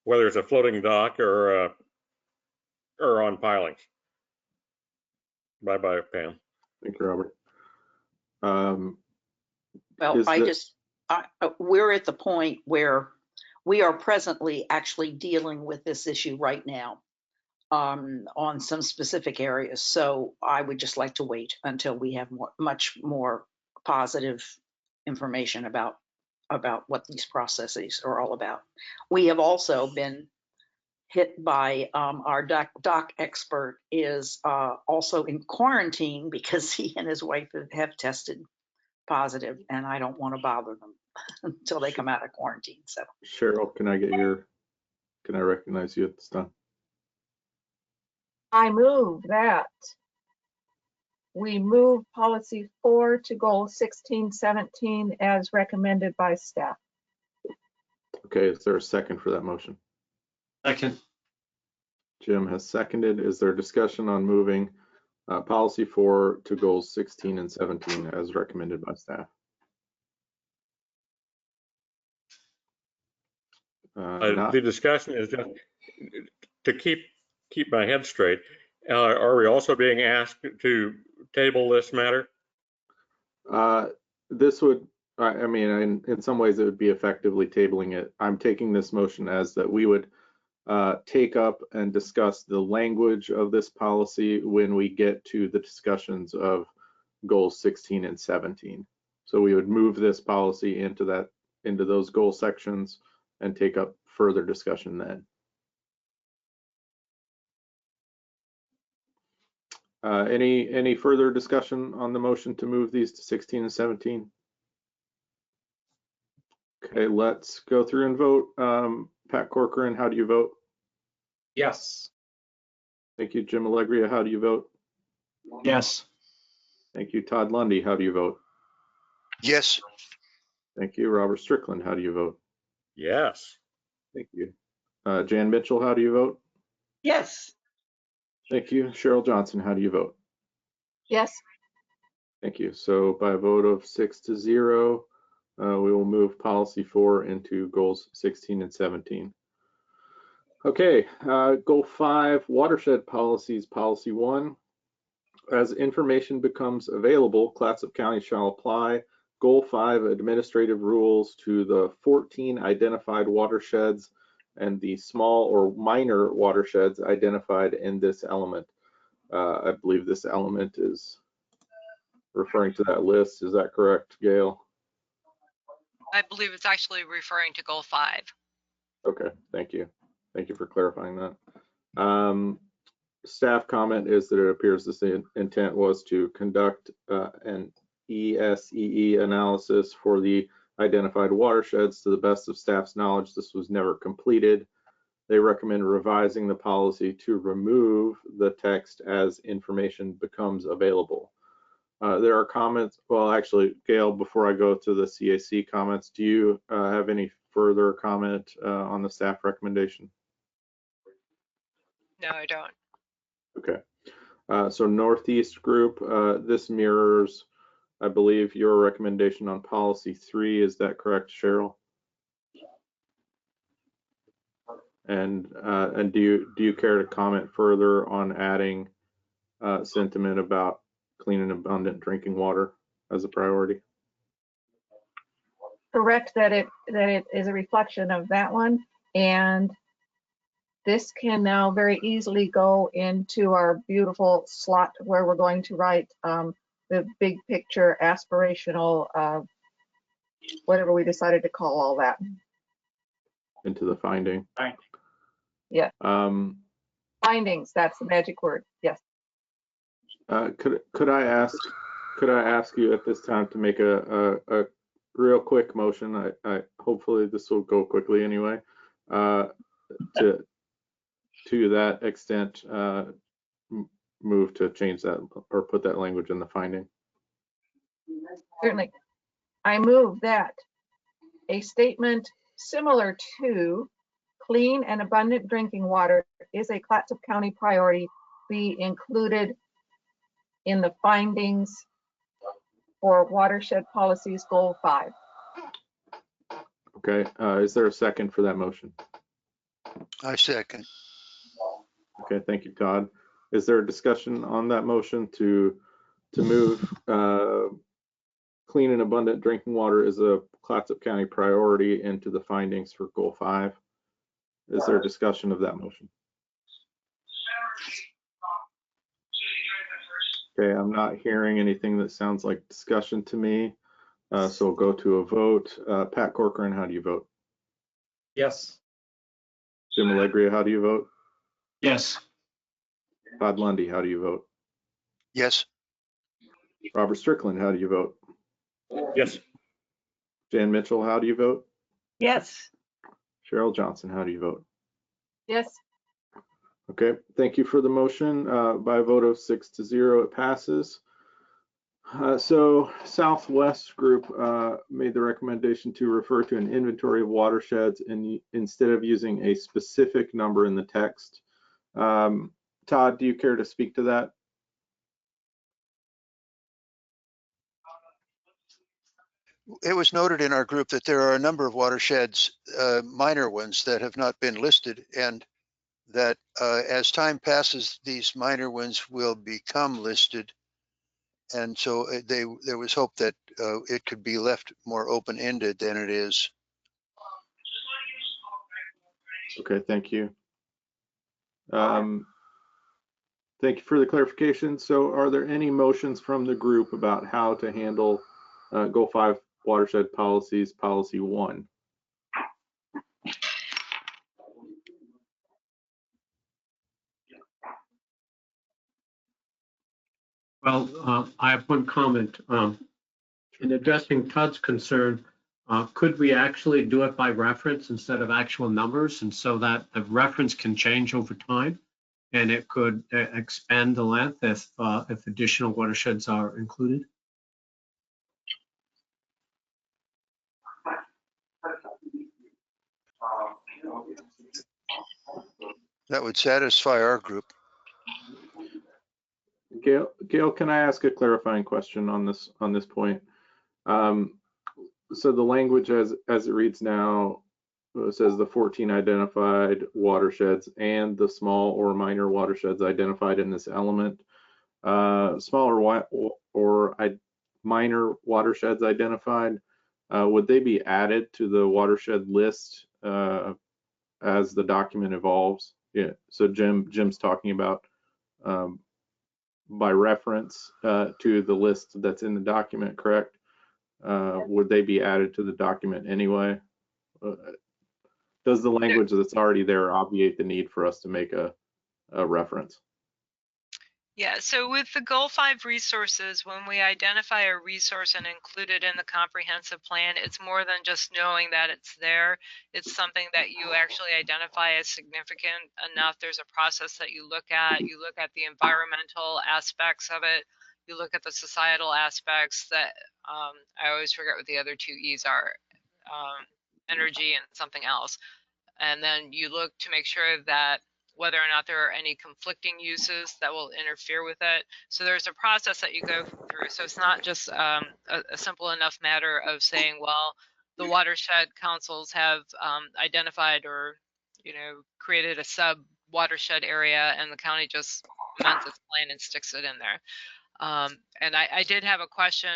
whether it's a floating dock or on pilings. Bye-bye, Pam. Thank you, Robert. Well, we're at the point where we are presently actually dealing with this issue right now on some specific areas. So I would just like to wait until we have much more positive information about what these processes are all about. We have also been hit by our doc expert is also in quarantine because he and his wife have tested positive, and I don't want to bother them until they come out of quarantine. So Cheryl, can I recognize you at this time? I move that we move policy 4 to goal 1617 as recommended by staff. Okay, is there a second for that motion? Second. Jim has seconded. Is there discussion on moving policy 4 to goals 16 and 17 as recommended by staff? The discussion is just to keep my head straight. Are we also being asked to table this matter? This would, I mean, in some ways it would be effectively tabling it. I'm taking this motion as that we would take up and discuss the language of this policy when we get to the discussions of goals 16 and 17. So we would move this policy into those goal sections and take up further discussion then. Any further discussion on the motion to move these to 16 and 17? Okay, let's go through and vote. Pat Corcoran, how do you vote? Yes. Thank you. Jim Allegria, how do you vote? Yes. Thank you. Todd Lundy, how do you vote? Yes. Thank you. Robert Strickland, how do you vote? Yes. Thank you. Jan Mitchell, how do you vote? Yes. Thank you. Cheryl Johnson, how do you vote? Yes. Thank you. So by a vote of 6-0, we will move policy 4 into goals 16 and 17. Okay, goal 5, watershed policies, policy 1. As information becomes available, Clatsop County shall apply goal 5 administrative rules to the 14 identified watersheds and the small or minor watersheds identified in this element. I believe this element is referring to that list. Is that correct, Gail? I believe it's actually referring to goal 5. Okay, thank you. Thank you for clarifying that. Staff comment is that it appears the intent was to conduct an ESEE analysis for the identified watersheds. To the best of staff's knowledge, this was never completed. They recommend revising the policy to remove the text as information becomes available. There are comments. Well, actually, Gail, before I go to the CAC comments, do you have any further comment on the staff recommendation? No, I don't. Okay. So Northeast Group, this mirrors, I believe, your recommendation on policy 3. Is that correct, Cheryl? And do you care to comment further on adding sentiment about clean and abundant drinking water as a priority. Correct that it is a reflection of that one, and this can now very easily go into our beautiful slot where we're going to write the big picture aspirational, whatever we decided to call all that. Into the finding. Right. Yeah. Findings, that's the magic word. Yes. Could I ask you at this time to make a real quick motion? I hopefully this will go quickly anyway. To that extent, move to change that or put that language in the finding. Certainly. I move that a statement similar to clean and abundant drinking water is a Clatsop County priority be included in the findings for watershed policies goal 5. Okay, is there a second for that motion? I second. Okay, thank you, Todd. Is there a discussion on that motion to move clean and abundant drinking water is a Clatsop County priority into the findings for goal 5? Is there a discussion of that motion? Okay, I'm not hearing anything that sounds like discussion to me. So we'll go to a vote. Pat Corcoran, how do you vote? Yes. Jim Allegria, how do you vote? Yes. Todd Lundy, how do you vote? Yes. Robert Strickland, how do you vote? Yes. Jan Mitchell, how do you vote? Yes. Cheryl Johnson, how do you vote? Yes. Okay, thank you for the motion. By a vote of 6-0, it passes. So Southwest Group made the recommendation to refer to an inventory of watersheds instead of using a specific number in the text. Todd, do you care to speak to that? It was noted in our group that there are a number of watersheds, minor ones, that have not been listed, and that as time passes, these minor ones will become listed. And so there was hope that it could be left more open-ended than it is. Okay, thank you. Thank you for the clarification. So are there any motions from the group about how to handle Goal 5 watershed policies, policy 1? Well, I have one comment. In addressing Todd's concern, could we actually do it by reference instead of actual numbers, and so that the reference can change over time, and it could expand the length if additional watersheds are included? That would satisfy our group. Gail, can I ask a clarifying question on this point? So the language as it reads now says the 14 identified watersheds and the small or minor watersheds identified in this element. Smaller or minor watersheds identified, would they be added to the watershed list as the document evolves? Yeah. So Jim's talking about by reference to the list that's in the document, correct? Would they be added to the document anyway? Does the language that's already there obviate the need for us to make a reference? Yeah, so with the Goal 5 resources, when we identify a resource and include it in the comprehensive plan, it's more than just knowing that it's there. It's something that you actually identify as significant enough. There's a process that you look at. You look at the environmental aspects of it. You look at the societal aspects that I always forget what the other 2 E's are, energy and something else. And then you look to make sure that whether or not there are any conflicting uses that will interfere with it. So there's a process that you go through. So it's not just a simple enough matter of saying, well, the watershed councils have identified or, created a sub watershed area and the county just amends its plan and sticks it in there. And I did have a question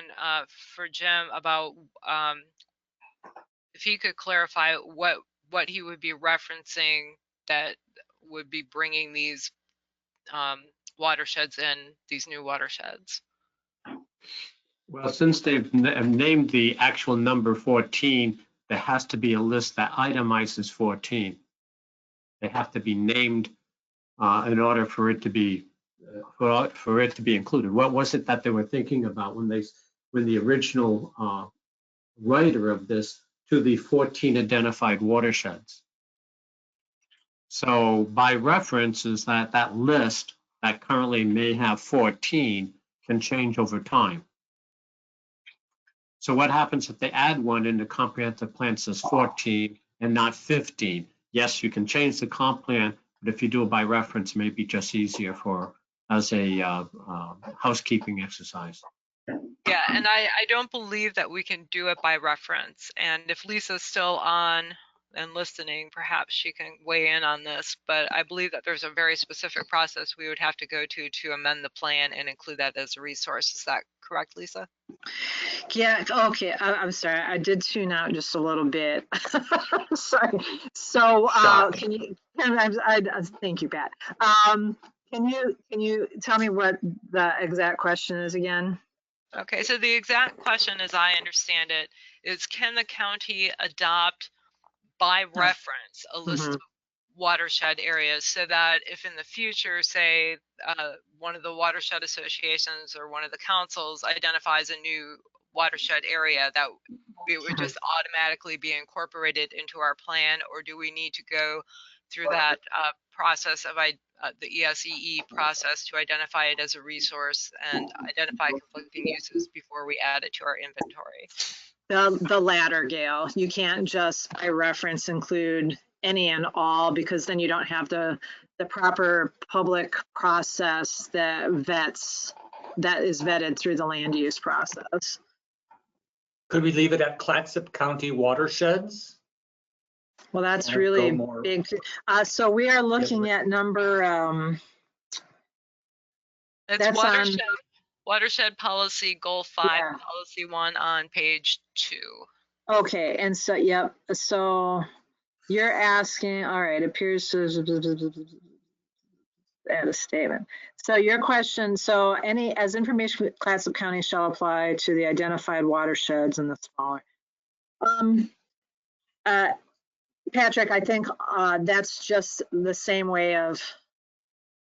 for Jim about if he could clarify what he would be referencing that would be bringing these watersheds in, these new watersheds. Well, since they've named the actual number 14, there has to be a list that itemizes 14. They have to be named in order for it to be included. What was it that they were thinking about when the original writer of this to the 14 identified watersheds? So by reference is that list that currently may have 14 can change over time. So what happens if they add one in the comprehensive plan says 14 and not 15? Yes, you can change the comp plan, but if you do it by reference, it may be just easier as a housekeeping exercise. Yeah, and I don't believe that we can do it by reference. And if Lisa's still on and listening, perhaps she can weigh in on this. But I believe that there's a very specific process we would have to go to amend the plan and include that as a resource. Is that correct, Lisa? Yeah, okay, I'm sorry, I did tune out just a little bit. Sorry. So can you, thank you, Pat. Can you tell me what the exact question is again? Okay, so the exact question, as I understand it, is can the county adopt by reference a list of watershed areas so that if in the future, say, one of the watershed associations or one of the councils identifies a new watershed area, that it would just automatically be incorporated into our plan? Or do we need to go through that process of the ESEE process to identify it as a resource and identify conflicting uses before we add it to our inventory? The latter, Gail. You can't just by reference include any and all, because then you don't have the proper public process that is vetted through the land use process. Could we leave it at Clatsop County watersheds? Well, that's really big. So we are looking at number. It's watershed policy goal 5, policy 1 on page 2. Okay, and so yep. So you're asking. All right, appears to add a statement. So your question. So as information Clatsop County shall apply to the identified watersheds in the smaller. Patrick, I think that's just the same way of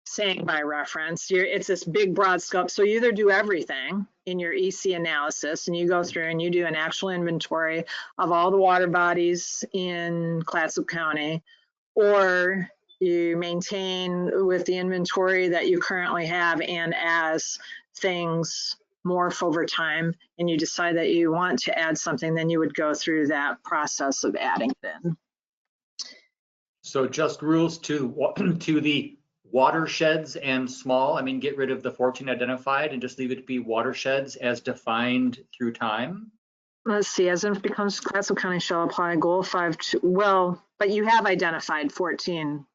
saying by reference. It's this big broad scope. So you either do everything in your EC analysis and you go through and you do an actual inventory of all the water bodies in Clatsop County, or you maintain with the inventory that you currently have, and as things morph over time and you decide that you want to add something, then you would go through that process of adding it in. So just rules to the watersheds and small, I mean, get rid of the 14 identified and just leave it to be watersheds as defined through time? Let's see, as it becomes Clatsop County shall apply goal 5 to, well, but you have identified 14.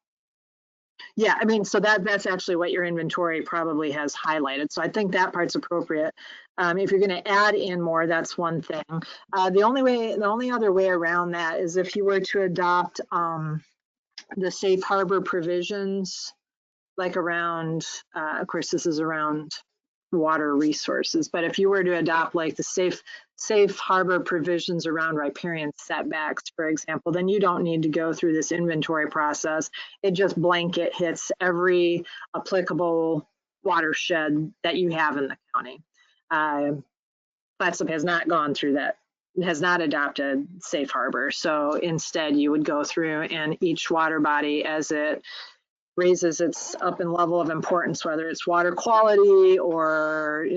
Yeah, I mean, so that's actually what your inventory probably has highlighted. So I think that part's appropriate. If you're going to add in more, that's one thing. The only other way around that is if you were to adopt the safe harbor provisions, like around, of course, this is around water resources, but if you were to adopt like the safe harbor provisions around riparian setbacks, for example, then you don't need to go through this inventory process. It just blanket hits every applicable watershed that you have in the county. Clatsop has not gone through that, has not adopted safe harbor. So instead you would go through and each water body as it raises its up in level of importance, whether it's water quality or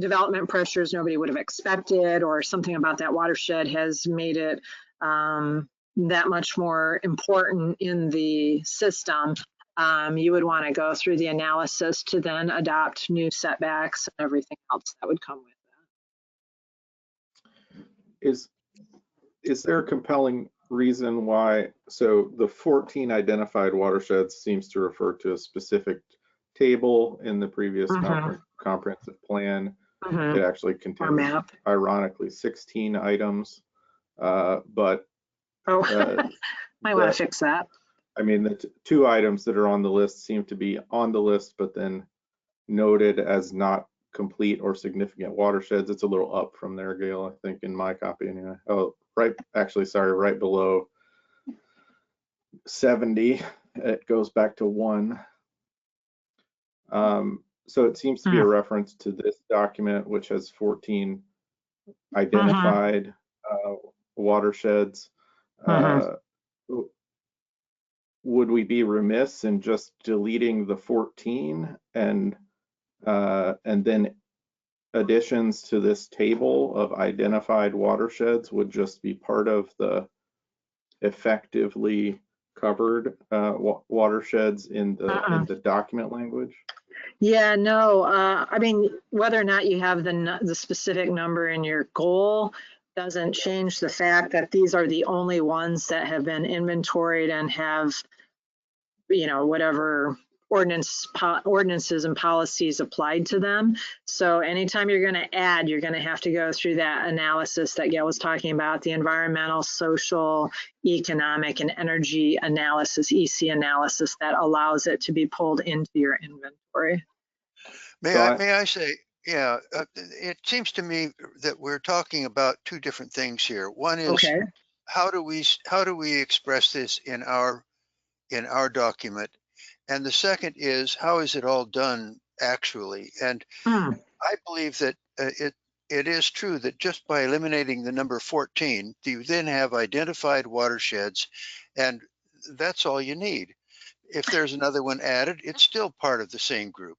development pressures nobody would have expected, or something about that watershed has made it that much more important in the system, you would want to go through the analysis to then adopt new setbacks and everything else that would come with that. Is there a compelling reason why? So the 14 identified watersheds seems to refer to a specific table in the previous Mhm. comprehensive plan. Mhm. It actually Or contains, map. ironically, 16 items, but Oh, might want to the, fix that. I mean, the two items that are on the list seem to be on the list, but then noted as not complete or significant watersheds. It's a little up from there, Gail, I think, in my copy anyway. Oh, right, actually, sorry, right below 70, it goes back to 1. So it seems to be a reference to this document, which has 14 identified watersheds. Would we be remiss in just deleting the 14 and then additions to this table of identified watersheds would just be part of the effectively covered watersheds in the document language? Yeah, no, I mean, whether or not you have the specific number in your goal doesn't change the fact that these are the only ones that have been inventoried and have, you know, whatever ordinances and policies applied to them. So anytime you're going to add, you're going to have to go through that analysis that Gail was talking about, the environmental, social, economic, and energy analysis, EC analysis, that allows it to be pulled into your inventory. May I say, yeah, it seems to me that we're talking about two different things here. One is, okay, how do we express this in our document? And the second is, how is it all done actually? And I believe that it is true that just by eliminating the number 14, you then have identified watersheds, and that's all you need. If there's another one added, it's still part of the same group.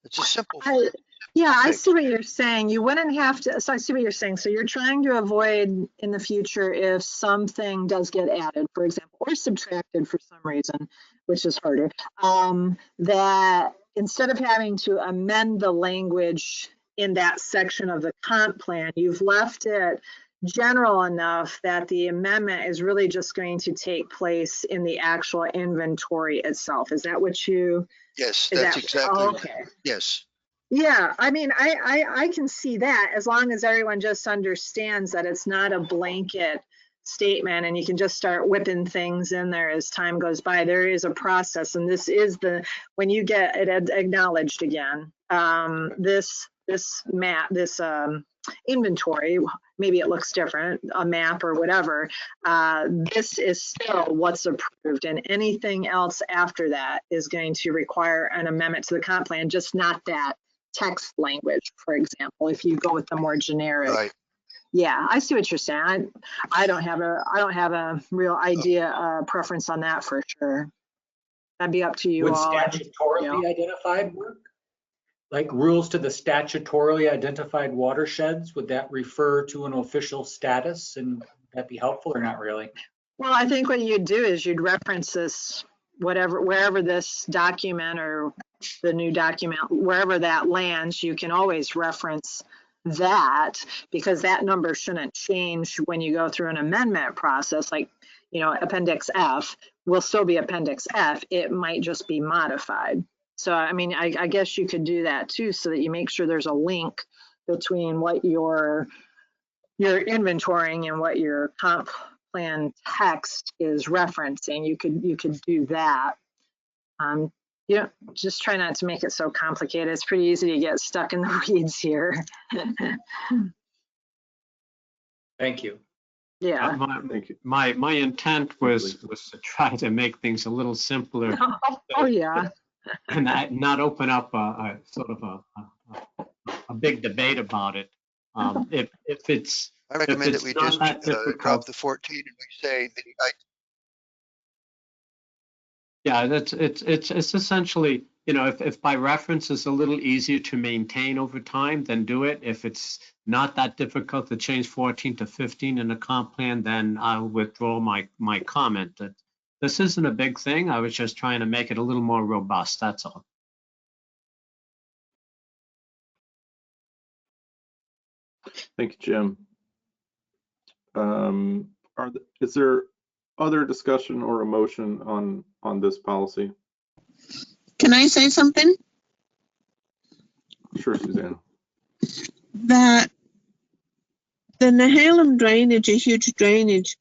It's a simple yeah, I fix. see what you're saying. You wouldn't have to, so I see what you're saying. So you're trying to avoid in the future if something does get added, for example, or subtracted for some reason, which is harder, that instead of having to amend the language in that section of the comp plan, you've left it general enough that the amendment is really just going to take place in the actual inventory itself. Is that what you? Yes, that's exactly right. Okay. Yes. Yeah, I mean, I can see that as long as everyone just understands that it's not a blanket statement and you can just start whipping things in there as time goes by. There is a process, and this is when you get it acknowledged again, this map, this inventory, maybe it looks different, a map or whatever, this is still what's approved, and anything else after that is going to require an amendment to the comp plan, just not that text language, for example, if you go with the more generic. Right. Yeah, I see what you're saying. I don't have a real idea, preference on that for sure. That'd be up to you Would all. statutorily identified work? Like rules to the statutorily identified watersheds, would that refer to an official status, and would that be helpful or not really? Well, I think what you'd do is you'd reference this, wherever this document or the new document, wherever that lands, you can always reference that, because that number shouldn't change when you go through an amendment process. Like, you know, Appendix F will still be Appendix F. It might just be modified. So, I mean, I guess you could do that too, so that you make sure there's a link between what you're inventorying and what your comp plan text is referencing. You could do that. Yeah, just try not to make it so complicated. It's pretty easy to get stuck in the weeds here. Thank you. Yeah. My intent was to try to make things a little simpler. Oh yeah. And not open up a sort of a big debate about it. If it's I recommend that we just drop the 14 and we say yeah, it's essentially, you know, if by reference is a little easier to maintain over time, then do it. If it's not that difficult to change 14 to 15 in a comp plan, then I'll withdraw my comment. That this isn't a big thing. I was just trying to make it a little more robust. That's all. Thank you, Jim. Is there other discussion or a motion on this policy? Can I say something? Sure, Suzanne. That the Nehalem drainage, a huge drainage,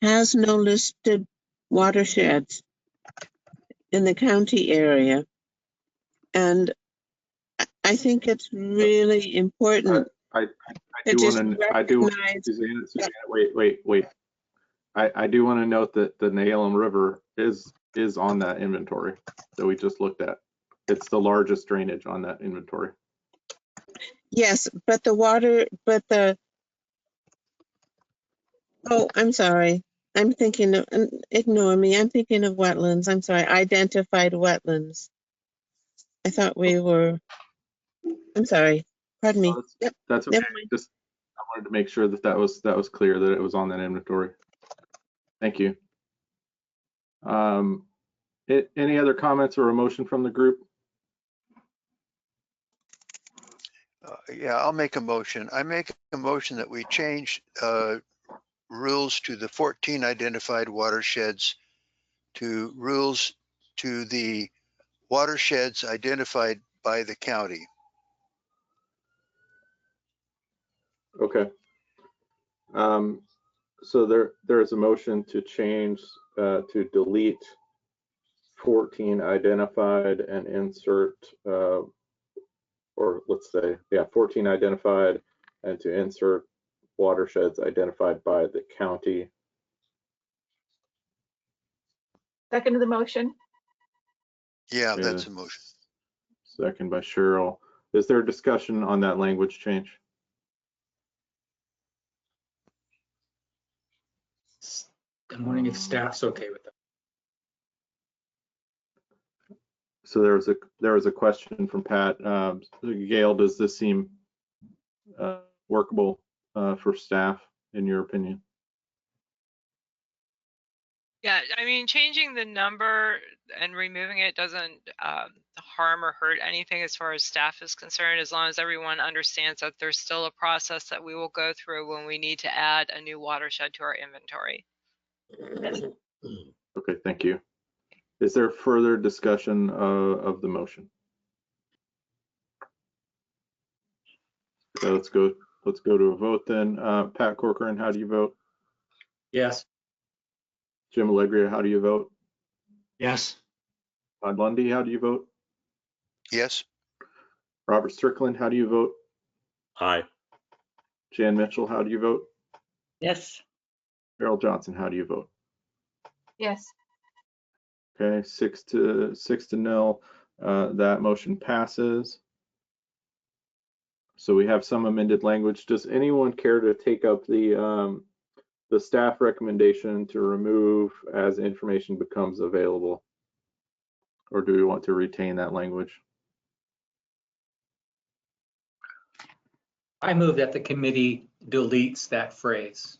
has no listed watersheds in the county area. And I think it's really important I to do just want to, recognize. Suzanne, wait. I do want to note that the Nehalem River is on that inventory that we just looked at. It's the largest drainage on that inventory. Yes, but the water, oh, I'm sorry. I'm thinking of, ignore me. I'm thinking of wetlands. I'm sorry, identified wetlands. I thought we were, I'm sorry. Pardon me. Yep, That's okay. never mind. Just I wanted to make sure that was clear that it was on that inventory. Thank you. Any other comments or a motion from the group? Yeah, I'll make a motion. I make a motion that we change rules to the 14 identified watersheds to rules to the watersheds identified by the county. Okay. So there is a motion to change to delete 14 identified and insert, or let's say, yeah, 14 identified and to insert watersheds identified by the county. Second to the motion. Yeah, that's a motion. Second by Cheryl. Is there discussion on that language change? I'm wondering if staff's okay with that. So there was a question from Pat. Gail, does this seem workable for staff in your opinion? Yeah, I mean, changing the number and removing it doesn't harm or hurt anything as far as staff is concerned, as long as everyone understands that there's still a process that we will go through when we need to add a new watershed to our inventory. Okay, thank you. Is there further discussion of the motion? Okay, let's go to a vote then. Pat Corcoran, how do you vote? Yes. Jim Allegria, how do you vote? Yes. Todd Lundy, how do you vote? Yes. Robert Strickland, how do you vote? Aye. Jan Mitchell, how do you vote? Yes. Carol Johnson, how do you vote? Yes. Okay, 6 to 0. That motion passes. So we have some amended language. Does anyone care to take up the staff recommendation to remove as information becomes available? Or do we want to retain that language? I move that the committee deletes that phrase.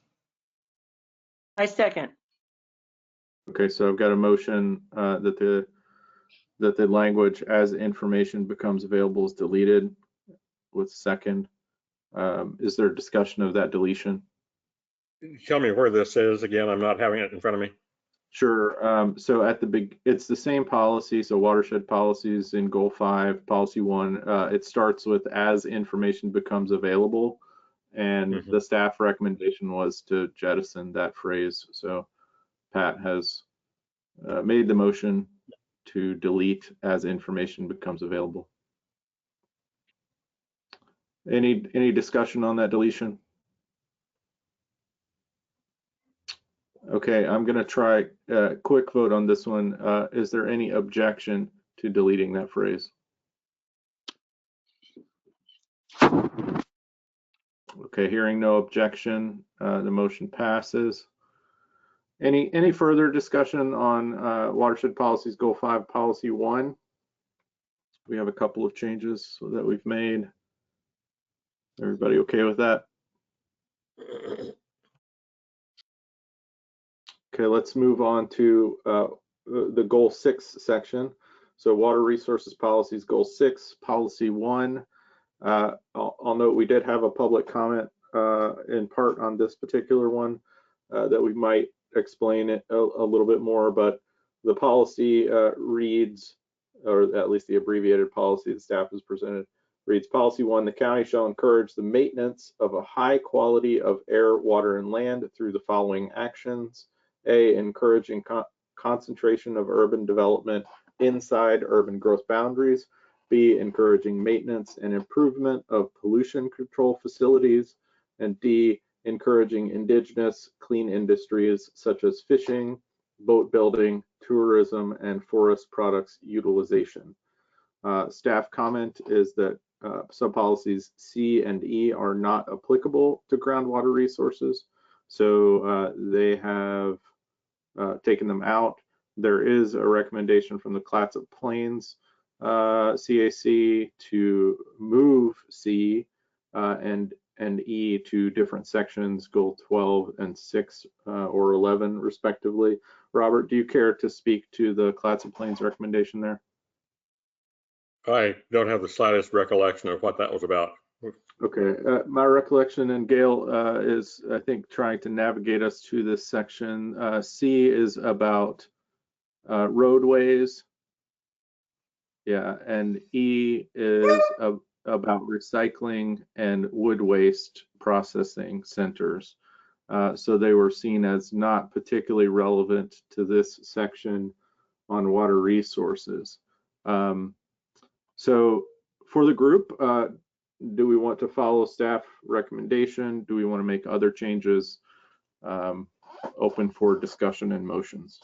I second. Okay, so I've got a motion that the language as information becomes available is deleted with second. Is there discussion of that deletion? Tell me where this is again. I'm not having it in front of me. Sure. So at the big, it's the same policy. So watershed policies in goal 5, policy 1. It starts with as information becomes available, and the staff recommendation was to jettison that phrase. So Pat has made the motion to delete as information becomes available. Any discussion on that deletion? Okay, I'm going to try a quick vote on this one. Is there any objection to deleting that phrase? Okay, hearing no objection, the motion passes. Any further discussion on watershed policies, goal 5, policy 1? We have a couple of changes that we've made. Everybody okay with that? Okay, let's move on to the goal 6 section. So water resources policies, goal 6, policy 1. I'll note we did have a public comment in part on this particular one that we might explain it a little bit more, but The policy reads, or at least the abbreviated policy the staff has presented, reads Policy 1, the county shall encourage the maintenance of a high quality of air, water, and land through the following actions. A, encouraging concentration of urban development inside urban growth boundaries. B, encouraging maintenance and improvement of pollution control facilities. And D, encouraging indigenous clean industries such as fishing, boat building, tourism, and forest products utilization. Staff comment is that sub-policies C and E are not applicable to groundwater resources, so they have taken them out. There is a recommendation from the Clatsop Plains CAC to move C and E to different sections, goal 12 and 6 or 11 respectively. Robert, do you care to speak to the Clatsop Plains recommendation there? I don't have the slightest recollection of what that was about. Okay, my recollection, and Gail is, I think, trying to navigate us to this section. C is about roadways. Yeah, and E is about recycling and wood waste processing centers. So they were seen as not particularly relevant to this section on water resources. So for the group, do we want to follow staff recommendation? Do we want to make other changes? Open for discussion and motions.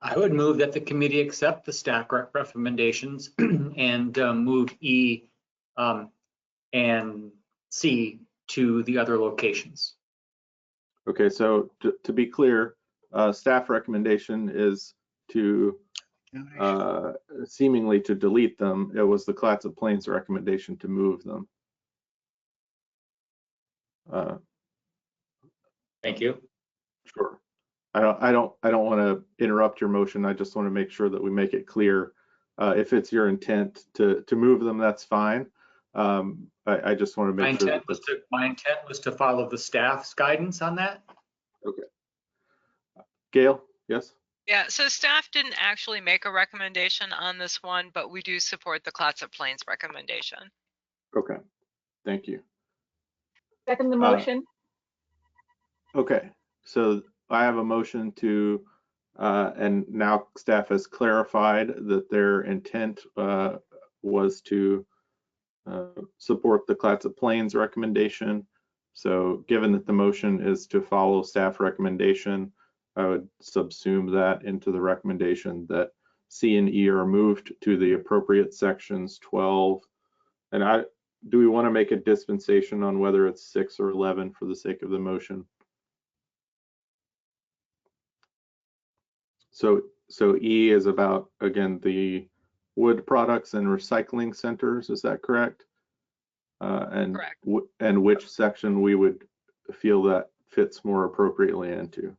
I would move that the committee accept the staff recommendations and move E and C to the other locations. Okay, so to be clear, staff recommendation is to seemingly to delete them. It was the Clatsop Plains recommendation to move them. Thank you. Sure. I don't want to interrupt your motion. I just want to make sure that we make it clear. If it's your intent to move them, that's fine. I just want to make sure. My intent was to follow the staff's guidance on that. Okay. Gail, yes? Yeah, so staff didn't actually make a recommendation on this one, but we do support the Clatsop Plains recommendation. Okay, thank you. Second the motion. Okay, so I have a motion to, and now staff has clarified that their intent was to support the Clatsop Plains recommendation. So given that the motion is to follow staff recommendation, I would subsume that into the recommendation that C and E are moved to the appropriate sections 12. And do we want to make a dispensation on whether it's 6 or 11 for the sake of the motion? So E is about, again, the wood products and recycling centers, is that correct? Correct. And which section we would feel that fits more appropriately into?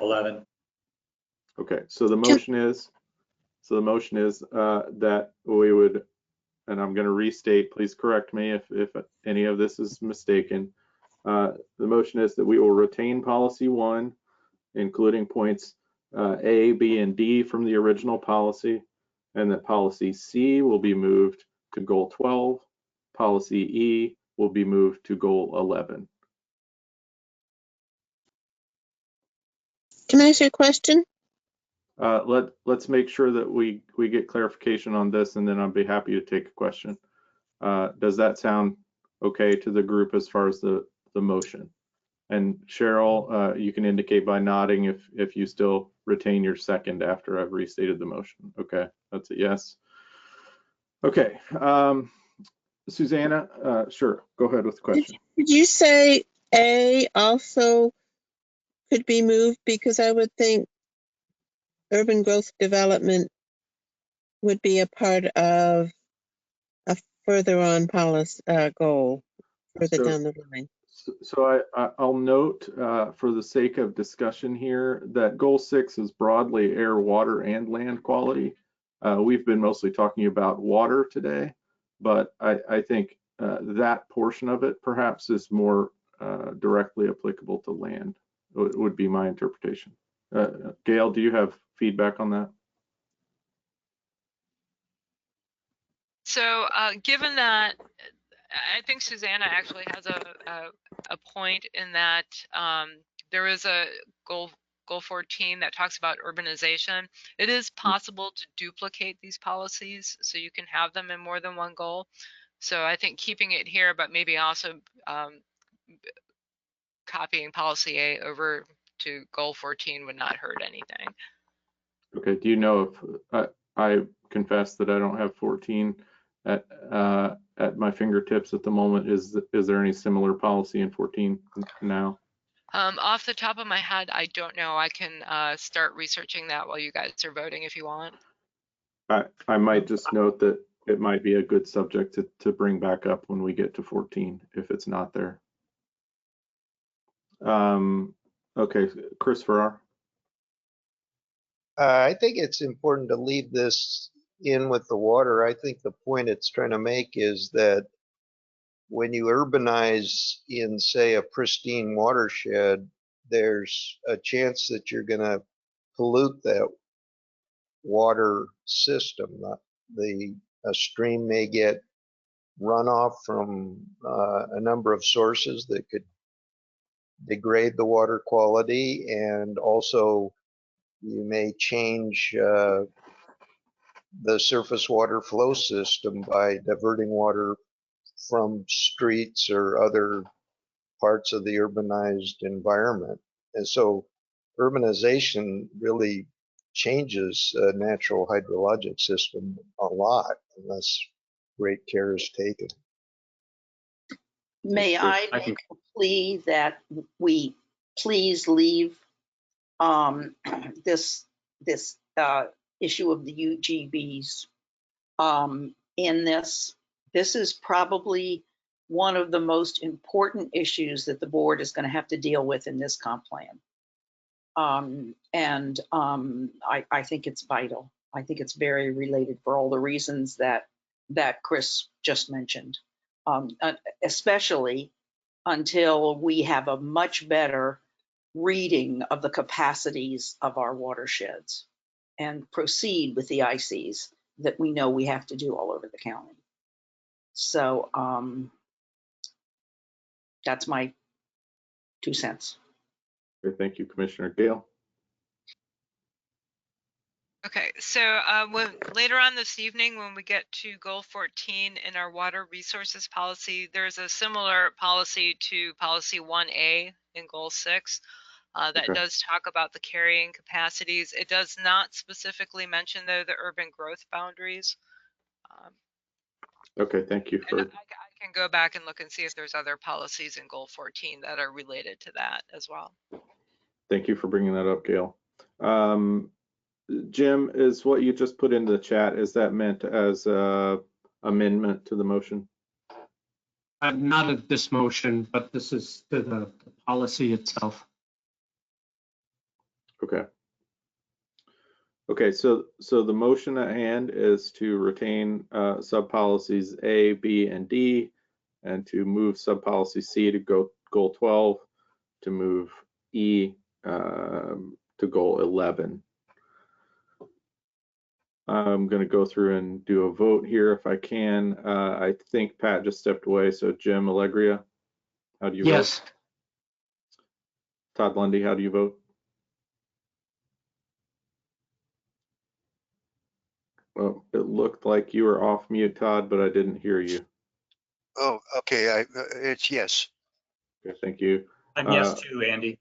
11. Okay, so the motion is that we would, and I'm going to restate, please correct me if any of this is mistaken. The motion is that we will retain policy 1, including points A, B, and D from the original policy, and that policy C will be moved to goal 12. Policy E will be moved to goal 11. Can I ask you a question? Let's make sure that we get clarification on this, and then I'll be happy to take a question. Does that sound okay to the group as far as the motion? And Cheryl, you can indicate by nodding if you still retain your second after I've restated the motion. Okay, that's a yes. Okay, Susanna, sure, go ahead with the question. Did you say A also could be moved? Because I would think urban growth development would be a part of a further on policy goal further down the line. So I'll note for the sake of discussion here that goal 6 is broadly air, water, and land quality. We've been mostly talking about water today, but I think that portion of it perhaps is more directly applicable to land, would be my interpretation. Gail, do you have feedback on that? So given that, I think Susanna actually has a point in that there is a goal 14 that talks about urbanization. It is possible to duplicate these policies so you can have them in more than one goal. So I think keeping it here, but maybe also copying policy A over to goal 14 would not hurt anything. Okay, do you know if, I confess that I don't have 14 at my fingertips at the moment. Is there any similar policy in 14 now? Off the top of my head, I don't know. I can start researching that while you guys are voting if you want. I might just note that it might be a good subject to bring back up when we get to 14 if it's not there. Okay, Chris Farrar. I think it's important to leave this in with the water. I think the point it's trying to make is that when you urbanize in, say, a pristine watershed, there's a chance that you're going to pollute that water system. A stream may get runoff from a number of sources that could degrade the water quality, and also you may change the surface water flow system by diverting water from streets or other parts of the urbanized environment. And so urbanization really changes a natural hydrologic system a lot unless great care is taken. May I make a plea that we please leave this issue of the UGBs in this. This is probably one of the most important issues that the board is going to have to deal with in this comp plan. I think it's vital. I think it's very related for all the reasons that Chris just mentioned, especially until we have a much better reading of the capacities of our watersheds and proceed with the ICs that we know we have to do all over the county. So that's my 2 cents. Okay, thank you, Commissioner. Gail. Okay, so later on this evening, when we get to goal 14 in our water resources policy, there's a similar policy to policy 1A in goal 6 that does talk about the carrying capacities. It does not specifically mention, though, the urban growth boundaries. Okay, thank you for. I can go back and look and see if there's other policies in goal 14 that are related to that as well. Thank you for bringing that up, Gail. Jim, is what you just put into the chat, is that meant as a amendment to the motion? Not of this motion, but this is to the policy itself. Okay. Okay, so the motion at hand is to retain sub-policies A, B, and D, and to move sub-policy C to goal 12, to move E to goal 11. I'm going to go through and do a vote here if I can. I think Pat just stepped away, so Jim Allegria, how do you Yes. vote? Todd Lundy, how do you vote? Well, it looked like you were off mute, Todd, but I didn't hear you. Oh, okay. It's yes. Okay, thank you. I'm yes too, Andy.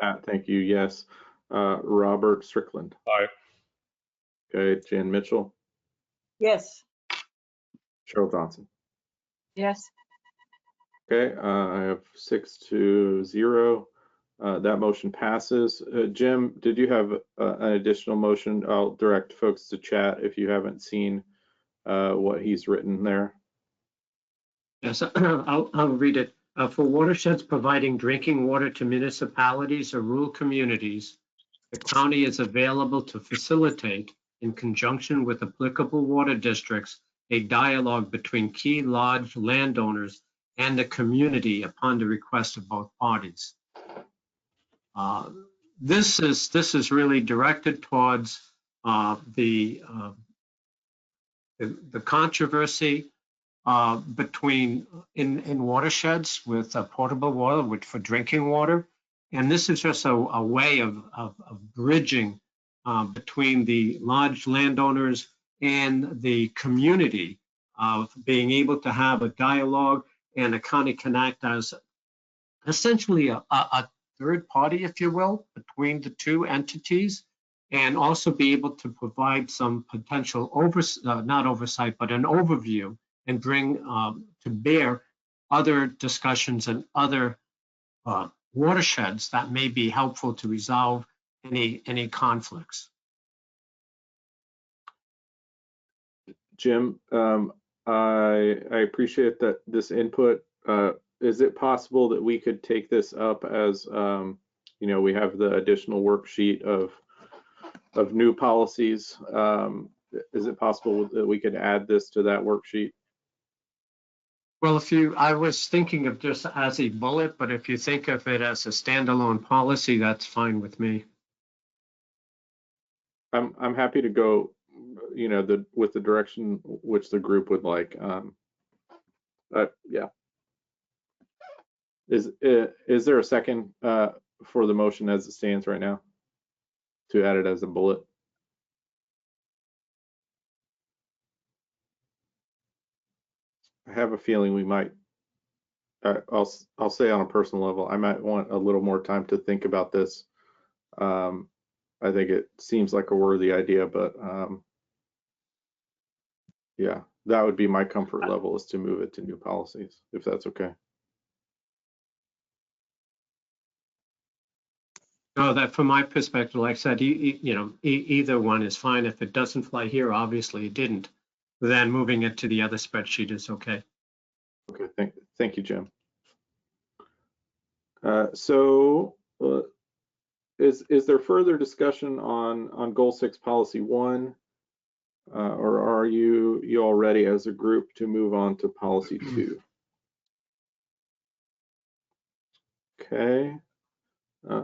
Pat, thank you. Yes. Robert Strickland. Aye. Okay, Jan Mitchell. Yes. Cheryl Johnson. Yes. Okay, I have 6-0. That motion passes. Jim, did you have an additional motion? I'll direct folks to chat if you haven't seen what he's written there. Yes, I'll read it. For watersheds providing drinking water to municipalities or rural communities, the county is available to facilitate, in conjunction with applicable water districts, a dialogue between key lodge landowners and the community upon the request of both parties. This is really directed towards the controversy between in watersheds with potable water for drinking water. And this is just a way of bridging between the large landowners and the community, of being able to have a dialogue and the county can act as essentially a third party, if you will, between the two entities, and also be able to provide some potential not oversight, but an overview, and bring to bear other discussions and other watersheds that may be helpful to resolve any conflicts. Jim, I appreciate that this input. Is it possible that we could take this up as, we have the additional worksheet of new policies? Is it possible that we could add this to that worksheet? Well, I was thinking of just as a bullet, but if you think of it as a standalone policy, that's fine with me. I'm happy to go, with the direction which the group would like. Yeah. Is there a second for the motion as it stands right now to add it as a bullet? I have a feeling we might. I'll say on a personal level, I might want a little more time to think about this. I think it seems like a worthy idea, but yeah, that would be my comfort level, is to move it to new policies, if that's okay. No, that from my perspective, like I said, either one is fine. If it doesn't fly here, obviously it didn't. Then moving it to the other spreadsheet is okay. Okay, thank you, Jim. So is there further discussion on Goal 6 Policy 1, or are you all ready as a group to move on to Policy 2? Okay.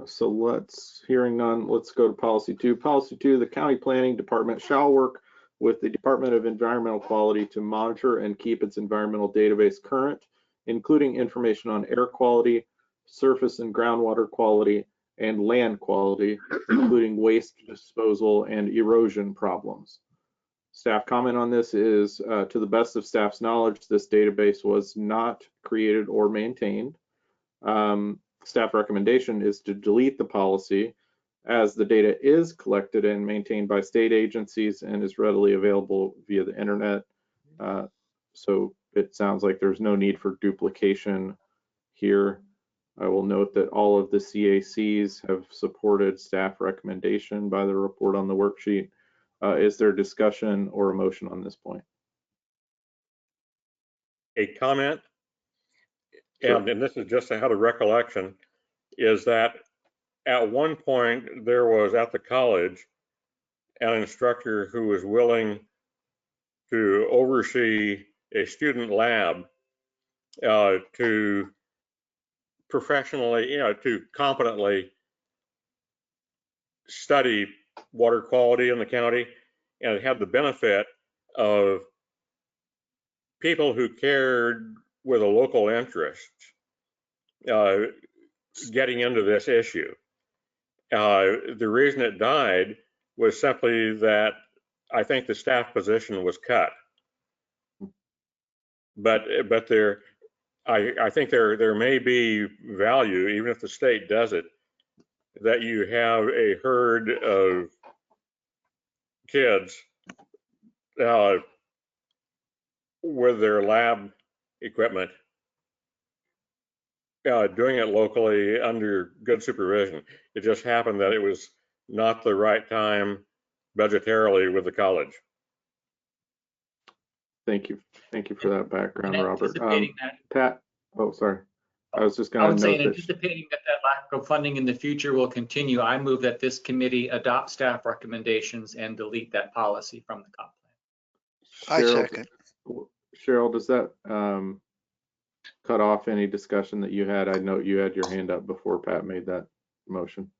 So hearing none, let's go to Policy 2. Policy 2, the County Planning Department shall work with the Department of Environmental Quality to monitor and keep its environmental database current, including information on air quality, surface and groundwater quality, and land quality, including waste disposal and erosion problems. Staff comment on this is, to the best of staff's knowledge, this database was not created or maintained. Staff recommendation is to delete the policy, as the data is collected and maintained by state agencies and is readily available via the internet. So it sounds like there's no need for duplication here. I will note that all of the CACs have supported staff recommendation by the report on the worksheet. Is there discussion or a motion on this point? A comment, Sure. and this is just out of recollection, is that at one point there was at the college an instructor who was willing to oversee a student lab to professionally, to competently study water quality in the county, and it had the benefit of people who cared with a local interest getting into this issue. The reason it died was simply that I think the staff position was cut. But I think there may be value, even if the state does it, that you have a herd of kids with their lab equipment doing it locally under good supervision. It just happened that it was not the right time budgetarily with the college. Thank you for that background, Robert. Anticipating Pat, oh, sorry. I was just going to I would say, note that. anticipating that lack of funding in the future will continue, I move that this committee adopt staff recommendations and delete that policy from the comp plan. I second. Cheryl, does that cut off any discussion that you had. I know you had your hand up before Pat made that motion.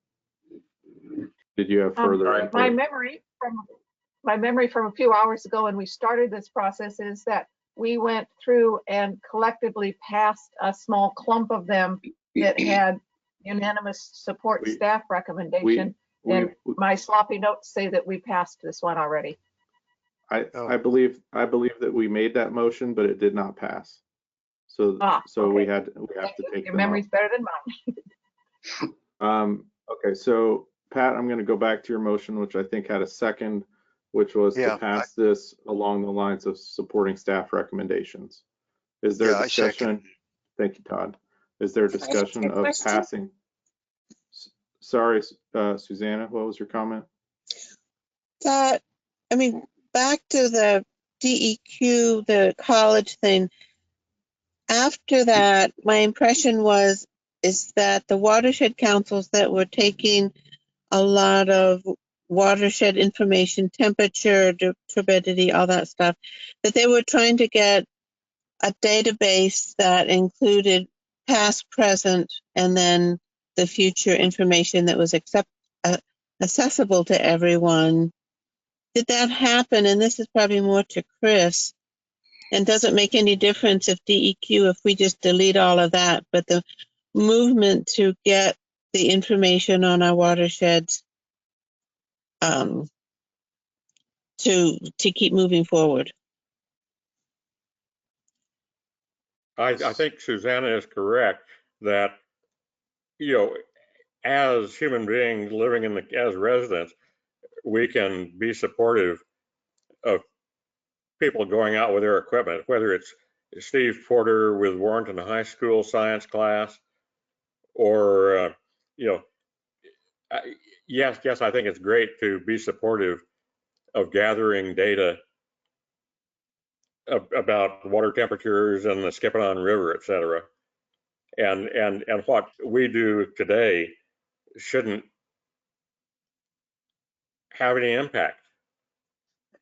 Did you have further input? My memory from a few hours ago when we started this process is that we went through and collectively passed a small clump of them that had unanimous support staff recommendation. And my sloppy notes say that we passed this one already. I believe that we made that motion, but it did not pass. So okay. we have to take your them memory's out. better than mine. Okay, so Pat, I'm going to go back to your motion, which I think had a second, which was to pass this along the lines of supporting staff reccumendations. Is there discussion? Thank you, Todd. Is there discussion of passing? Sorry, Susanna, what was your comment? That, I mean, back to the DEQ, the college thing. After that, my impression is that the watershed councils that were taking a lot of watershed information, temperature, turbidity, all that stuff, that they were trying to get a database that included past, present, and then the future information that was accessible to everyone. Did that happen? And this is probably more to Chris. And does it make any difference if DEQ, if we just delete all of that, but the movement to get the information on our watersheds to keep moving forward? I think Susanna is correct that, you know, as human beings living as residents, we can be supportive of people going out with their equipment, whether it's Steve Porter with Warrenton High School science class, or you know, yes, I think it's great to be supportive of gathering data about water temperatures and the Skipanon River, et cetera. And what we do today shouldn't have any impact.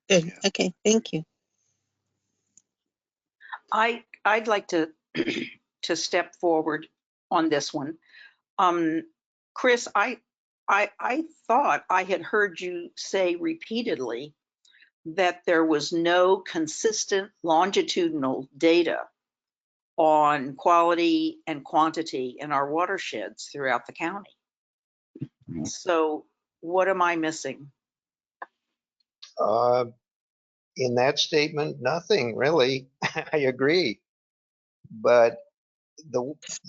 Good. Okay, thank you. I'd like to to step forward on this one. Chris, I thought I had heard you say repeatedly that there was no consistent longitudinal data on quality and quantity in our watersheds throughout the county. So what am I missing? In that statement, nothing really. I agree. But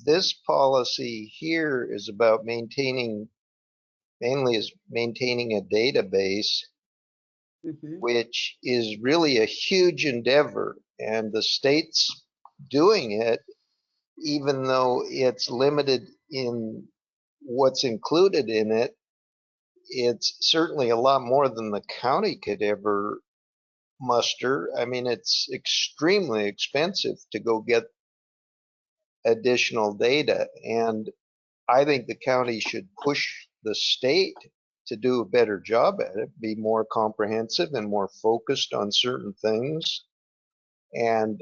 this policy here is about mainly maintaining a database, which is really a huge endeavor. And the state's doing it, even though it's limited in what's included in it. It's certainly a lot more than the county could ever muster. I mean, it's extremely expensive to go get additional data. And I think the county should push the state to do a better job at it, be more comprehensive and more focused on certain things, and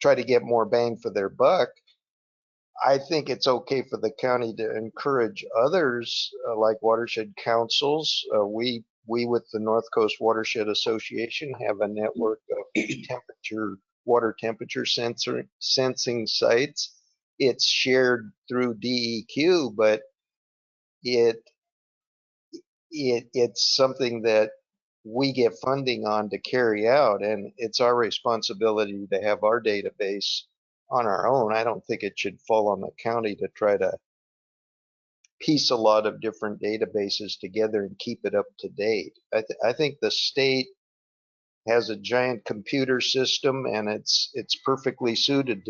try to get more bang for their buck. I think it's okay for the county to encourage others, like watershed councils. We with the North Coast Watershed Association have a network of water temperature sensing sites. It's shared through DEQ, but it's something that we get funding on to carry out, and it's our responsibility to have our database on our own. I don't think it should fall on the county to try to piece a lot of different databases together and keep it up to date. I think the state has a giant computer system, and it's perfectly suited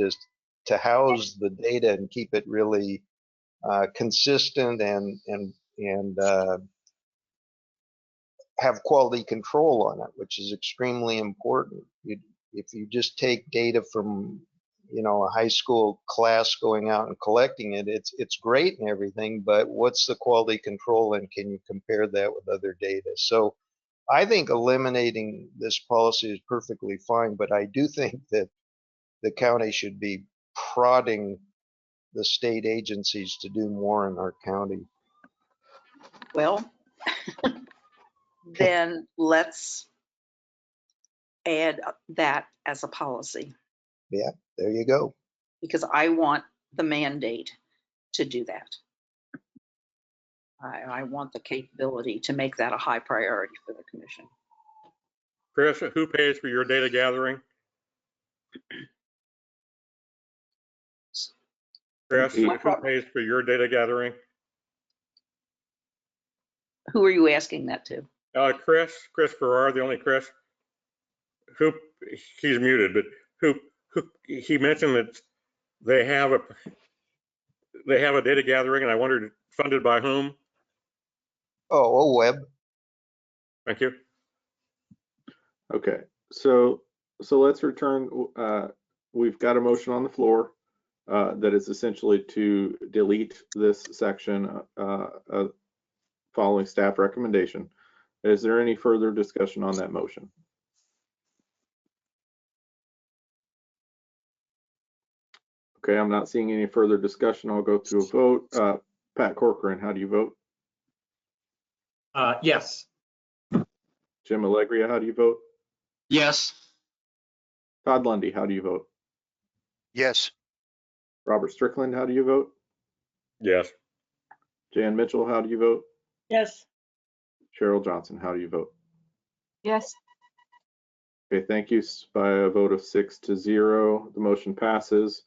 to house the data and keep it really consistent and have quality control on it, which is extremely important. If you just take data from a high school class going out and collecting it, it's great and everything, but what's the quality control, and can you compare that with other data? So I think eliminating this policy is perfectly fine, but I do think that the county should be prodding the state agencies to do more in our county. Well, then let's add that as a policy, Yeah, there you go. because I want the mandate to do that. I want the capability to make that a high priority for the commission. Chris, who pays for your data gathering? Chris, who pays for your data gathering? Who are you asking that to? Chris Farrar, the only Chris. Who, he's muted, but who he mentioned that they have a data gathering, and I wondered, funded by whom? Oh, web. Thank you. Okay, so let's return. We've got a motion on the floor that is essentially to delete this section following staff recommendation. Is there any further discussion on that motion? Okay, I'm not seeing any further discussion. I'll go to a vote. Pat Corcoran, how do you vote? Yes. Jim Allegria, how do you vote? Yes. Todd Lundy, how do you vote? Yes. Robert Strickland, how do you vote? Yes. Jan Mitchell, how do you vote? Yes. Cheryl Johnson, how do you vote? Yes. Okay, thank you. By a vote of 6-0, the motion passes.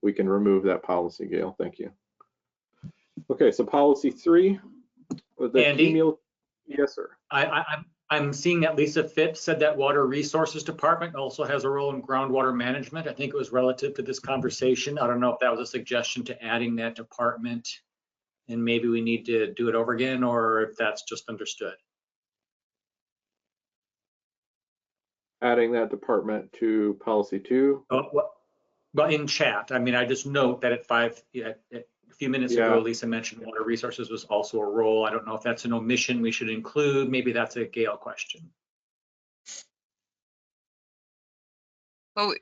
We can remove that policy, Gail. Thank you. Okay, so policy 3. Andy? Yes, sir. I'm seeing that Lisa Phipps said that Water Resources Department also has a role in groundwater management. I think it was relative to this conversation. I don't know if that was a suggestion to adding that department, and maybe we need to do it over again, or if that's just understood. Adding that department to policy 2. Well, in chat, I mean, I just note that a few minutes ago, Lisa mentioned Water Resources was also a role. I don't know if that's an omission we should include. Maybe that's a Gail question. Well,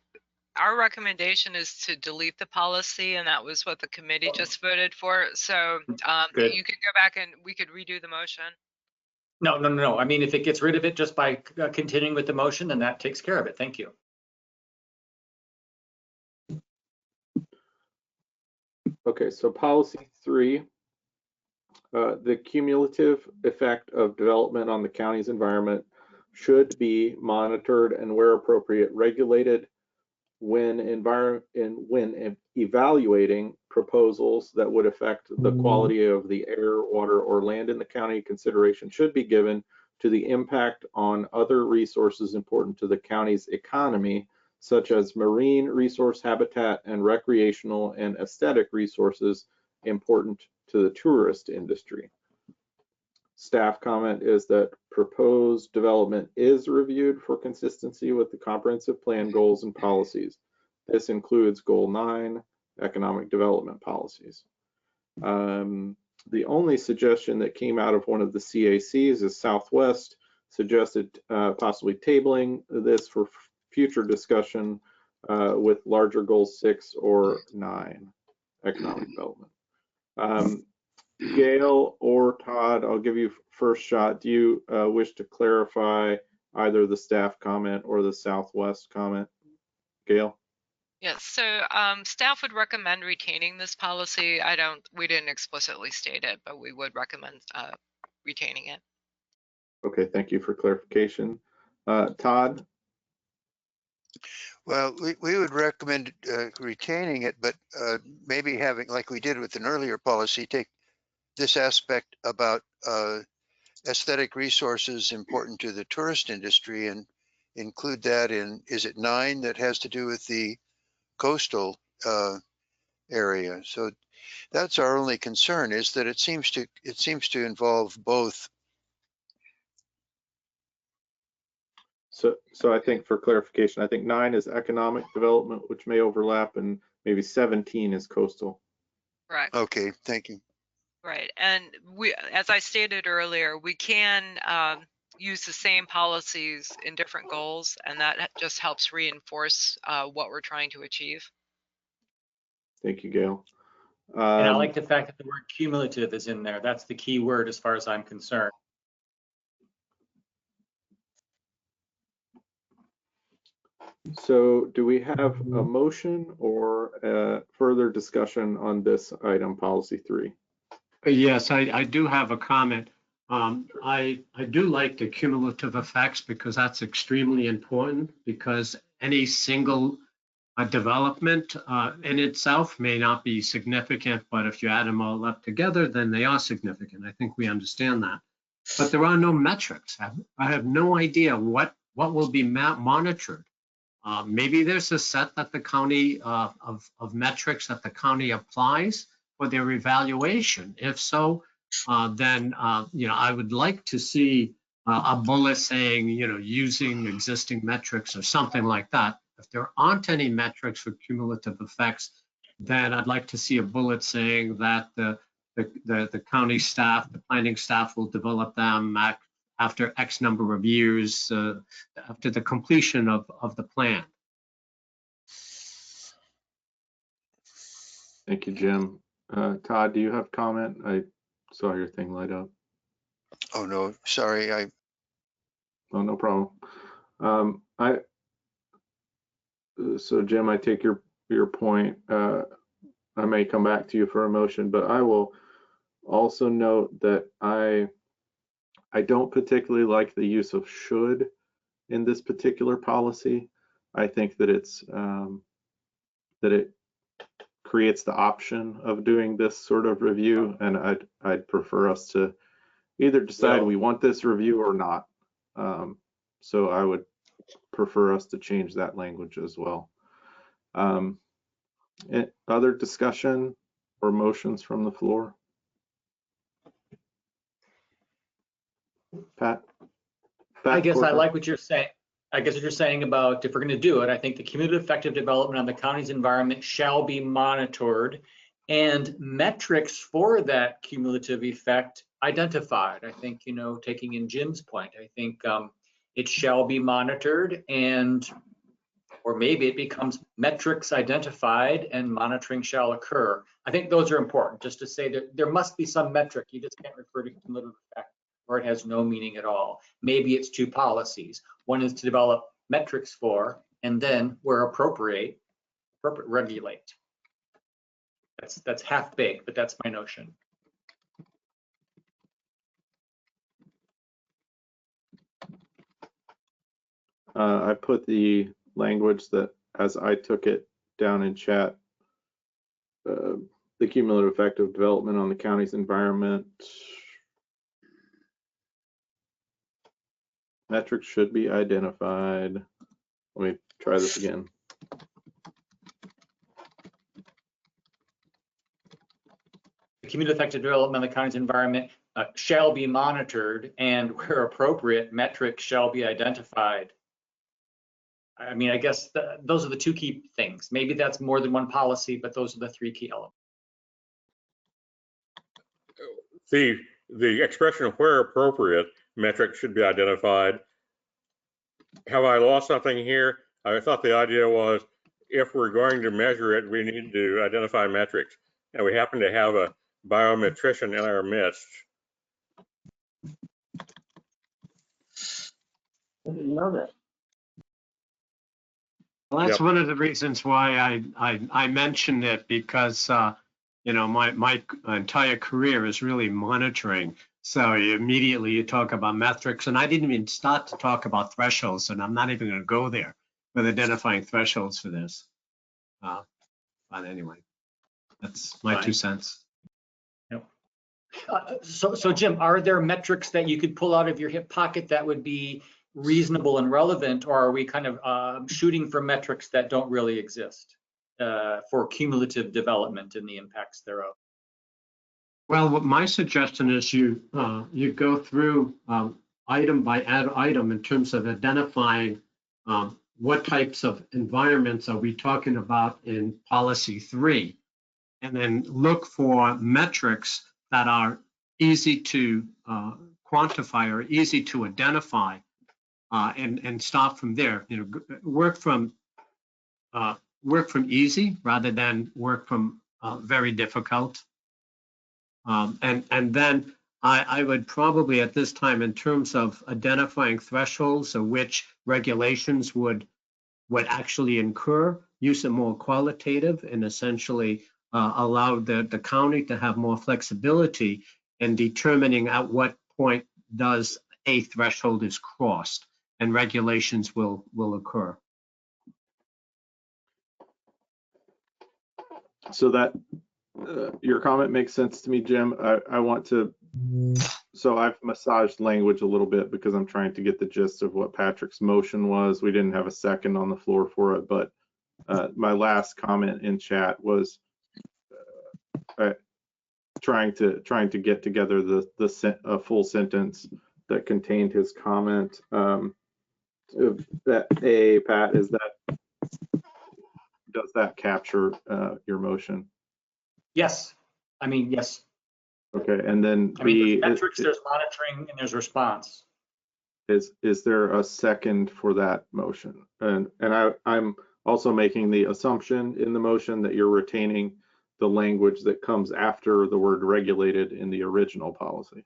our recommendation is to delete the policy, and that was what the committee just voted for. So you could go back and we could redo the motion. No. I mean, if it gets rid of it just by continuing with the motion, then that takes care of it. Thank you. Okay, so policy 3, the cumulative effect of development on the county's environment should be monitored and, where appropriate, regulated when evaluating proposals that would affect the quality of the air, water, or land in the county. Consideration should be given to the impact on other resources important to the county's economy, such as marine resource habitat and recreational and aesthetic resources important to the tourist industry. Staff comment is that proposed development is reviewed for consistency with the comprehensive plan goals and policies. This includes Goal 9, economic development policies. The only suggestion that came out of one of the CACs is Southwest suggested possibly tabling this for future discussion with larger goals 6 or 9, economic development. Gail or Todd, I'll give you first shot. Do you wish to clarify either the staff comment or the Southwest comment? Gail? Yes, so staff would recommend retaining this policy. We didn't explicitly state it, but we would recommend retaining it. Okay, thank you for clarification. Todd? Well, we would recommend retaining it, but maybe having, like we did with an earlier policy, take this aspect about aesthetic resources important to the tourist industry and include that in, is it 9 that has to do with the coastal area? So that's our only concern, is that it seems to involve both. So I think for clarification, I think 9 is economic development, which may overlap, and maybe 17 is coastal. Right. Okay, thank you. Right, and as I stated earlier, we can use the same policies in different goals, and that just helps reinforce what we're trying to achieve. Thank you, Gail. And I like the fact that the word cumulative is in there. That's the key word as far as I'm concerned. So do we have a motion or further discussion on this item, policy 3? Yes, I do have a comment. I do like the cumulative effects because that's extremely important, because any single development in itself may not be significant, but if you add them all up together, then they are significant. I think we understand that. But there are no metrics. I have no idea what will be monitored. Maybe there's a set that the county of metrics that the county applies for their evaluation. If so, then I would like to see a bullet saying using existing metrics or something like that. If there aren't any metrics for cumulative effects, then I'd like to see a bullet saying that the county staff, the planning staff, will develop them after X number of years, after the completion of the plan. Thank you, Jim. Todd, do you have comment? I saw your thing light up. Oh, no, sorry. Oh, no problem. So Jim, I take your point. I may come back to you for a motion, but I will also note that I don't particularly like the use of should in this particular policy. I think that that it creates the option of doing this sort of review, and I'd prefer us to either decide we want this review or not. So I would prefer us to change that language as well. Other discussion or motions from the floor? Pat? I guess I like what you're saying. I guess what you're saying about if we're going to do it, I think the cumulative effective development on the county's environment shall be monitored and metrics for that cumulative effect identified. I think, taking in Jim's point, I think it shall be monitored, or maybe it becomes metrics identified and monitoring shall occur. I think those are important, just to say that there must be some metric. You just can't refer to cumulative effect or it has no meaning at all. Maybe it's two policies. One is to develop metrics for, and then where appropriate, regulate. That's half baked, but that's my notion. I put the language that, as I took it down in chat, the cumulative effect of development on the county's environment. Metrics should be identified. Let me try this again. The cumulative effect of development on the county's environment shall be monitored, and where appropriate, metrics shall be identified. I mean, I guess those are the two key things. Maybe that's more than one policy, but those are the three key elements. The expression of where appropriate, metrics should be identified. Have I lost something here? I thought the idea was if we're going to measure it, we need to identify metrics. And we happen to have a biometrician in our midst. I love it. Well, that's one of the reasons why I mentioned it, because my entire career is really monitoring. So immediately you talk about metrics, and I didn't even start to talk about thresholds, and I'm not even going to go there with identifying thresholds for this. But anyway, that's my 2 cents. Yep. So Jim, are there metrics that you could pull out of your hip pocket that would be reasonable and relevant, or are we kind of shooting for metrics that don't really exist for cumulative development and the impacts thereof? Well, what my suggestion is you go through item by item in terms of identifying what types of environments are we talking about in policy 3, and then look for metrics that are easy to quantify or easy to identify, and start from there. Work from work from easy rather than work from very difficult. And then I would probably at this time, in terms of identifying thresholds of which regulations would actually incur, use it more qualitative and essentially allow the county to have more flexibility in determining at what point does a threshold is crossed and regulations will occur. So that your comment makes sense to me, Jim. I want to, so I've massaged language a little bit because I'm trying to get the gist of what Patrick's motion was. We didn't have a second on the floor for it, but my last comment in chat was trying to get together the full sentence that contained his comment. That Pat, does that capture your motion? Yes, I mean, yes. Okay, and then I mean, there's metrics, there's monitoring, and there's response. Is there a second for that motion? And I'm also making the assumption in the motion that you're retaining the language that comes after the word regulated in the original policy.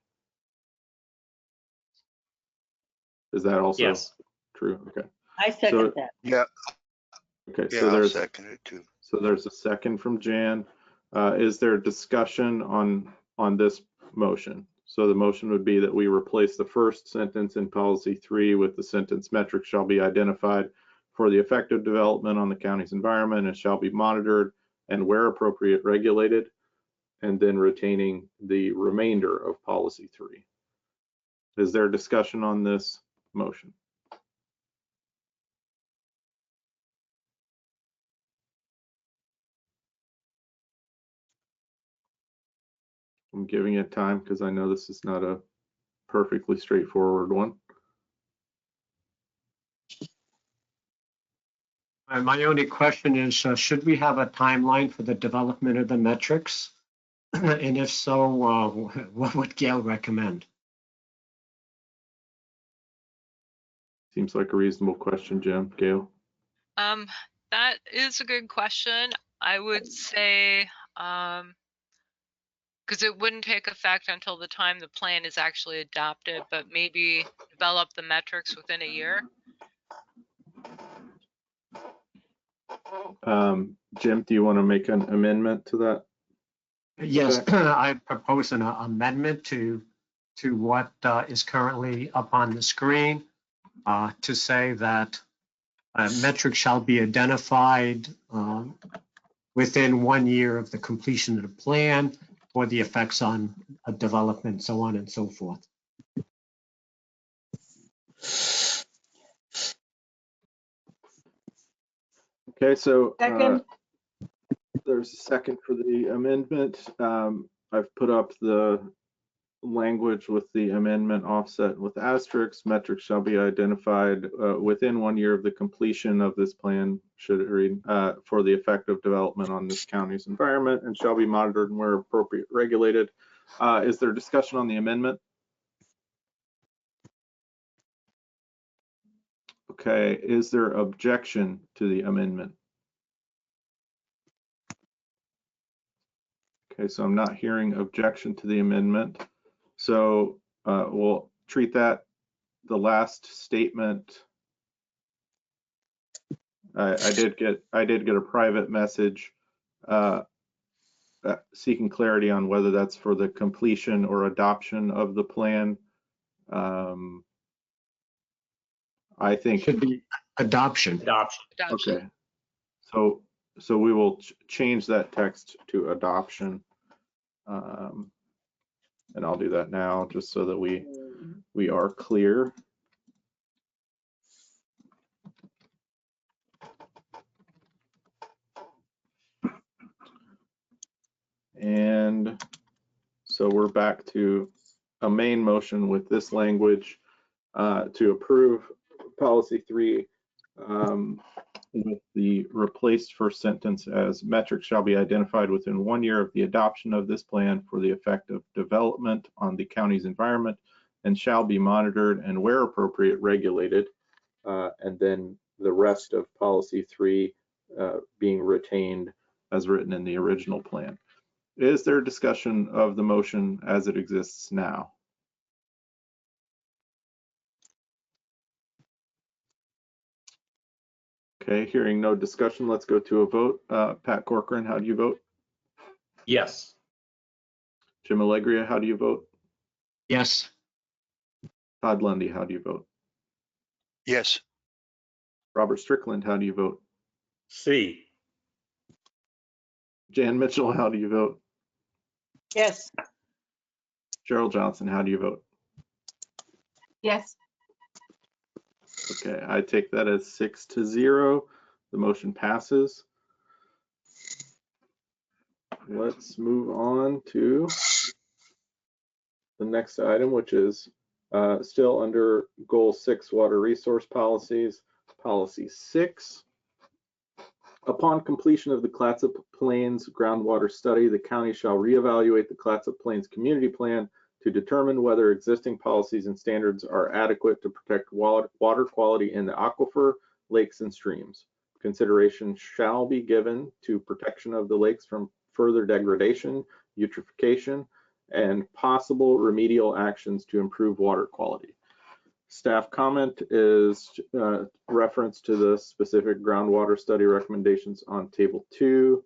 Is that also true? Okay. I second that. Yeah. Okay, Yeah, so I'll second it too. So there's a second from Jan. Is there discussion on this motion? So the motion would be that we replace the first sentence in policy 3 with the sentence metrics shall be identified for the effective development on the county's environment and shall be monitored and where appropriate regulated, and then retaining the remainder of policy 3. Is there discussion on this motion? I'm giving it time because I know this is not a perfectly straightforward one. My only question is, should we have a timeline for the development of the metrics? And if so, what would Gail recommend? Seems like a reasonable question, Jim. Gail? That is a good question. I would say, because it wouldn't take effect until the time the plan is actually adopted, but maybe develop the metrics within a year. Jim, do you want to make an amendment to that? Yes, I propose an amendment to what is currently up on the screen to say that metrics shall be identified within 1 year of the completion of the plan for the effects on development, so on and so forth. Okay, so there's a second for the amendment. I've put up the language with the amendment offset with asterisks. Metrics shall be identified within 1 year of the completion of this plan, should it read, for the effective development on this county's environment and shall be monitored and where appropriate regulated. Is there discussion on the amendment? Okay, is there objection to the amendment? Okay, so I'm not hearing objection to the amendment. So we'll treat that the last statement. I did get a private message seeking clarity on whether that's for the completion or adoption of the plan. I think should be adoption. Okay. So we will change that text to adoption. And I'll do that now just so that we are clear. And so we're back to a main motion with this language to approve policy 3 with the replaced first sentence as metrics shall be identified within 1 year of the adoption of this plan for the effect of development on the county's environment and shall be monitored and where appropriate regulated. And then the rest of policy 3 being retained as written in the original plan. Is there discussion of the motion as it exists now? Okay, hearing no discussion, let's go to a vote. Pat Corcoran, how do you vote? Yes. Jim Allegria, how do you vote? Yes. Todd Lundy, how do you vote? Yes. Robert Strickland, how do you vote? C. Jan Mitchell, how do you vote? Yes. Cheryl Johnson, how do you vote? Yes. Okay, I take that as 6-0. The motion passes. Let's move on to the next item, which is still under Goal 6, Water Resource Policies, Policy 6. Upon completion of the Clatsop Plains groundwater study, the county shall reevaluate the Clatsop Plains Community Plan to determine whether existing policies and standards are adequate to protect water quality in the aquifer, lakes, and streams. Consideration shall be given to protection of the lakes from further degradation, eutrophication, and possible remedial actions to improve water quality. Staff comment is reference to the specific groundwater study recommendations on table 2.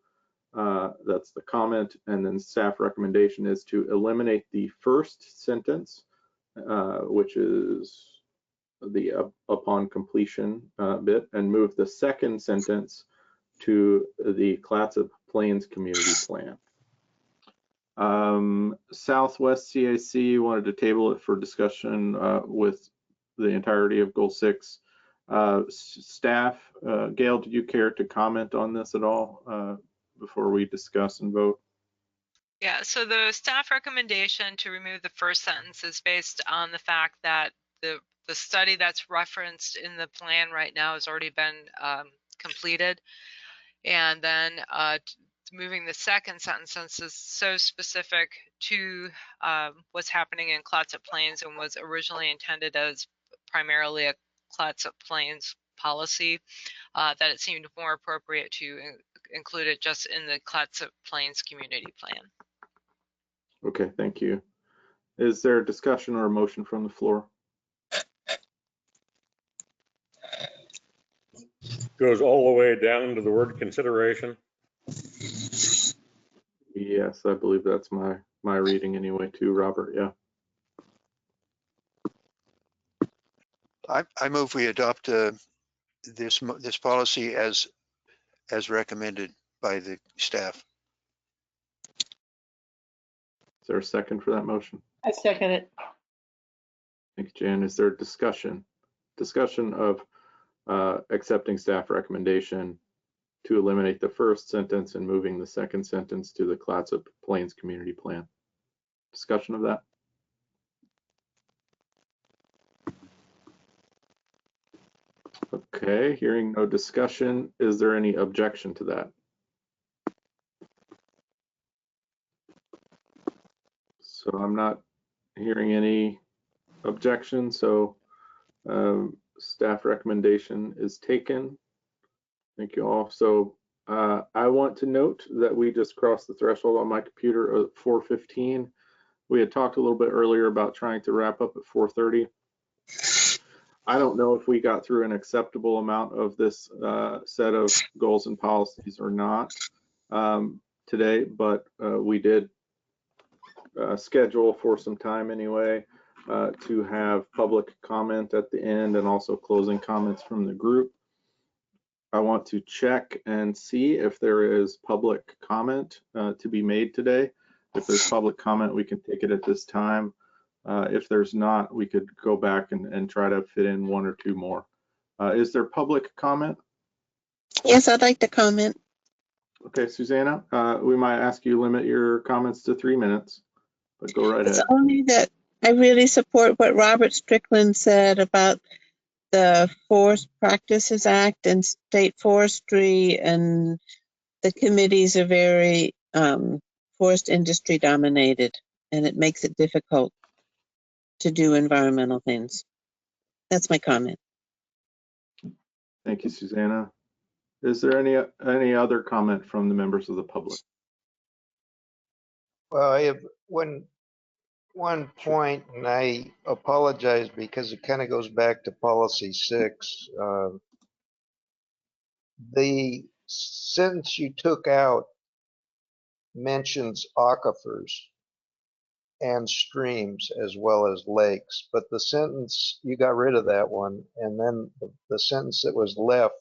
That's the comment, and then staff recommendation is to eliminate the first sentence, which is the upon completion bit, and move the second sentence to the Clatsop Plains Community Plan. Southwest CAC wanted to table it for discussion with the entirety of Goal 6. Staff, Gail, do you care to comment on this at all before we discuss and vote? Yeah, so the staff recommendation to remove the first sentence is based on the fact that the study that's referenced in the plan right now has already been completed. And then moving the second sentence, since it's so specific to what's happening in Clatsop Plains and was originally intended as primarily a Clatsop Plains policy, that it seemed more appropriate to include it just in the Clatsop Plains Community Plan. Okay, thank you. Is there a discussion or a motion from the floor? Goes all the way down to the word consideration. Yes, I believe that's my reading anyway too, Robert. Yeah. I move we adopt this policy as recommended by the staff. Is there a second for that motion? I second it. Thanks, Jan. Is there discussion? Discussion of accepting staff recommendation to eliminate the first sentence and moving the second sentence to the Clatsop Plains Community Plan. Discussion of that? Okay, hearing no discussion, is there any objection to that? So I'm not hearing any objection, so staff recommendation is taken. Thank you all. So I want to note that we just crossed the threshold on my computer at 4:15. We had talked a little bit earlier about trying to wrap up at 4:30. I don't know if we got through an acceptable amount of this set of goals and policies or not today, but we did schedule for some time anyway to have public comment at the end and also closing comments from the group. I want to check and see if there is public comment to be made today. If there's public comment, we can take it at this time. If there's not, we could go back and try to fit in one or two more. Is there public comment? Yes, I'd like to comment. Okay, Susanna, we might ask you limit your comments to 3 minutes, but go right It's ahead. only that I really support what Robert Strickland said about the Forest Practices Act and state forestry, and the committees are very forest industry dominated, and it makes it difficult to do environmental things. That's my comment. Thank you, Susanna. Is there any other comment from the members of the public? Well, I have one point, and I apologize because it kind of goes back to policy 6. The sentence you took out mentions aquifers and streams as well as lakes, but the sentence, you got rid of that one, and then the sentence that was left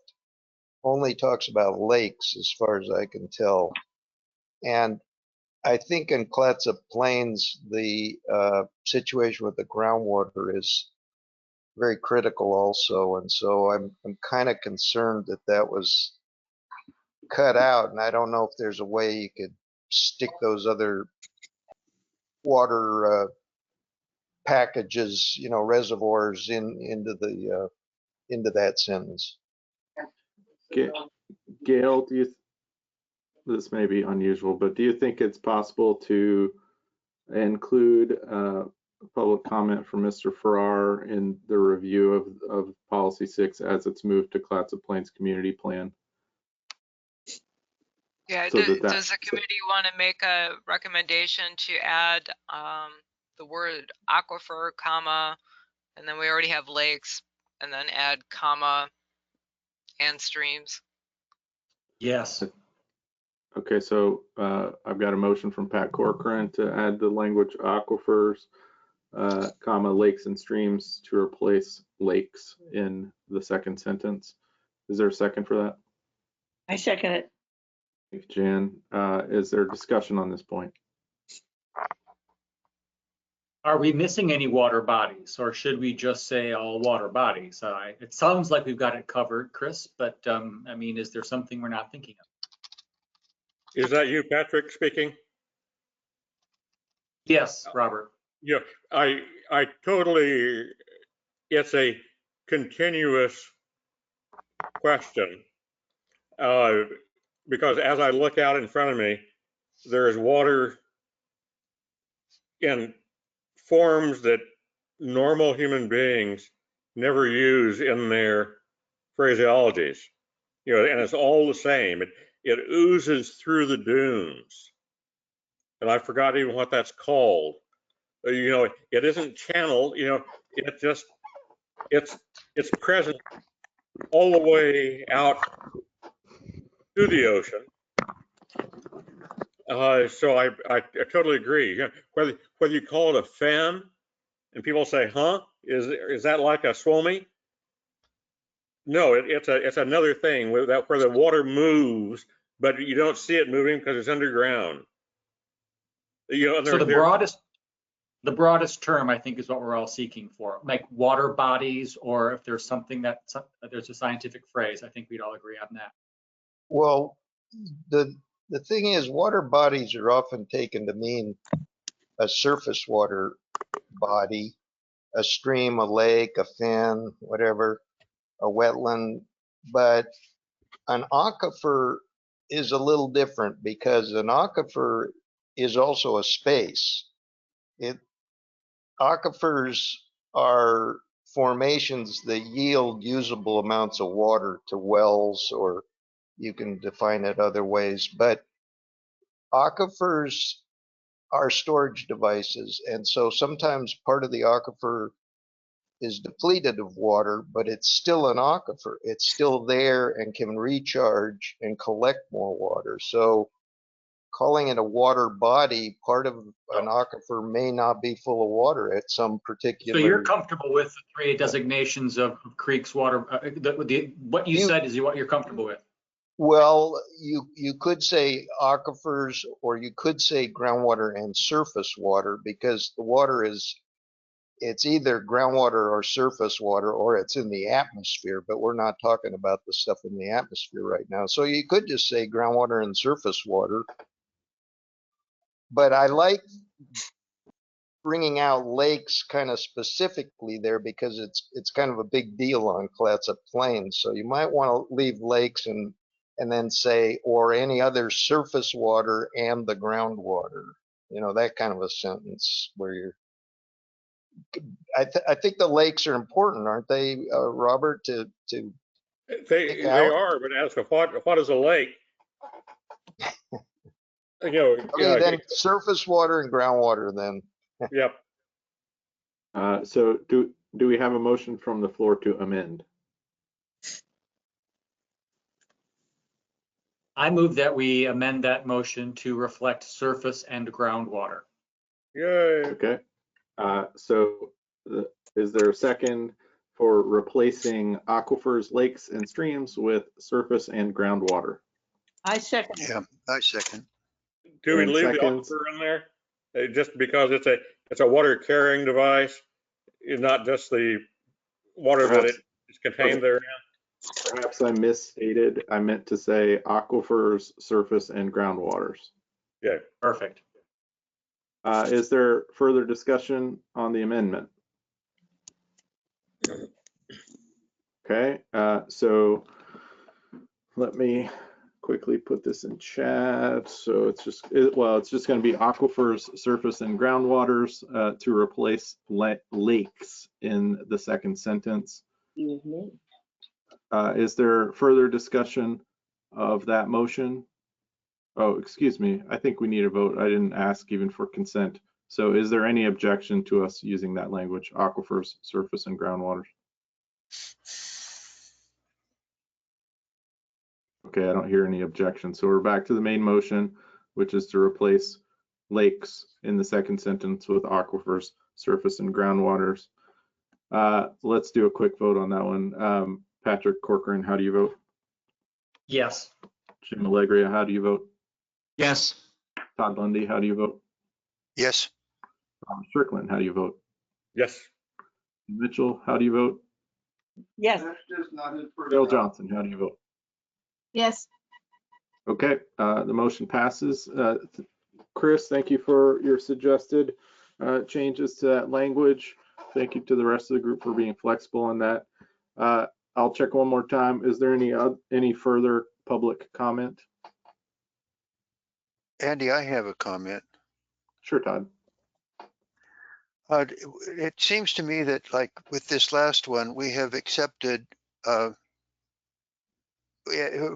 only talks about lakes as far as I can tell. And I think in Clatsop Plains, the situation with the groundwater is very critical also, and so I'm kind of concerned that that was cut out, and I don't know if there's a way you could stick those other water packages, reservoirs into that sentence. Gail, this may be unusual, but do you think it's possible to include public comment from Mr. Farrar in the review of policy 6 as it's moved to Clatsop Plains Community Plan? Yeah, So does the committee want to make a recommendation to add the word aquifer, comma, and then we already have lakes, and then add comma and streams? Yes. Okay, so I've got a motion from Pat Corcoran to add the language aquifers, comma, lakes and streams to replace lakes in the second sentence. Is there a second for that? I second it. Thank you, Jan. Is there discussion on this point? Are we missing any water bodies, or should we just say all water bodies? It sounds like we've got it covered, Chris, but I mean, is there something we're not thinking of? Is that you, Patrick, speaking? Yes, Robert. Yeah, I totally, it's a continuous question. Because as I look out in front of me, there is water in forms that normal human beings never use in their phraseologies. And it's all the same. It oozes through the dunes. And I forgot even what that's called. It isn't channeled, it's present all the way out to the ocean. So I totally agree. Whether you call it a fen, and people say, "Huh? Is that like a swomie?" No, it's another thing where the water moves, but you don't see it moving because it's underground. So the broadest term, I think, is what we're all seeking for, like water bodies, or if there's something there's a scientific phrase, I think we'd all agree on that. Well, the thing is, water bodies are often taken to mean a surface water body, a stream, a lake, a fen, whatever, a wetland. But an aquifer is a little different because an aquifer is also a space. Aquifers are formations that yield usable amounts of water to wells, or you can define it other ways, but aquifers are storage devices. And so sometimes part of the aquifer is depleted of water, but it's still an aquifer. It's still there and can recharge and collect more water. So calling it a water body, part of an aquifer may not be full of water at some particular. So you're comfortable with the 3 designations of creeks, water, what you said is what you're comfortable with? Well, you could say aquifers, or you could say groundwater and surface water, because the water it's either groundwater or surface water, or it's in the atmosphere, but we're not talking about the stuff in the atmosphere right now. So you could just say groundwater and surface water. But I like bringing out lakes kind of specifically there because it's kind of a big deal on Clatsop Plains. So you might want to leave lakes and then say, or any other surface water and the groundwater, that kind of a sentence where you're, I think the lakes are important, aren't they, Robert, to They Al? are, but as to what is a lake? Okay, then surface water and groundwater then. Yep. So do we have a motion from the floor to amend? I move that we amend that motion to reflect surface and groundwater. Yay. Okay. Is there a second for replacing aquifers, lakes, and streams with surface and groundwater? I second. Yeah, I second. Do we And leave seconds? the aquifer in there? Just because it's a water carrying device, is not just the water that it is contained therein. Perhaps I misstated. I meant to say aquifers, surface, and groundwaters. Yeah. Perfect. Is there further discussion on the amendment? Okay, so let me quickly put this in chat. So it's just going to be aquifers, surface, and groundwaters to replace lakes in the second sentence. Is there further discussion of that motion? Oh, excuse me. I think we need a vote. I didn't ask even for consent. So is there any objection to us using that language, aquifers, surface, and groundwaters? Okay, I don't hear any objection. So we're back to the main motion, which is to replace lakes in the second sentence with aquifers, surface, and groundwaters. Let's do a quick vote on that one. Patrick Corcoran, how do you vote? Yes. Jim Allegria, how do you vote? Yes. Todd Lundy, how do you vote? Yes. Tom Strickland, how do you vote? Yes. Mitchell, how do you vote? Yes. Bill Johnson, how do you vote? Yes. Okay, the motion passes. Chris, thank you for your suggested changes to that language. Thank you to the rest of the group for being flexible on that. I'll check one more time. Is there any further public comment? Andy, I have a comment. Sure, Todd. It seems to me that, like with this last one, we have accepted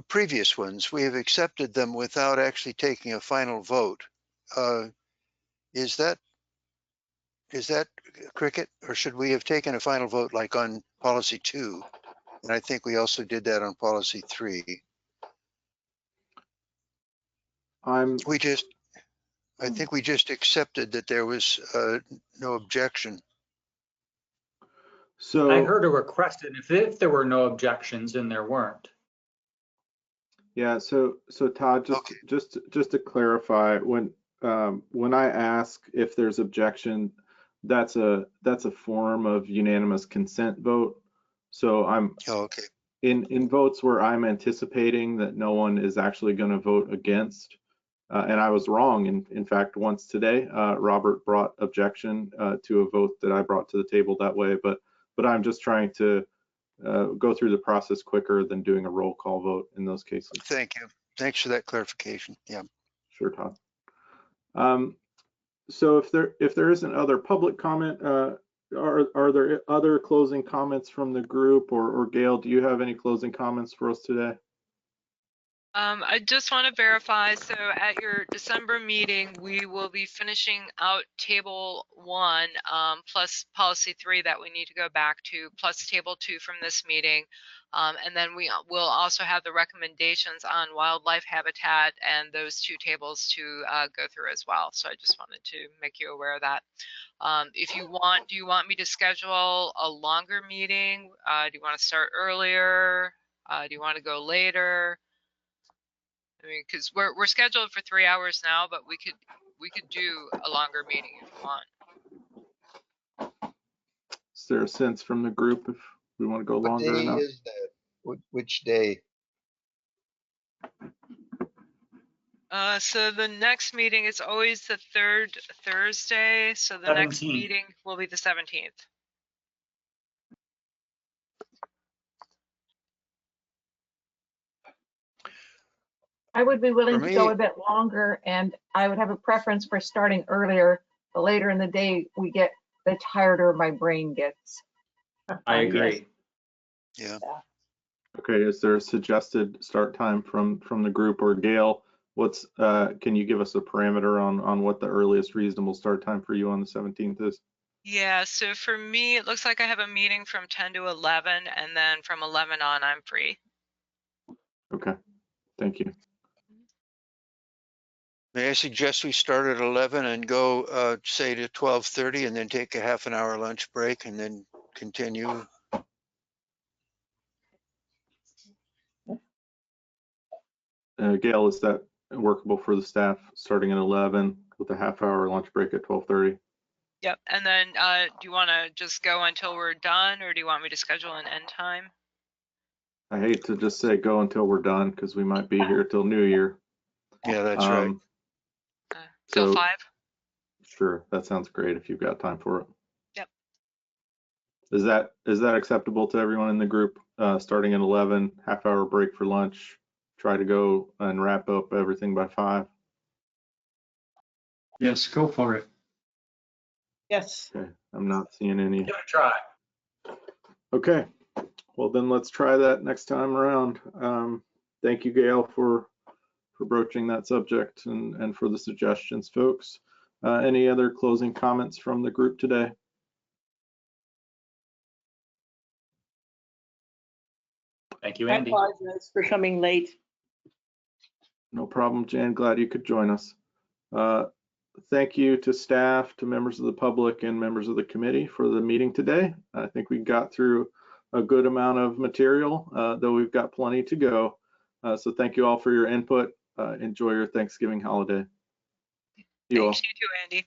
previous ones. We have accepted them without actually taking a final vote. Is that cricket, or should we have taken a final vote like on policy 2? And I think we also did that on policy 3. I think we just accepted that there was no objection. So I heard a request, and if there were no objections, and there weren't. Yeah, so Todd, just to clarify, when I ask if there's objection, that's a form of unanimous consent vote. So I'm in votes where I'm anticipating that no one is actually going to vote against, and I was wrong. In fact, once today, Robert brought objection to a vote that I brought to the table that way. But I'm just trying to go through the process quicker than doing a roll call vote in those cases. Thank you. Thanks for that clarification. Yeah. Sure, Todd. So if there isn't other public comment, are there other closing comments from the group, or Gail, do you have any closing comments for us today? I just want to verify, so at your December meeting, we will be finishing out table 1 plus policy 3 that we need to go back to, plus table 2 from this meeting. And then we will also have the recommendations on wildlife habitat and those 2 tables to go through as well. So I just wanted to make you aware of that. If you want, do you want me to schedule a longer meeting? Do you want to start earlier? Do you want to go later? I mean, because we're scheduled for 3 hours now, but we could do a longer meeting if you want. Is there a sense from the group if we want to go longer or What day not? is that? Which day? So the next meeting is always the 3rd Thursday. So the next 17th. meeting will be the 17th. I would be willing to go a bit longer, and I would have a preference for starting earlier. The later in the day we get, the tireder my brain gets. I agree. Yeah. Okay, is there a suggested start time from the group, or Gail? What's can you give us a parameter on what the earliest reasonable start time for you on the 17th is? Yeah, so for me, it looks like I have a meeting from 10 to 11, and then from 11 on, I'm free. Okay, thank you. May I suggest we start at 11 and go, say, to 12:30, and then take a half an hour lunch break and then continue? Gail, is that workable for the staff, starting at 11 with a half-hour lunch break at 12:30? Yep, and then do you want to just go until we're done, or do you want me to schedule an end time? I hate to just say go until we're done, because we might be here till New Year. Yeah, that's right. Till So 5? sure, that sounds great if you've got time for it. Yep. Is that acceptable to everyone in the group? Starting at 11, half-hour break for lunch, try to go and wrap up everything by 5. Yes, go for it. Yes. Okay, I'm not seeing any. Give it a try. Okay, well then let's try that next time around. Thank you, Gail, for broaching that subject and for the suggestions, folks. Any other closing comments from the group today? Thank you, I Andy. apologize for coming late. No problem, Jan. Glad you could join us. Thank you to staff, to members of the public, and members of the committee for the meeting today. I think we got through a good amount of material, though we've got plenty to go. So thank you all for your input. Enjoy your Thanksgiving holiday. Thanks, you too, Andy.